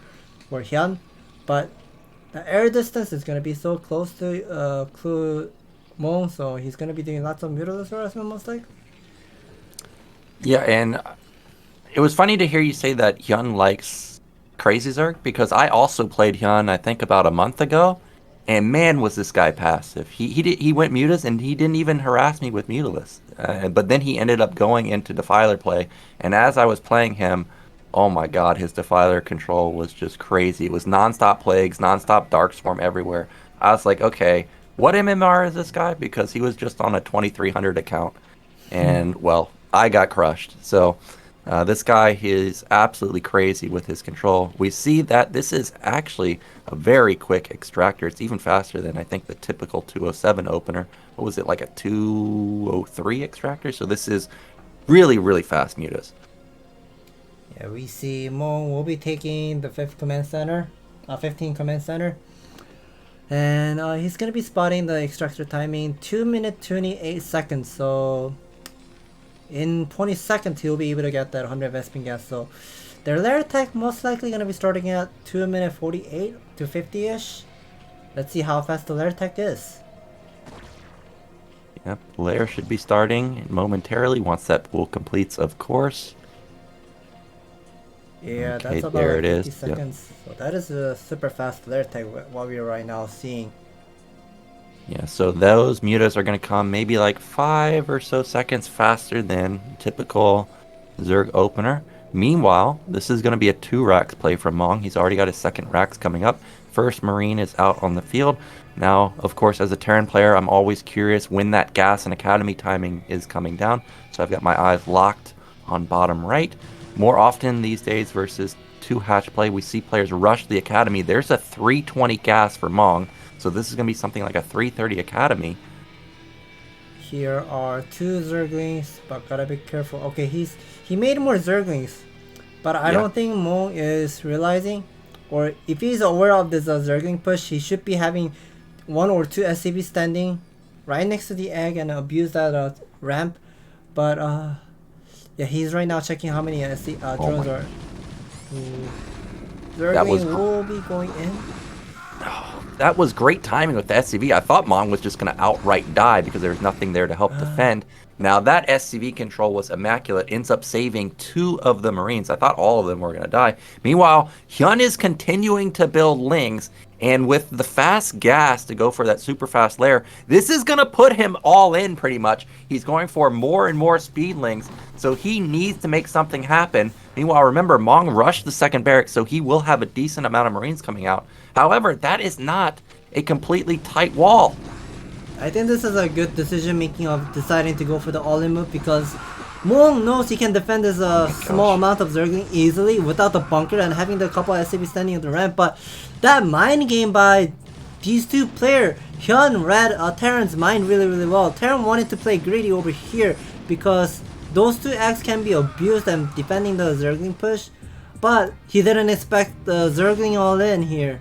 Speaker 2: for Hyun. But the air distance is going to be so close to Mong, so he's going to be doing lots of Mutalisk harassment most likely.
Speaker 1: Yeah, and it was funny to hear you say that Hyun likes Crazy Zerg, because I also played Hyun, I think, about a month ago, and man, was this guy passive. He went Mutas, and he didn't even harass me with Mutalisk. But then he ended up going into Defiler play, and as I was playing him, oh my god, his Defiler control was just crazy. It was non-stop plagues, non-stop Darkstorm everywhere. I was like, okay, what MMR is this guy? Because he was just on a 2300 account, and well, I got crushed. So this guy is absolutely crazy with his control. We see that this is actually a very quick extractor. It's even faster than I think the typical 207 opener. What was it, like a 203 extractor? So this is really fast mutas.
Speaker 2: Yeah, we see Mong will be taking the 5th command center, 15 command center. And he's gonna be spotting the extractor timing 2 minutes 28 seconds. So in 20 seconds he'll be able to get that 100 Vespin gas. So their lair attack most likely gonna be starting at 2 minutes 48 to 50-ish. Let's see how fast the lair attack is.
Speaker 1: Yep, lair should be starting momentarily once that pool completes, of course.
Speaker 2: Yeah,
Speaker 1: Okay,
Speaker 2: that's about
Speaker 1: there
Speaker 2: like
Speaker 1: it
Speaker 2: 50
Speaker 1: is.
Speaker 2: seconds. So that is a super fast lair attack what we're right now seeing.
Speaker 1: Yeah, so those mutas are going to come maybe like 5 or so seconds faster than typical Zerg opener. Meanwhile, this is going to be a 2 Rax play from Mong. He's already got his 2nd Rax coming up. First Marine is out on the field. Now, of course, as a Terran player, I'm always curious when that gas and Academy timing is coming down. So I've got my eyes locked on bottom right. More often these days versus 2 hatch play, we see players rush the Academy. There's a 320 gas for Mong. So this is going to be something like a 330 Academy.
Speaker 2: Here are 2 Zerglings, but gotta be careful. Okay, he made more Zerglings, but I don't think Mong is realizing, or if he's aware of this Zergling push, he should be having 1 or 2 SCV standing right next to the egg and abuse that ramp. But yeah, he's right now checking how many drones are. Zergling will be going in.
Speaker 1: That was great timing with the SCV. I thought Mong was just going to outright die because there was nothing there to help defend. Now that SCV control was immaculate, ends up saving 2 of the Marines. I thought all of them were going to die. Meanwhile, Hyun is continuing to build Lings, and with the fast gas to go for that super fast lair, this is going to put him all in pretty much. He's going for more and more speedlings, so he needs to make something happen. Meanwhile, remember, Mong rushed the 2nd barracks, so he will have a decent amount of Marines coming out. However, that is not a completely tight wall.
Speaker 2: I think this is a good decision making of deciding to go for the all-in move, because Mong knows he can defend this small amount of Zergling easily without the bunker and having the couple SCV standing at the ramp. But that mind game by these 2 players, Hyun read Terran's mind really well. Terran wanted to play greedy over here because those 2 acts can be abused and defending the Zergling push, but he didn't expect the Zergling all in here.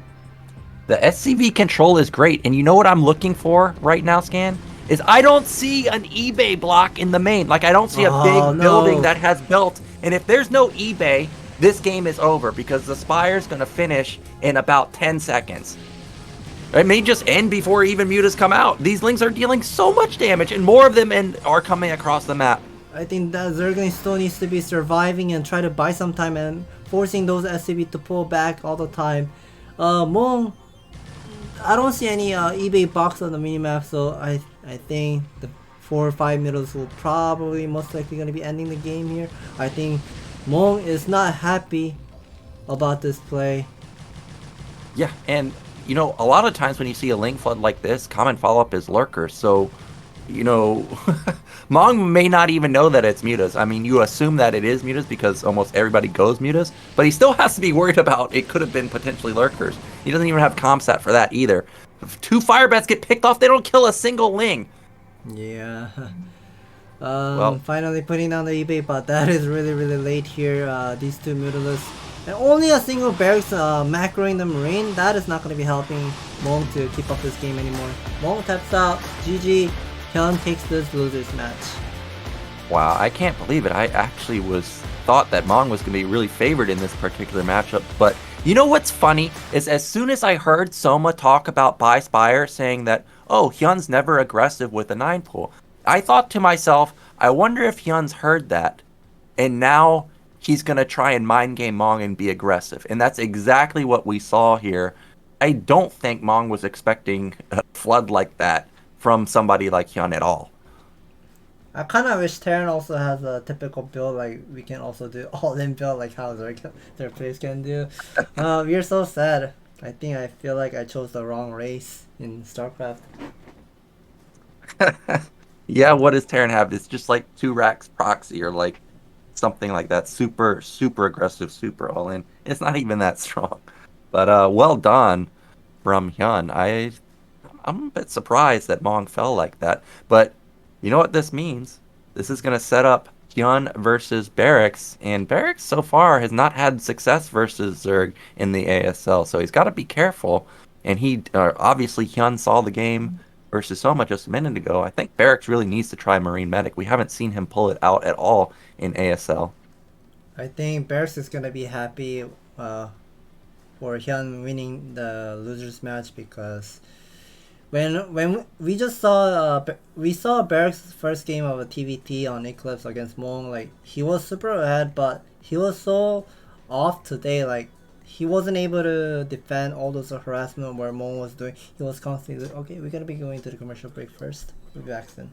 Speaker 1: The SCV control is great, and you know what I'm looking for right now, Scan? Is I don't see an eBay block in the main. Like, I don't see a big building that has built, and if there's no eBay, this game is over because the Spire's going to finish in about 10 seconds. It may just end before even mutas come out. These Lings are dealing so much damage, and more of them are coming across the map.
Speaker 2: I think that Zergling still needs to be surviving and try to buy some time and forcing those SCV to pull back all the time. Mong, I don't see any eBay box on the minimap, so I think the 4 or 5 middles will probably most likely going to be ending the game here. I think Mong is not happy about this play.
Speaker 1: Yeah, and you know, a lot of times when you see a Ling flood like this, common follow-up is lurkers. So, you know, Mong may not even know that it's mutas. I mean, you assume that it is mutas because almost everybody goes mutas, but he still has to be worried about it could have been potentially lurkers. He doesn't even have comsat for that either. If 2 fire bats get picked off, they don't kill a single Ling.
Speaker 2: Yeah.
Speaker 1: Well,
Speaker 2: finally putting down the eBay, but that is really late here. These 2 mutalists. And only a single barracks macroing the Marine. That is not going to be helping Mong to keep up this game anymore. Mong taps out. GG. Hyun takes this losers match.
Speaker 1: Wow, I can't believe it. I actually thought that Mong was going to be really favored in this particular matchup. But you know what's funny is as soon as I heard Soma talk about Buy Spire saying that, oh, Hyun's never aggressive with a 9 pool, I thought to myself, I wonder if Hyun's heard that and now he's going to try and mind game Mong and be aggressive. And that's exactly what we saw here. I don't think Mong was expecting a flood like that from somebody like Hyun at all.
Speaker 2: I kind of wish Terran also has a typical build, like we can also do all-in build like how their players can do. We're so sad. I feel like I chose the wrong race in StarCraft.
Speaker 1: Yeah, what does Terran have? It's just like 2 Rax Proxy or like something like that. Super aggressive, super all-in. It's not even that strong. But well done from Hyun. I'm a bit surprised that Mong fell like that. But you know what this means? This is going to set up Hyun versus Barracks, and Barracks so far has not had success versus Zerg in the ASL, so he's got to be careful. And he obviously Hyun saw the game versus Soma just a minute ago. I think Barracks really needs to try Marine Medic. We haven't seen him pull it out at all in ASL.
Speaker 2: I think Barracks is gonna be happy for Hyun winning the losers match, because when we just saw we saw Barracks' first game of a TVT on Eclipse against Mong, like he was super ahead, but he was so off today, like he wasn't able to defend all those harassment where Mong was doing. He was constantly like, okay, we're gonna be going to the commercial break first. We'll be back soon.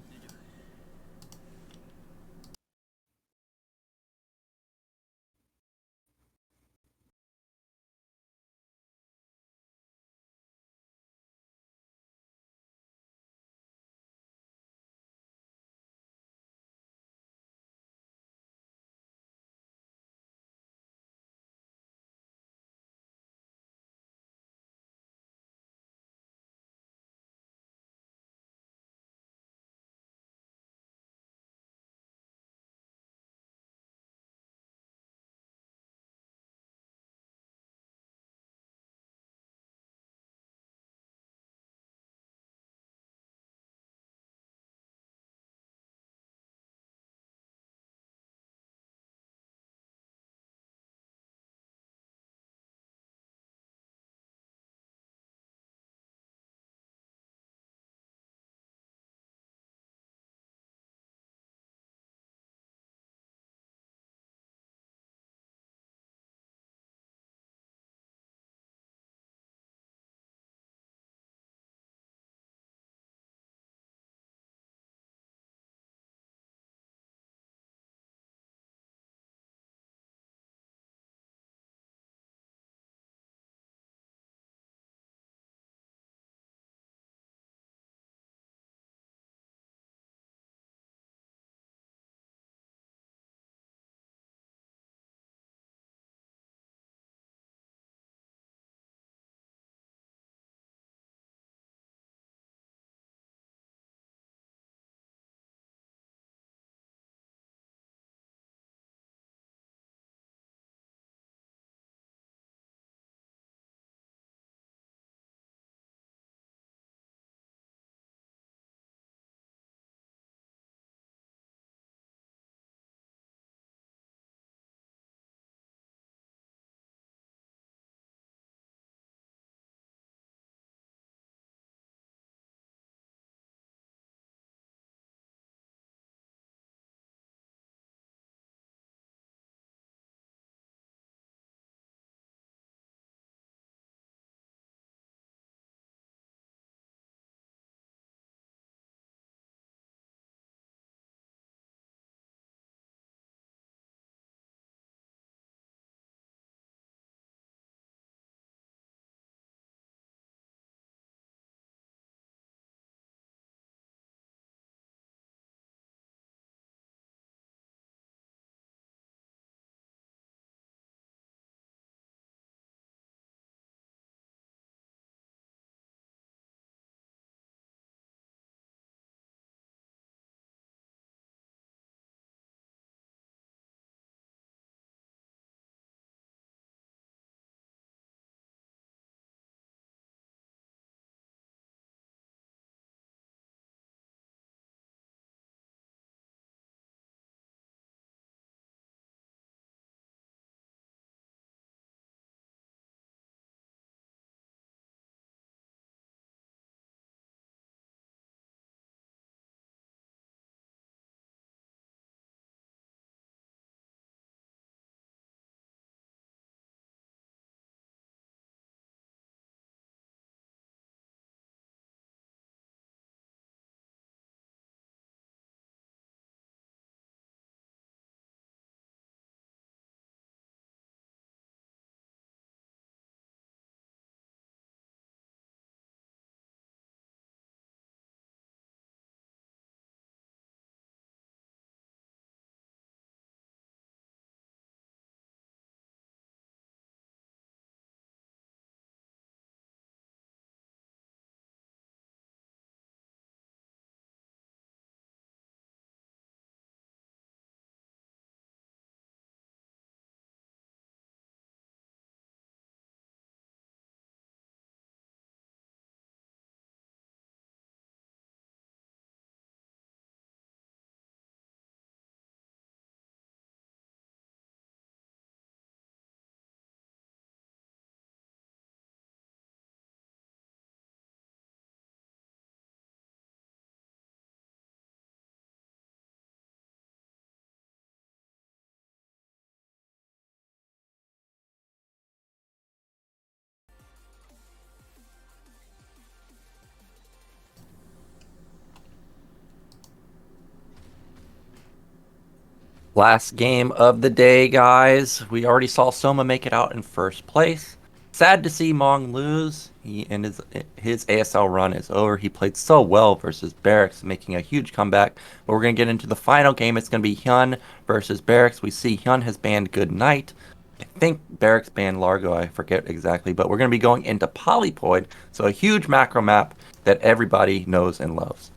Speaker 1: Last game of the day, guys. We already saw Soma make it out in first place. Sad to see Mong lose. His ASL run is over. He played so well versus Barracks, making a huge comeback. But we're going to get into the final game. It's going to be Hyun versus Barracks. We see Hyun has banned Good Night. I think Barracks banned Largo. I forget exactly. But we're going to be going into Polypoid. So a huge macro map that everybody knows and loves.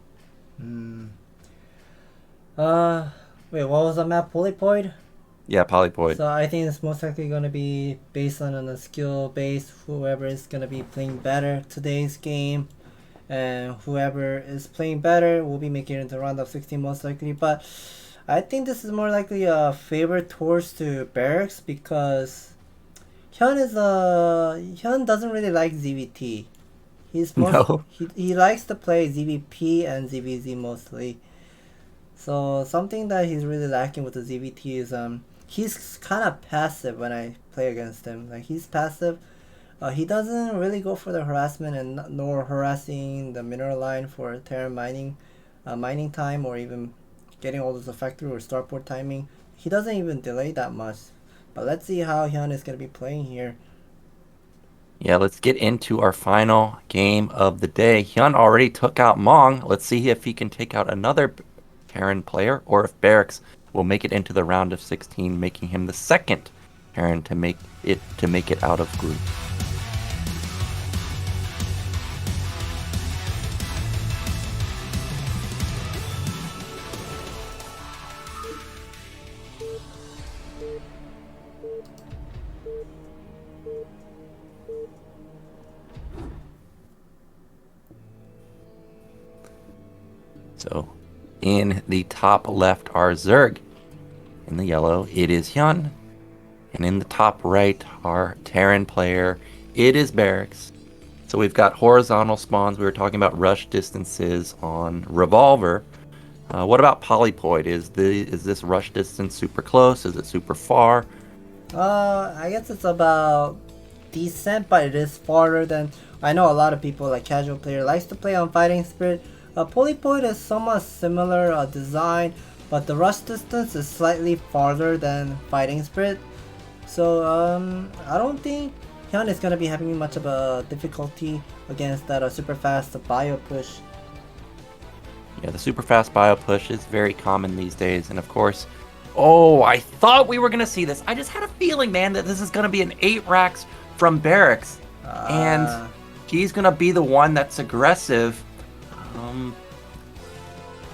Speaker 2: Wait, what was the map? Polypoid?
Speaker 1: Yeah, Polypoid.
Speaker 2: So I think it's most likely going to be based on a skill base. Whoever is going to be playing better today's game, and whoever is playing better will be making it into round of 16 most likely. But I think this is more likely a favor towards to Barracks because Hyun doesn't really like ZVT. He likes to play ZVP and ZVZ mostly. So something that he's really lacking with the ZVT is he's kind of passive when I play against him. Like he's passive. He doesn't really go for the harassment and nor harassing the mineral line for Terran mining time or even getting all this effect through or starport timing. He doesn't even delay that much. But let's see how Hyun is going to be playing here.
Speaker 1: Yeah, let's get into our final game of the day. Hyun already took out Mong. Let's see if he can take out another Terran player, or if Barracks will make it into the round of 16, making him the second Terran to make it out of group. So, in the top left are Zerg. In the yellow, it is Hyun. And in the top right, our Terran player, it is Barracks. So we've got horizontal spawns. We were talking about rush distances on Revolver. What about Polypoid? Is this rush distance super close? Is it super far?
Speaker 2: I guess it's about decent, but it is farther than... I know a lot of people, like casual player, likes to play on Fighting Spirit. Polypoid is somewhat similar design, but the rush distance is slightly farther than Fighting Spirit. So I don't think Hyun is going to be having much of a difficulty against that super fast bio push.
Speaker 1: Yeah, the super fast bio push is very common these days. And of course, oh, I thought we were going to see this. I just had a feeling, man, that this is going to be an 8 racks from Barracks. And he's going to be the one that's aggressive.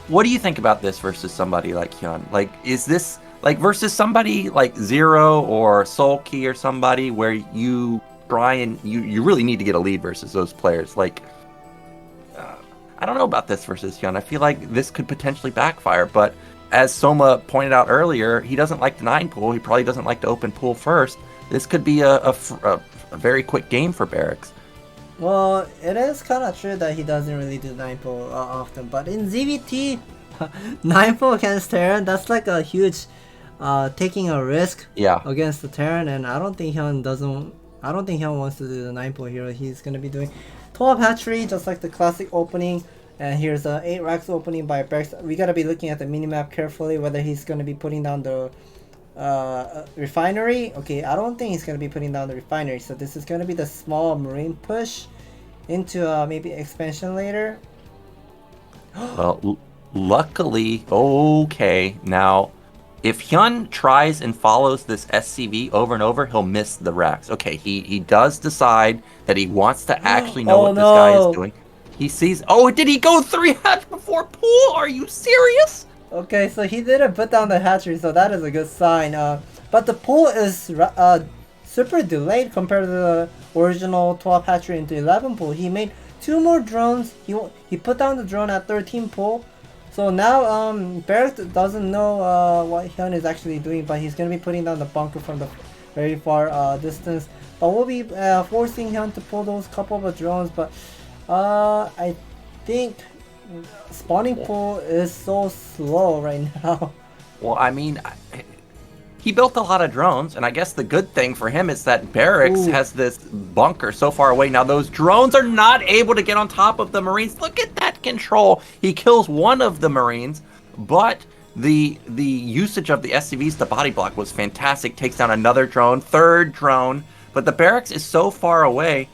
Speaker 1: What do you think about this versus somebody like Hyun? Like, is this like versus somebody like Zero or Sulky or somebody where you, Bryan, you really need to get a lead versus those players? Like, I don't know about this versus Hyun. I feel like this could potentially backfire, but as Soma pointed out earlier, he doesn't like the 9 pool. He probably doesn't like to open pool first. This could be a very quick game for Barracks.
Speaker 2: Well, it is kind of true that he doesn't really do 9 pull often, but in ZVT, 9 pull against Terran, that's like a huge taking a risk against the Terran, and I don't think Hyun wants to do the 9 pull here. He's gonna be doing 12 hatchery, just like the classic opening, and here's a 8 racks opening by Barracks. We gotta be looking at the minimap carefully whether he's gonna be putting down the refinery. Okay, I don't think he's gonna be putting down the refinery, so this is gonna be the small marine push into maybe expansion later.
Speaker 1: Well, luckily, okay, now if Hyun tries and follows this SCV over and over, he'll miss the racks. Okay, he does decide that he wants to actually know what this guy is doing. He sees, oh, did he go 3 hatch before pool? Are you serious?
Speaker 2: Okay, so he didn't put down the hatchery, so that is a good sign. But the pool is super delayed compared to the original 12 hatchery into 11 pool. He made 2 more drones. He put down the drone at 13 pool. So now Barracks doesn't know what Hyun is actually doing, but he's going to be putting down the bunker from the very far distance. But we'll be forcing Hyun to pull those couple of drones, but I think spawning pool is so slow right now.
Speaker 1: Well, I mean, he built a lot of drones, and I guess the good thing for him is that Barracks has this bunker so far away. Now, those drones are not able to get on top of the Marines. Look at that control. He kills one of the Marines, but the usage of the SCVs to body block was fantastic. Takes down another drone, third drone, but the barracks is so far away.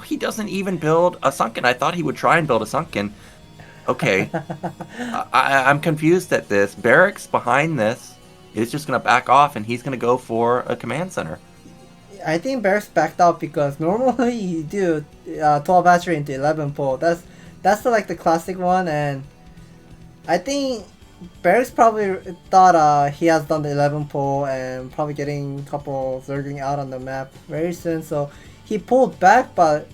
Speaker 1: He doesn't even build a sunken. I thought he would try and build a sunken. Okay, I'm confused at this. Barracks behind this is just gonna back off, and he's gonna go for a command center.
Speaker 2: I think Barracks backed out because normally you do 12 hatchery into 11 pull. That's like the classic one, and I think Barracks probably thought he has done the 11 pull and probably getting a couple Zergling out on the map very soon, so he pulled back, but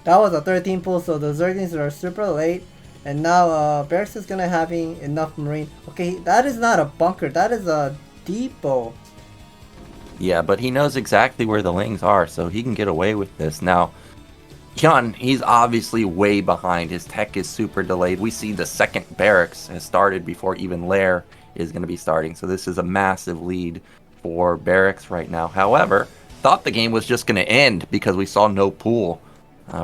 Speaker 2: that was a 13 pull, so the Zerglings are super late, and now Barracks is gonna having enough Marine. Okay, that is not a bunker, that is a depot.
Speaker 1: Yeah, but he knows exactly where the Lings are, so he can get away with this. Now, Hyun, he's obviously way behind. His tech is super delayed. We see the second Barracks has started before even Lair is going to be starting. So this is a massive lead for Barracks right now. However, thought the game was just going to end because we saw no pool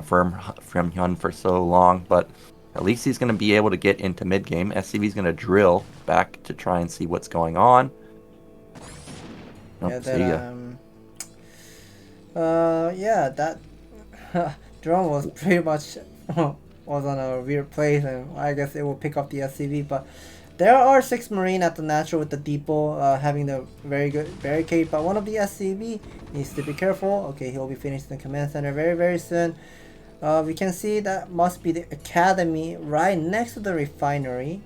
Speaker 1: from Hyun for so long. But at least he's going to be able to get into mid-game. SCV's going to drill back to try and see what's going on.
Speaker 2: Yeah, that drone was pretty much was on a weird place, and I guess it will pick up the SCV. But there are 6 Marine at the natural with the depot having the very good barricade, but one of the SCV needs to be careful. Okay, he'll be finished in the command center very soon. We can see that must be the academy right next to the refinery.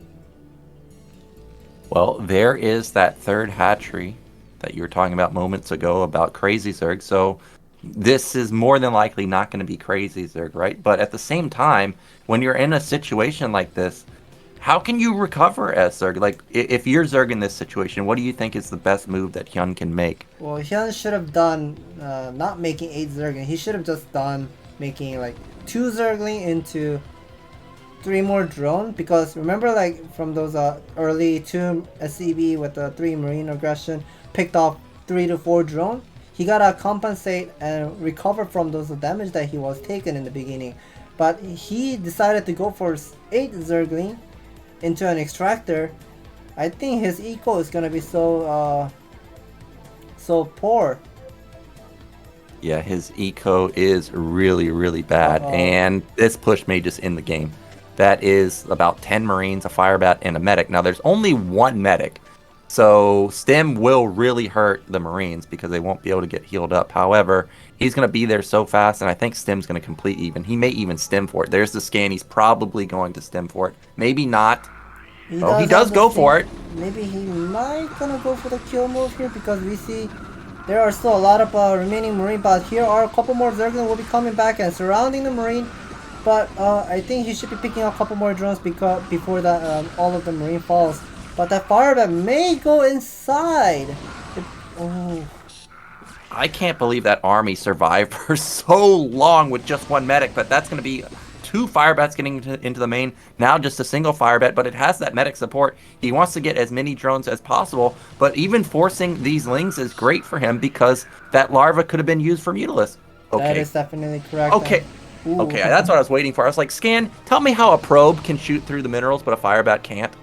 Speaker 1: Well, there is that third hatchery that you were talking about moments ago about Crazy Zerg. So this is more than likely not going to be Crazy Zerg, right? But at the same time, when you're in a situation like this, how can you recover as Zerg? Like, if you're Zerg in this situation, what do you think is the best move that Hyun can make?
Speaker 2: Well, Hyun should have done not making 8 Zergling. He should have just done making like 2 Zergling into 3 more drone, because remember, like from those early 2 SCB with the 3 Marine aggression, picked off 3 to 4 drone. He gotta compensate and recover from those damage that he was taken in the beginning. But he decided to go for 8 Zergling into an extractor. I think his eco is gonna be so poor.
Speaker 1: Yeah, his eco is really bad, and this push may just end the game. That is about 10 Marines, a Firebat, and a medic. Now there's only 1 medic, so Stim will really hurt the Marines because they won't be able to get healed up. However, he's going to be there so fast, and I think Stim's going to complete even. He may even Stim for it. There's the scan. He's probably going to Stim for it. Maybe not. He does go for it.
Speaker 2: Maybe he might gonna go for the kill move here, because we see there are still a lot of remaining Marine, but here are a couple more Zerglings will be coming back and surrounding the Marine. But I think he should be picking up a couple more drones before that all of the Marine falls. But that Firebat may go inside.
Speaker 1: I can't believe that army survived for so long with just 1 medic, but that's going to be 2 Firebats getting into the main. Now just a single Firebat, but it has that medic support. He wants to get as many drones as possible, but even forcing these Lings is great for him because that larva could have been used for Mutalisk. Okay.
Speaker 2: That is definitely correct.
Speaker 1: Okay. Okay, that's what I was waiting for. I was like, Scan, tell me how a probe can shoot through the minerals, but a Firebat can't.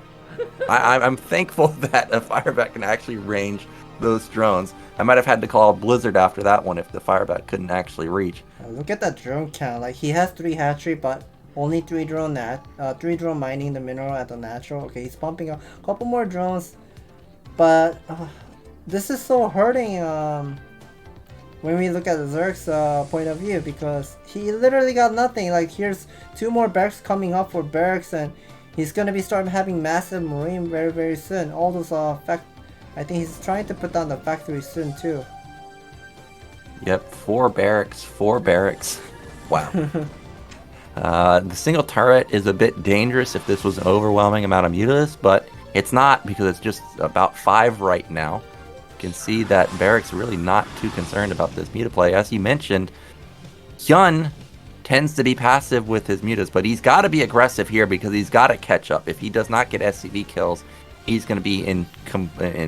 Speaker 1: I'm thankful that a Firebat can actually range those drones. I might have had to call Blizzard after that one if the Firebat couldn't actually reach.
Speaker 2: Look at that drone count. Like, he has 3 hatchery, but only 3 drone mining the mineral at the natural. Okay, he's pumping a couple more drones, but this is so hurting when we look at the Zerg's point of view, because he literally got nothing. Like, here's 2 more barracks coming up for Barracks, and he's gonna be starting having massive Marine very soon. All those I think he's trying to put down the factory soon too.
Speaker 1: Yep, 4 barracks. Wow. The single turret is a bit dangerous if this was an overwhelming amount of Mutalisks, but it's not, because it's just about 5 right now. You can see that Barracks really not too concerned about this Mutaplay. As you mentioned, Hyun tends to be passive with his mutas, but he's got to be aggressive here because he's got to catch up. If he does not get SCV kills, he's going to be in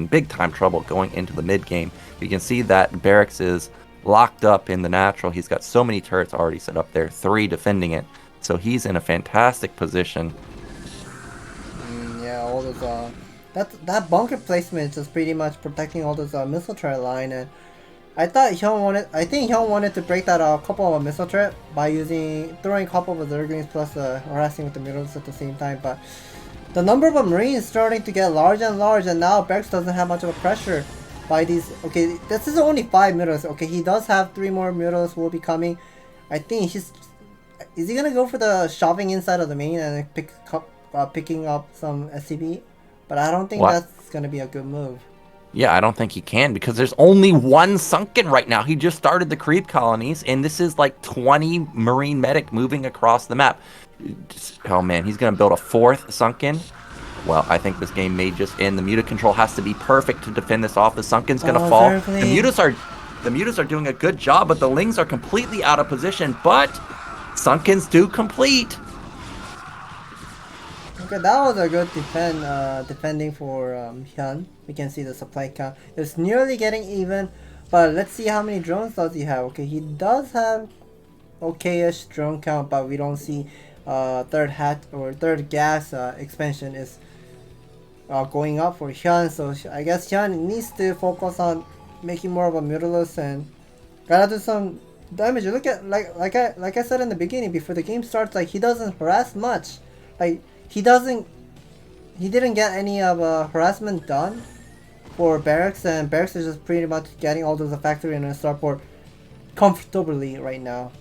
Speaker 1: big time trouble going into the mid game. You can see that Barracks is locked up in the natural. He's got so many turrets already set up there, 3 defending it, so he's in a fantastic position.
Speaker 2: Yeah, all those that bunker placement is just pretty much protecting all those missile turret line, and I think Hyun wanted to break that couple of missile turret by throwing a couple of Zerglings plus harassing with the mutants at the same time, but the number of Marines is starting to get large and large, and now Barracks doesn't have much of a pressure by these. Okay, this is only 5 mutants. Okay, he does have 3 more mutants will be coming. I think is he gonna go for the shoving inside of the main and picking up some SCB? But I don't think that's gonna be a good move.
Speaker 1: Yeah, I don't think he can because there's only one sunken right now. He just started the creep colonies, and this is like 20 Marine medic moving across the map. Oh man, he's gonna build a 4th sunken. Well, I think this game may just end. The muta control has to be perfect to defend this off. The sunken's gonna fall. The mutas are doing a good job, but the lings are completely out of position. But sunkens do complete.
Speaker 2: Okay, that was a good defending for Hyun. We can see the supply count. It's nearly getting even, but let's see how many drones does he have. Okay, he does have okay-ish drone count, but we don't see third gas expansion is going up for Hyun. So I guess Hyun needs to focus on making more of a Mutalist and gotta do some damage. Look at like I said in the beginning before the game starts, like he doesn't harass much. Like he didn't get any of harassment done for Barracks, and Barracks is just pretty much getting all those factory and starport comfortably right now.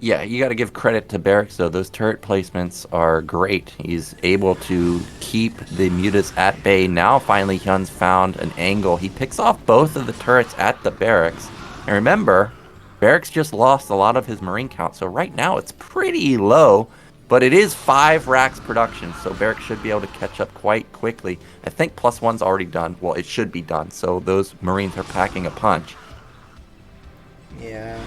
Speaker 1: Yeah, you got to give credit to Barracks though. Those turret placements are great. He's able to keep the mutas at bay. Now finally Hyun's found an angle. He picks off both of the turrets at the Barracks. And remember, Barracks just lost a lot of his Marine count, so right now it's pretty low. But it is 5 racks production, so Barracks should be able to catch up quite quickly. I think +1's already done. Well, it should be done, so those Marines are packing a punch.
Speaker 2: Yeah.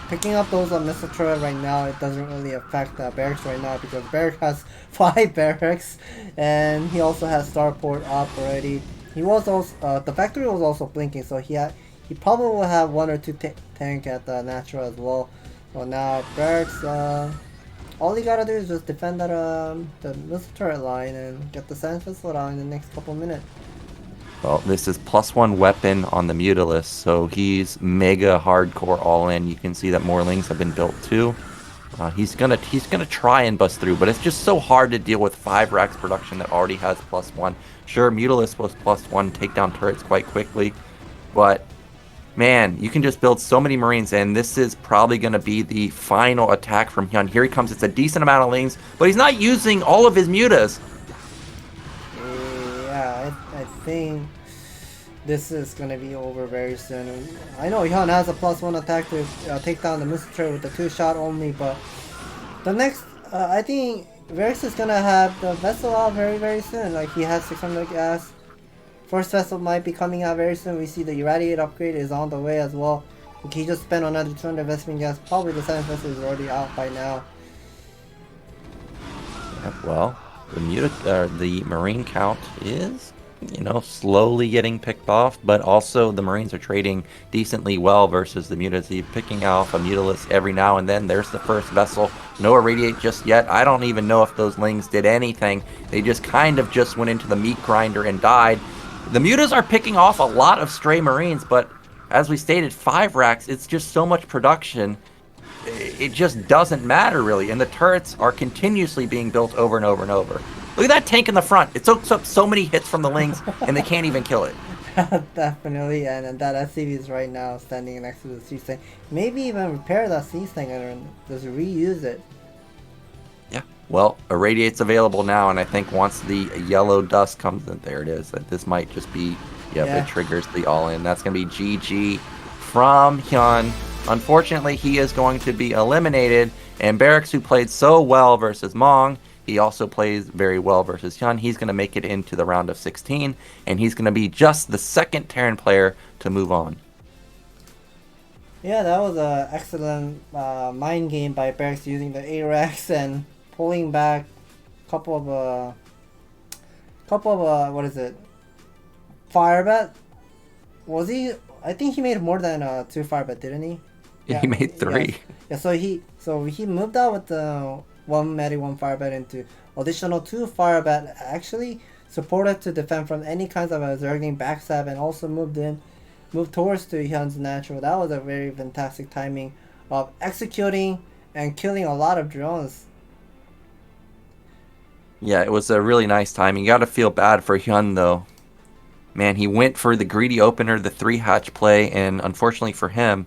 Speaker 2: Picking up those missile turret right now, it doesn't really affect Barracks right now because Barracks has 5 Barracks, and he also has starport up already. He was also the factory was also blinking, so he probably will have 1 or 2 tank at the natural as well. So now Barracks, all you gotta do is just defend that the missile turret line and get the sand pistol out in the next couple minutes.
Speaker 1: Well, this is +1 weapon on the Mutalist, so he's mega hardcore all in. You can see that more lings have been built too. He's gonna try and bust through, but it's just so hard to deal with 5 racks production that already has +1. Sure, Mutalist was +1, take down turrets quite quickly, but man, you can just build so many Marines, and this is probably going to be the final attack from Hyun. Here he comes. It's a decent amount of lings, but he's not using all of his mutas.
Speaker 2: Yeah, I think this is going to be over very soon. I know Hyun has a +1 attack to take down the missile turret with the 2-shot only, but the next, I think Barracks is going to have the vessel out very, very soon. Like, he has 600 gas. First vessel might be coming out very soon. We see the Irradiate upgrade is on the way as well. He just spent another 200 investment gas. Probably the 7th vessel is already out by now.
Speaker 1: Yeah, well, the Marine count is, slowly getting picked off, but also the Marines are trading decently well versus the mutas. He's picking off a mutalist every now and then. There's the first vessel. No Irradiate just yet. I don't even know if those lings did anything. They just kind of just went into the meat grinder and died. The mutas are picking off a lot of stray Marines, but as we stated, 5 racks, it's just so much production. It just doesn't matter, really, and the turrets are continuously being built over and over and over. Look at that tank in the front. It soaks up so many hits from the lings, and they can't even kill it.
Speaker 2: Definitely, and that SCV is right now standing next to the sea tank. Maybe even repair that sea tank and just reuse it.
Speaker 1: Yeah, well, Irradiate's available now, and I think once the yellow dust comes in, there it is. This might just be, it triggers the all-in. That's going to be GG from Hyun. Unfortunately, he is going to be eliminated, and Barracks, who played so well versus Mong, he also plays very well versus Hyun. He's going to make it into the round of 16, and he's going to be just the 2nd Terran player to move on.
Speaker 2: Yeah, that was an excellent mind game by Barracks using the A-Rex and pulling back a couple of what is it? Firebat? Was he? I think he made more than 2 Firebat, didn't he?
Speaker 1: Yeah, he made 3.
Speaker 2: Yeah, so he moved out with the 1 Medi 1 Firebat into additional 2 Firebat. Actually, supported to defend from any kinds of zergling backstab, and also moved towards to Hyun's natural. That was a very fantastic timing of executing and killing a lot of drones.
Speaker 1: Yeah, it was a really nice timing. You got to feel bad for Hyun though. Man, he went for the greedy opener, the 3-hatch play, and unfortunately for him,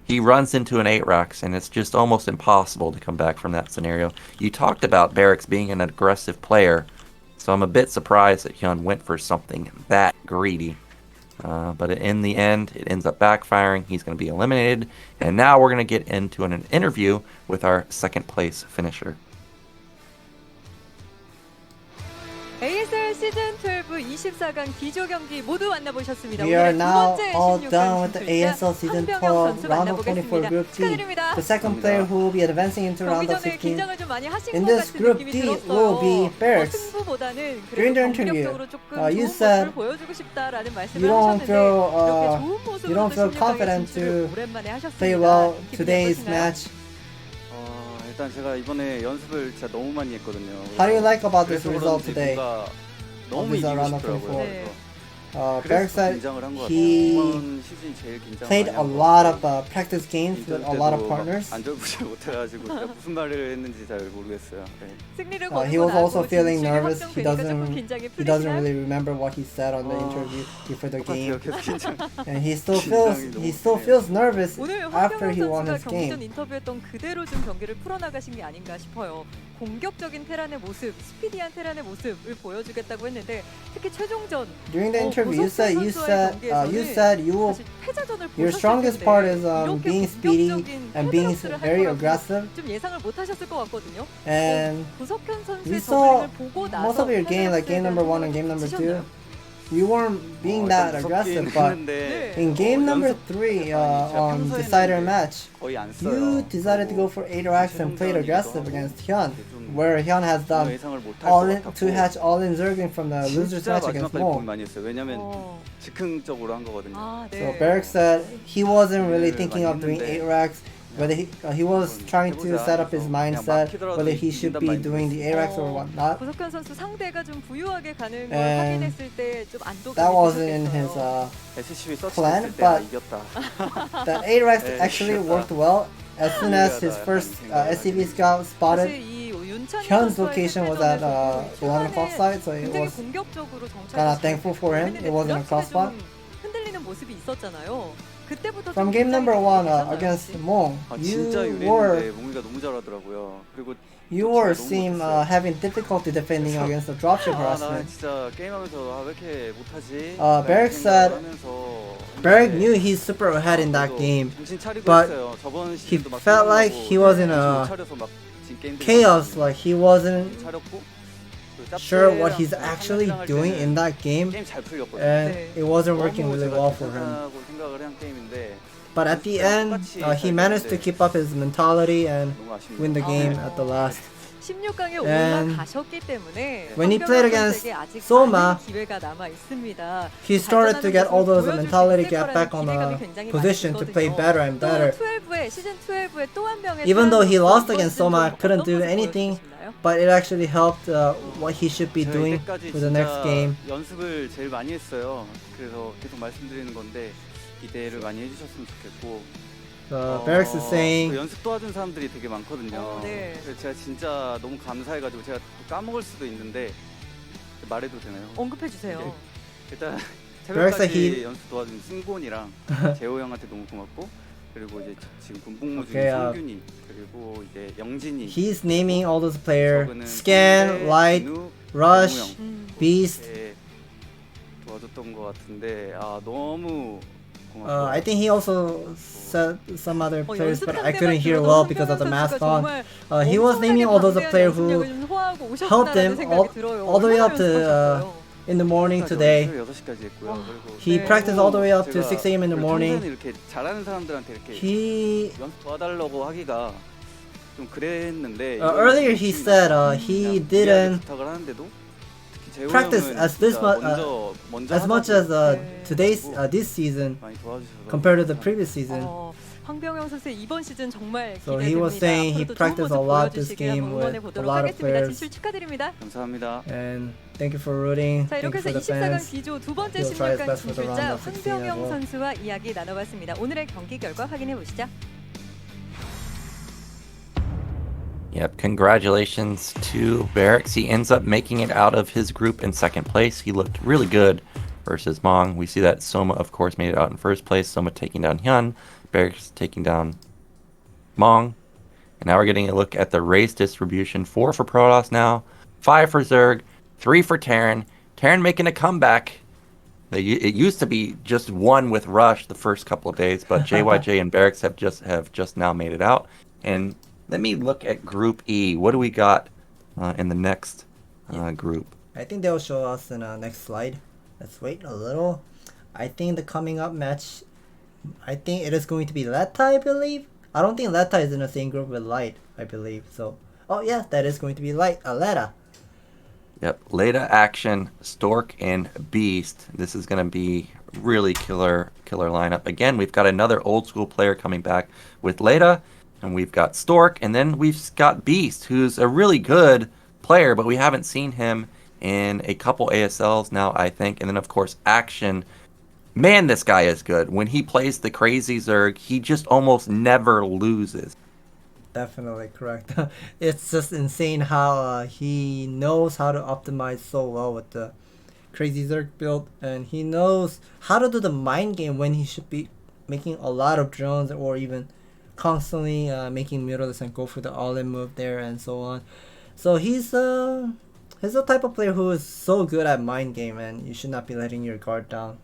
Speaker 1: he runs into an 8-Racks, and it's just almost impossible to come back from that scenario. You talked about Barracks being an aggressive player, so I'm a bit surprised that Hyun went for something that greedy. But in the end, it ends up backfiring. He's going to be eliminated, and now we're going to get into an interview with our second place finisher.
Speaker 3: ASL 시즌 12 24강 기조 경기 모두 만나보셨습니다.
Speaker 2: We are
Speaker 3: 오늘의 두
Speaker 2: now
Speaker 3: 번째
Speaker 2: all
Speaker 3: 16강
Speaker 2: done with the
Speaker 3: 진출자
Speaker 2: ASL Season
Speaker 3: 한병혁
Speaker 2: 12
Speaker 3: 선수
Speaker 2: Round of 24
Speaker 3: 만나보겠습니다.
Speaker 2: Group D.
Speaker 3: 축하드립니다.
Speaker 2: The second player who will be advancing into
Speaker 3: 경기
Speaker 2: Round of
Speaker 3: 전에
Speaker 2: 16.
Speaker 3: 긴장을 좀 많이 하신
Speaker 2: In
Speaker 3: 것
Speaker 2: this
Speaker 3: 같은
Speaker 2: Group
Speaker 3: 느낌이
Speaker 2: D
Speaker 3: 들었어요.
Speaker 2: will be Barracks.
Speaker 3: 승부보다는
Speaker 2: During the
Speaker 3: 그래도
Speaker 2: interview,
Speaker 3: 공격적으로 조금
Speaker 2: you
Speaker 3: 좋은
Speaker 2: said
Speaker 3: 모습을 보여주고 싶다라는 말씀을
Speaker 2: you don't
Speaker 3: 하셨는데
Speaker 2: feel,
Speaker 3: 이렇게 좋은 모습으로
Speaker 2: you don't feel confident to
Speaker 3: 오랜만에 하셨습니다.
Speaker 2: play well
Speaker 3: 기분이
Speaker 2: today's
Speaker 3: 어떠신가요?
Speaker 2: match.
Speaker 7: 일단 제가 이번에 연습을 진짜 너무 많이 했거든요.
Speaker 2: How do you like about this
Speaker 7: 그래서
Speaker 2: result
Speaker 7: 그런지
Speaker 2: today?
Speaker 7: 뭔가 너무
Speaker 2: this
Speaker 7: 이기고
Speaker 2: round of
Speaker 7: 싶더라고요.
Speaker 2: 24.
Speaker 3: 네.
Speaker 2: Barracks
Speaker 7: 그래서
Speaker 2: said
Speaker 7: 긴장을 한 것 같아요.
Speaker 2: he
Speaker 7: 이번 시즌이 제일 긴장
Speaker 2: played a lot of practice games with a lot of partners.
Speaker 7: 안절부절 못해가지고 제가 무슨 말을 했는지 잘 모르겠어요. 네.
Speaker 3: 승리를
Speaker 2: He
Speaker 3: 거두고
Speaker 2: was also
Speaker 3: 나서
Speaker 2: feeling
Speaker 3: 진출이
Speaker 2: nervous.
Speaker 3: 확정되니까 조금 긴장이
Speaker 2: He doesn't
Speaker 3: 풀리시나요?
Speaker 2: really remember what he said on the interview before the game,
Speaker 7: 똑같아요. 계속 긴장.
Speaker 2: and he
Speaker 7: 긴장이
Speaker 2: still
Speaker 7: 너무
Speaker 2: feels nervous
Speaker 3: 오늘
Speaker 2: after
Speaker 3: 황병호
Speaker 2: he won
Speaker 3: 선수가
Speaker 2: his
Speaker 3: 경기 전
Speaker 2: game.
Speaker 3: 인터뷰했던 그대로 좀 경기를 풀어나가신 게 아닌가 싶어요. 공격적인 테란의 모습, 스피디한 테란의 모습을 보여주겠다고 했는데 특히 최종전
Speaker 2: During the interview, you said
Speaker 3: 사실 패자전을
Speaker 2: your strongest part is being speedy and being very aggressive.
Speaker 3: 좀 예상을 못하셨을 것 같거든요.
Speaker 2: And
Speaker 3: 구석현
Speaker 2: we
Speaker 3: 선수의
Speaker 2: saw
Speaker 3: 저글링을 보고 나서
Speaker 2: most of your game, like game number 1 and game number 2,
Speaker 3: 치셨나요?
Speaker 2: you weren't being that aggressive, but in game number 3 on Decider match,
Speaker 7: 거의 안 써요.
Speaker 2: you decided to go for 8-Racks and played aggressive against Hyun, where Hyun has done
Speaker 7: 예상을 못할 것
Speaker 2: all-in
Speaker 7: 같았고
Speaker 2: 2-hatch all-in zergling from the losers
Speaker 7: 진짜
Speaker 2: match against
Speaker 7: 마지막까지 고민
Speaker 2: Mong.
Speaker 7: 많이 했어요. 왜냐면 즉흥적으로 한 거거든요.
Speaker 3: 아, 네.
Speaker 2: So Barracks said he wasn't really thinking of doing 8-Racks, whether he was trying to set up his mindset whether he should be doing the 8-Racks or whatnot.
Speaker 3: 구석현 선수 상대가 좀 부유하게 가는 걸
Speaker 2: And
Speaker 3: 확인했을 때 좀 안도감이
Speaker 2: That wasn't in his
Speaker 7: SCV 서치
Speaker 2: plan,
Speaker 7: 했을 때 아,
Speaker 2: but
Speaker 7: 이겼다.
Speaker 2: the 8-Racks actually worked well. As soon as his first SCV scout spotted Hyun's location was at 11 o'clock side, so it was kind of thankful for him. It wasn't a crossspot.
Speaker 3: 흔들리는 모습이 있었잖아요. 그때부터
Speaker 2: From game number 1 against Mong,
Speaker 7: 진짜 유리했는데 몽이가 너무 잘하더라고요. 그리고
Speaker 2: you were seem having difficulty defending against the dropship
Speaker 7: 나
Speaker 2: harassment.
Speaker 7: 진짜 게임하면서 왜 이렇게 못하지?
Speaker 2: Barracks said Barracks knew he's super ahead in that game, but he felt like he was in a chaos, like he wasn't sure what he's actually doing in that game, and it wasn't working really well for him. But at the end, he managed to keep up his mentality and win the game at the last.
Speaker 3: 16강에
Speaker 2: And
Speaker 3: 올라가셨기 때문에
Speaker 2: when he played against Soma,
Speaker 3: 기회가 남아 있습니다.
Speaker 2: he started to get all those mentality get back on a position to play better and better.
Speaker 3: 시즌 12에 또 한 명의
Speaker 2: Even though he lost against Soma, couldn't do anything, but it actually helped what he should be doing for the next game.
Speaker 7: 연습을 제일 많이 했어요. 그래서 계속 말씀드리는 건데 기대를 많이 해주셨으면 좋겠고.
Speaker 2: Barracks is saying
Speaker 7: 연습 도와준 사람들이 되게 많거든요.
Speaker 3: 네.
Speaker 7: 그래서 제가 진짜 너무 감사해가지고 제가 또 까먹을 수도 있는데 말해도 되나요?
Speaker 3: 언급해 주세요.
Speaker 7: 일단
Speaker 2: Barracks said
Speaker 7: 새벽까지 연습 도와준 승곤이랑 재호 형한테 너무 고맙고 그리고 이제 지금 군복무 중인 성균이 그리고 이제 영진이
Speaker 2: he's naming all those players: Scan, Light, Rush, Beast.
Speaker 7: 도와줬던 것 같은데 아 너무
Speaker 2: I think he also said some other players, but I couldn't hear well because of the mask on. He was naming all those players who helped him all the way up to in the morning today. He practiced all the way up to 6 a.m. in the morning.
Speaker 7: 이렇게 잘하는 사람들한테 이렇게
Speaker 2: He
Speaker 7: 연습 도와달라고 하기가 좀 그랬는데
Speaker 2: earlier he said he didn't
Speaker 7: 부탁을 하는데도
Speaker 2: practice as much as today's this season
Speaker 7: 많이 도와주셔서
Speaker 2: compared to the previous season.
Speaker 3: 황병영 선수의 이번 시즌 정말
Speaker 2: So he was
Speaker 3: 기대됩니다.
Speaker 2: saying he
Speaker 3: 앞으로도 좋은
Speaker 2: practiced a
Speaker 3: 모습
Speaker 2: lot this
Speaker 3: 보여주시길
Speaker 2: game
Speaker 3: 한번 응원해
Speaker 2: with a
Speaker 3: 보도록
Speaker 2: lot of
Speaker 3: 하겠습니다.
Speaker 2: players.
Speaker 3: 진출 축하드립니다.
Speaker 7: 감사합니다.
Speaker 2: And thank you for rooting.
Speaker 3: 자,
Speaker 2: Thank
Speaker 3: 이렇게
Speaker 2: you
Speaker 3: 해서
Speaker 2: for the
Speaker 3: 24강
Speaker 2: fans.
Speaker 3: D조 두 번째
Speaker 2: He'll try his
Speaker 3: 16강
Speaker 2: best for the round
Speaker 3: 진출자
Speaker 2: of 16 as
Speaker 3: 황병영
Speaker 2: well.
Speaker 3: 선수와 이야기 나눠봤습니다. 오늘의 경기 결과 확인해 보시죠.
Speaker 1: Yep, congratulations to Barracks. He ends up making it out of his group in second place. He looked really good versus Mong. We see that Soma, of course, made it out in first place. Soma taking down Hyun. Barracks taking down Mong. And now we're getting a look at the race distribution. 4 for Protoss now, 5 for Zerg, 3 for Terran. Terran making a comeback. It used to be just 1 with Rush the first couple of days, but JYJ and Barracks have just now made it out. And let me look at Group E. What do we got in the next group?
Speaker 2: I think they'll show us in the next slide. Let's wait a little. I think the coming up match, I think it is going to be Letta, I believe. I don't think Letta is in the same group with Light, I believe. So, oh yeah, that is going to be Letta.
Speaker 1: Yep, Leda, Action, Stork, and Beast. This is going to be really killer lineup. Again, we've got another old school player coming back with Leda, and we've got Stork, and then we've got Beast, who's a really good player, but we haven't seen him in a couple ASLs now, I think. And then, of course, Action. Man, this guy is good. When he plays the crazy Zerg, he just almost never loses.
Speaker 2: Definitely correct. It's just insane how he knows how to optimize so well with the crazy Zerg build, and he knows how to do the mind game when he should be making a lot of drones or even constantly making mirrorless and go for the all-in move there and so on. So he's the type of player who is so good at mind game, and you should not be letting your guard down.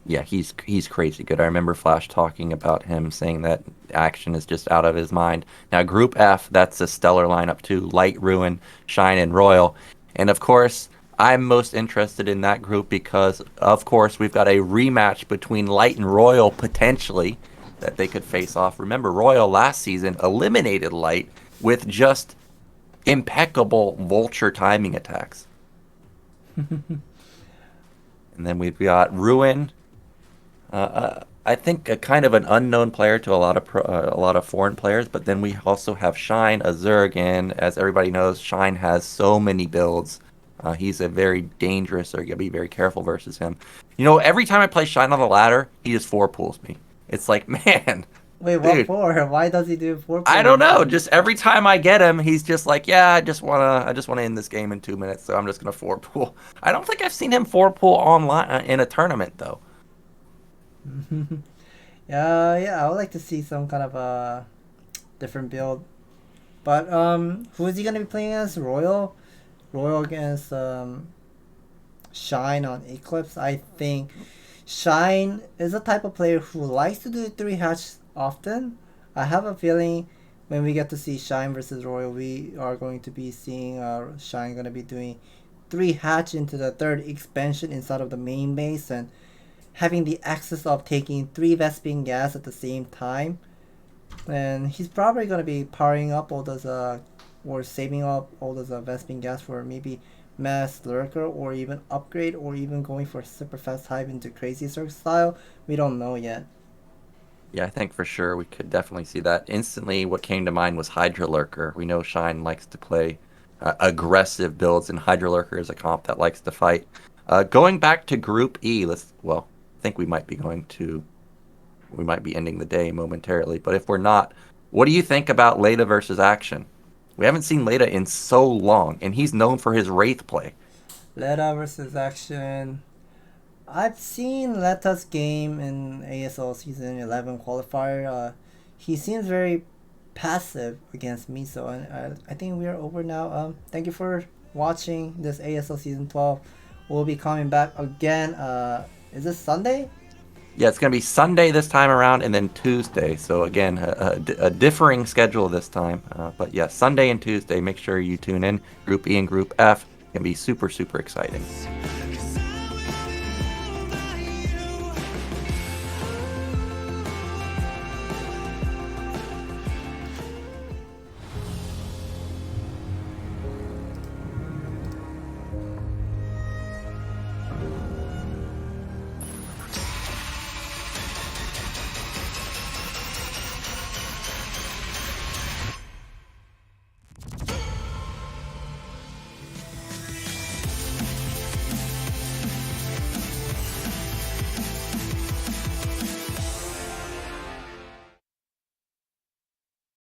Speaker 1: Yeah, he's crazy good. I remember Flash talking about him, saying that Action is just out of his mind. Now, Group F, that's a stellar lineup too. Light, Ruin, Shine, and Royal. And of course, I'm most interested in that group because, of course, we've got a rematch between Light and Royal, potentially, that they could face off. Remember, Royal last season eliminated Light with just impeccable Vulture timing attacks. And then we've got Ruin. I think a kind of an unknown player to a lot of foreign players, but then we also have Shine, a Zerg, and as everybody knows, Shine has so many builds. He's a very dangerous Zerg. You gotta be very careful versus him. You know, every time I play Shine on the ladder, he just 4-pools me. It's like, man.
Speaker 2: Wait, what
Speaker 1: dude,
Speaker 2: for? Why does he do 4?
Speaker 1: I don't know. Just every time I get him, he's just like, yeah, I just wanna end this game in 2 minutes, so I'm just gonna 4-pool. I don't think I've seen him 4-pool online in a tournament though.
Speaker 2: Yeah, I would like to see some kind of a different build. But who is he gonna be playing as? Royal against Shine on Eclipse. I think Shine is a type of player who likes to do 3 hatch often. I have a feeling when we get to see Shine versus Royal, we are going to be seeing Shine gonna be doing 3 hatch into the 3rd expansion inside of the main base and having the access of taking 3 Vespene gas at the same time. And he's probably going to be powering up all those or saving up all those Vespene gas for maybe mass lurker or even upgrade or even going for super fast hive into crazy Zerg style. We don't know yet.
Speaker 1: Yeah, I think for sure we could definitely see that. Instantly what came to mind was Hydra Lurker. We know Shine likes to play aggressive builds, and Hydra Lurker is a comp that likes to fight. Going back to Group E, I think we might be ending the day momentarily, but if we're not, what do you think about Leda versus Action? We haven't seen Leda in so long, and he's known for his Wraith play.
Speaker 2: Leda versus Action. I've seen Leta's game in ASL Season 11 qualifier. He seems very passive against me, so I think we are over now. Thank you for watching this ASL Season 12. We'll be coming back again. Is this Sunday?
Speaker 1: Yeah, it's going to be Sunday this time around and then Tuesday. So again, a differing schedule this time. But yeah, Sunday and Tuesday, make sure you tune in. Group E and Group F can be super, super exciting.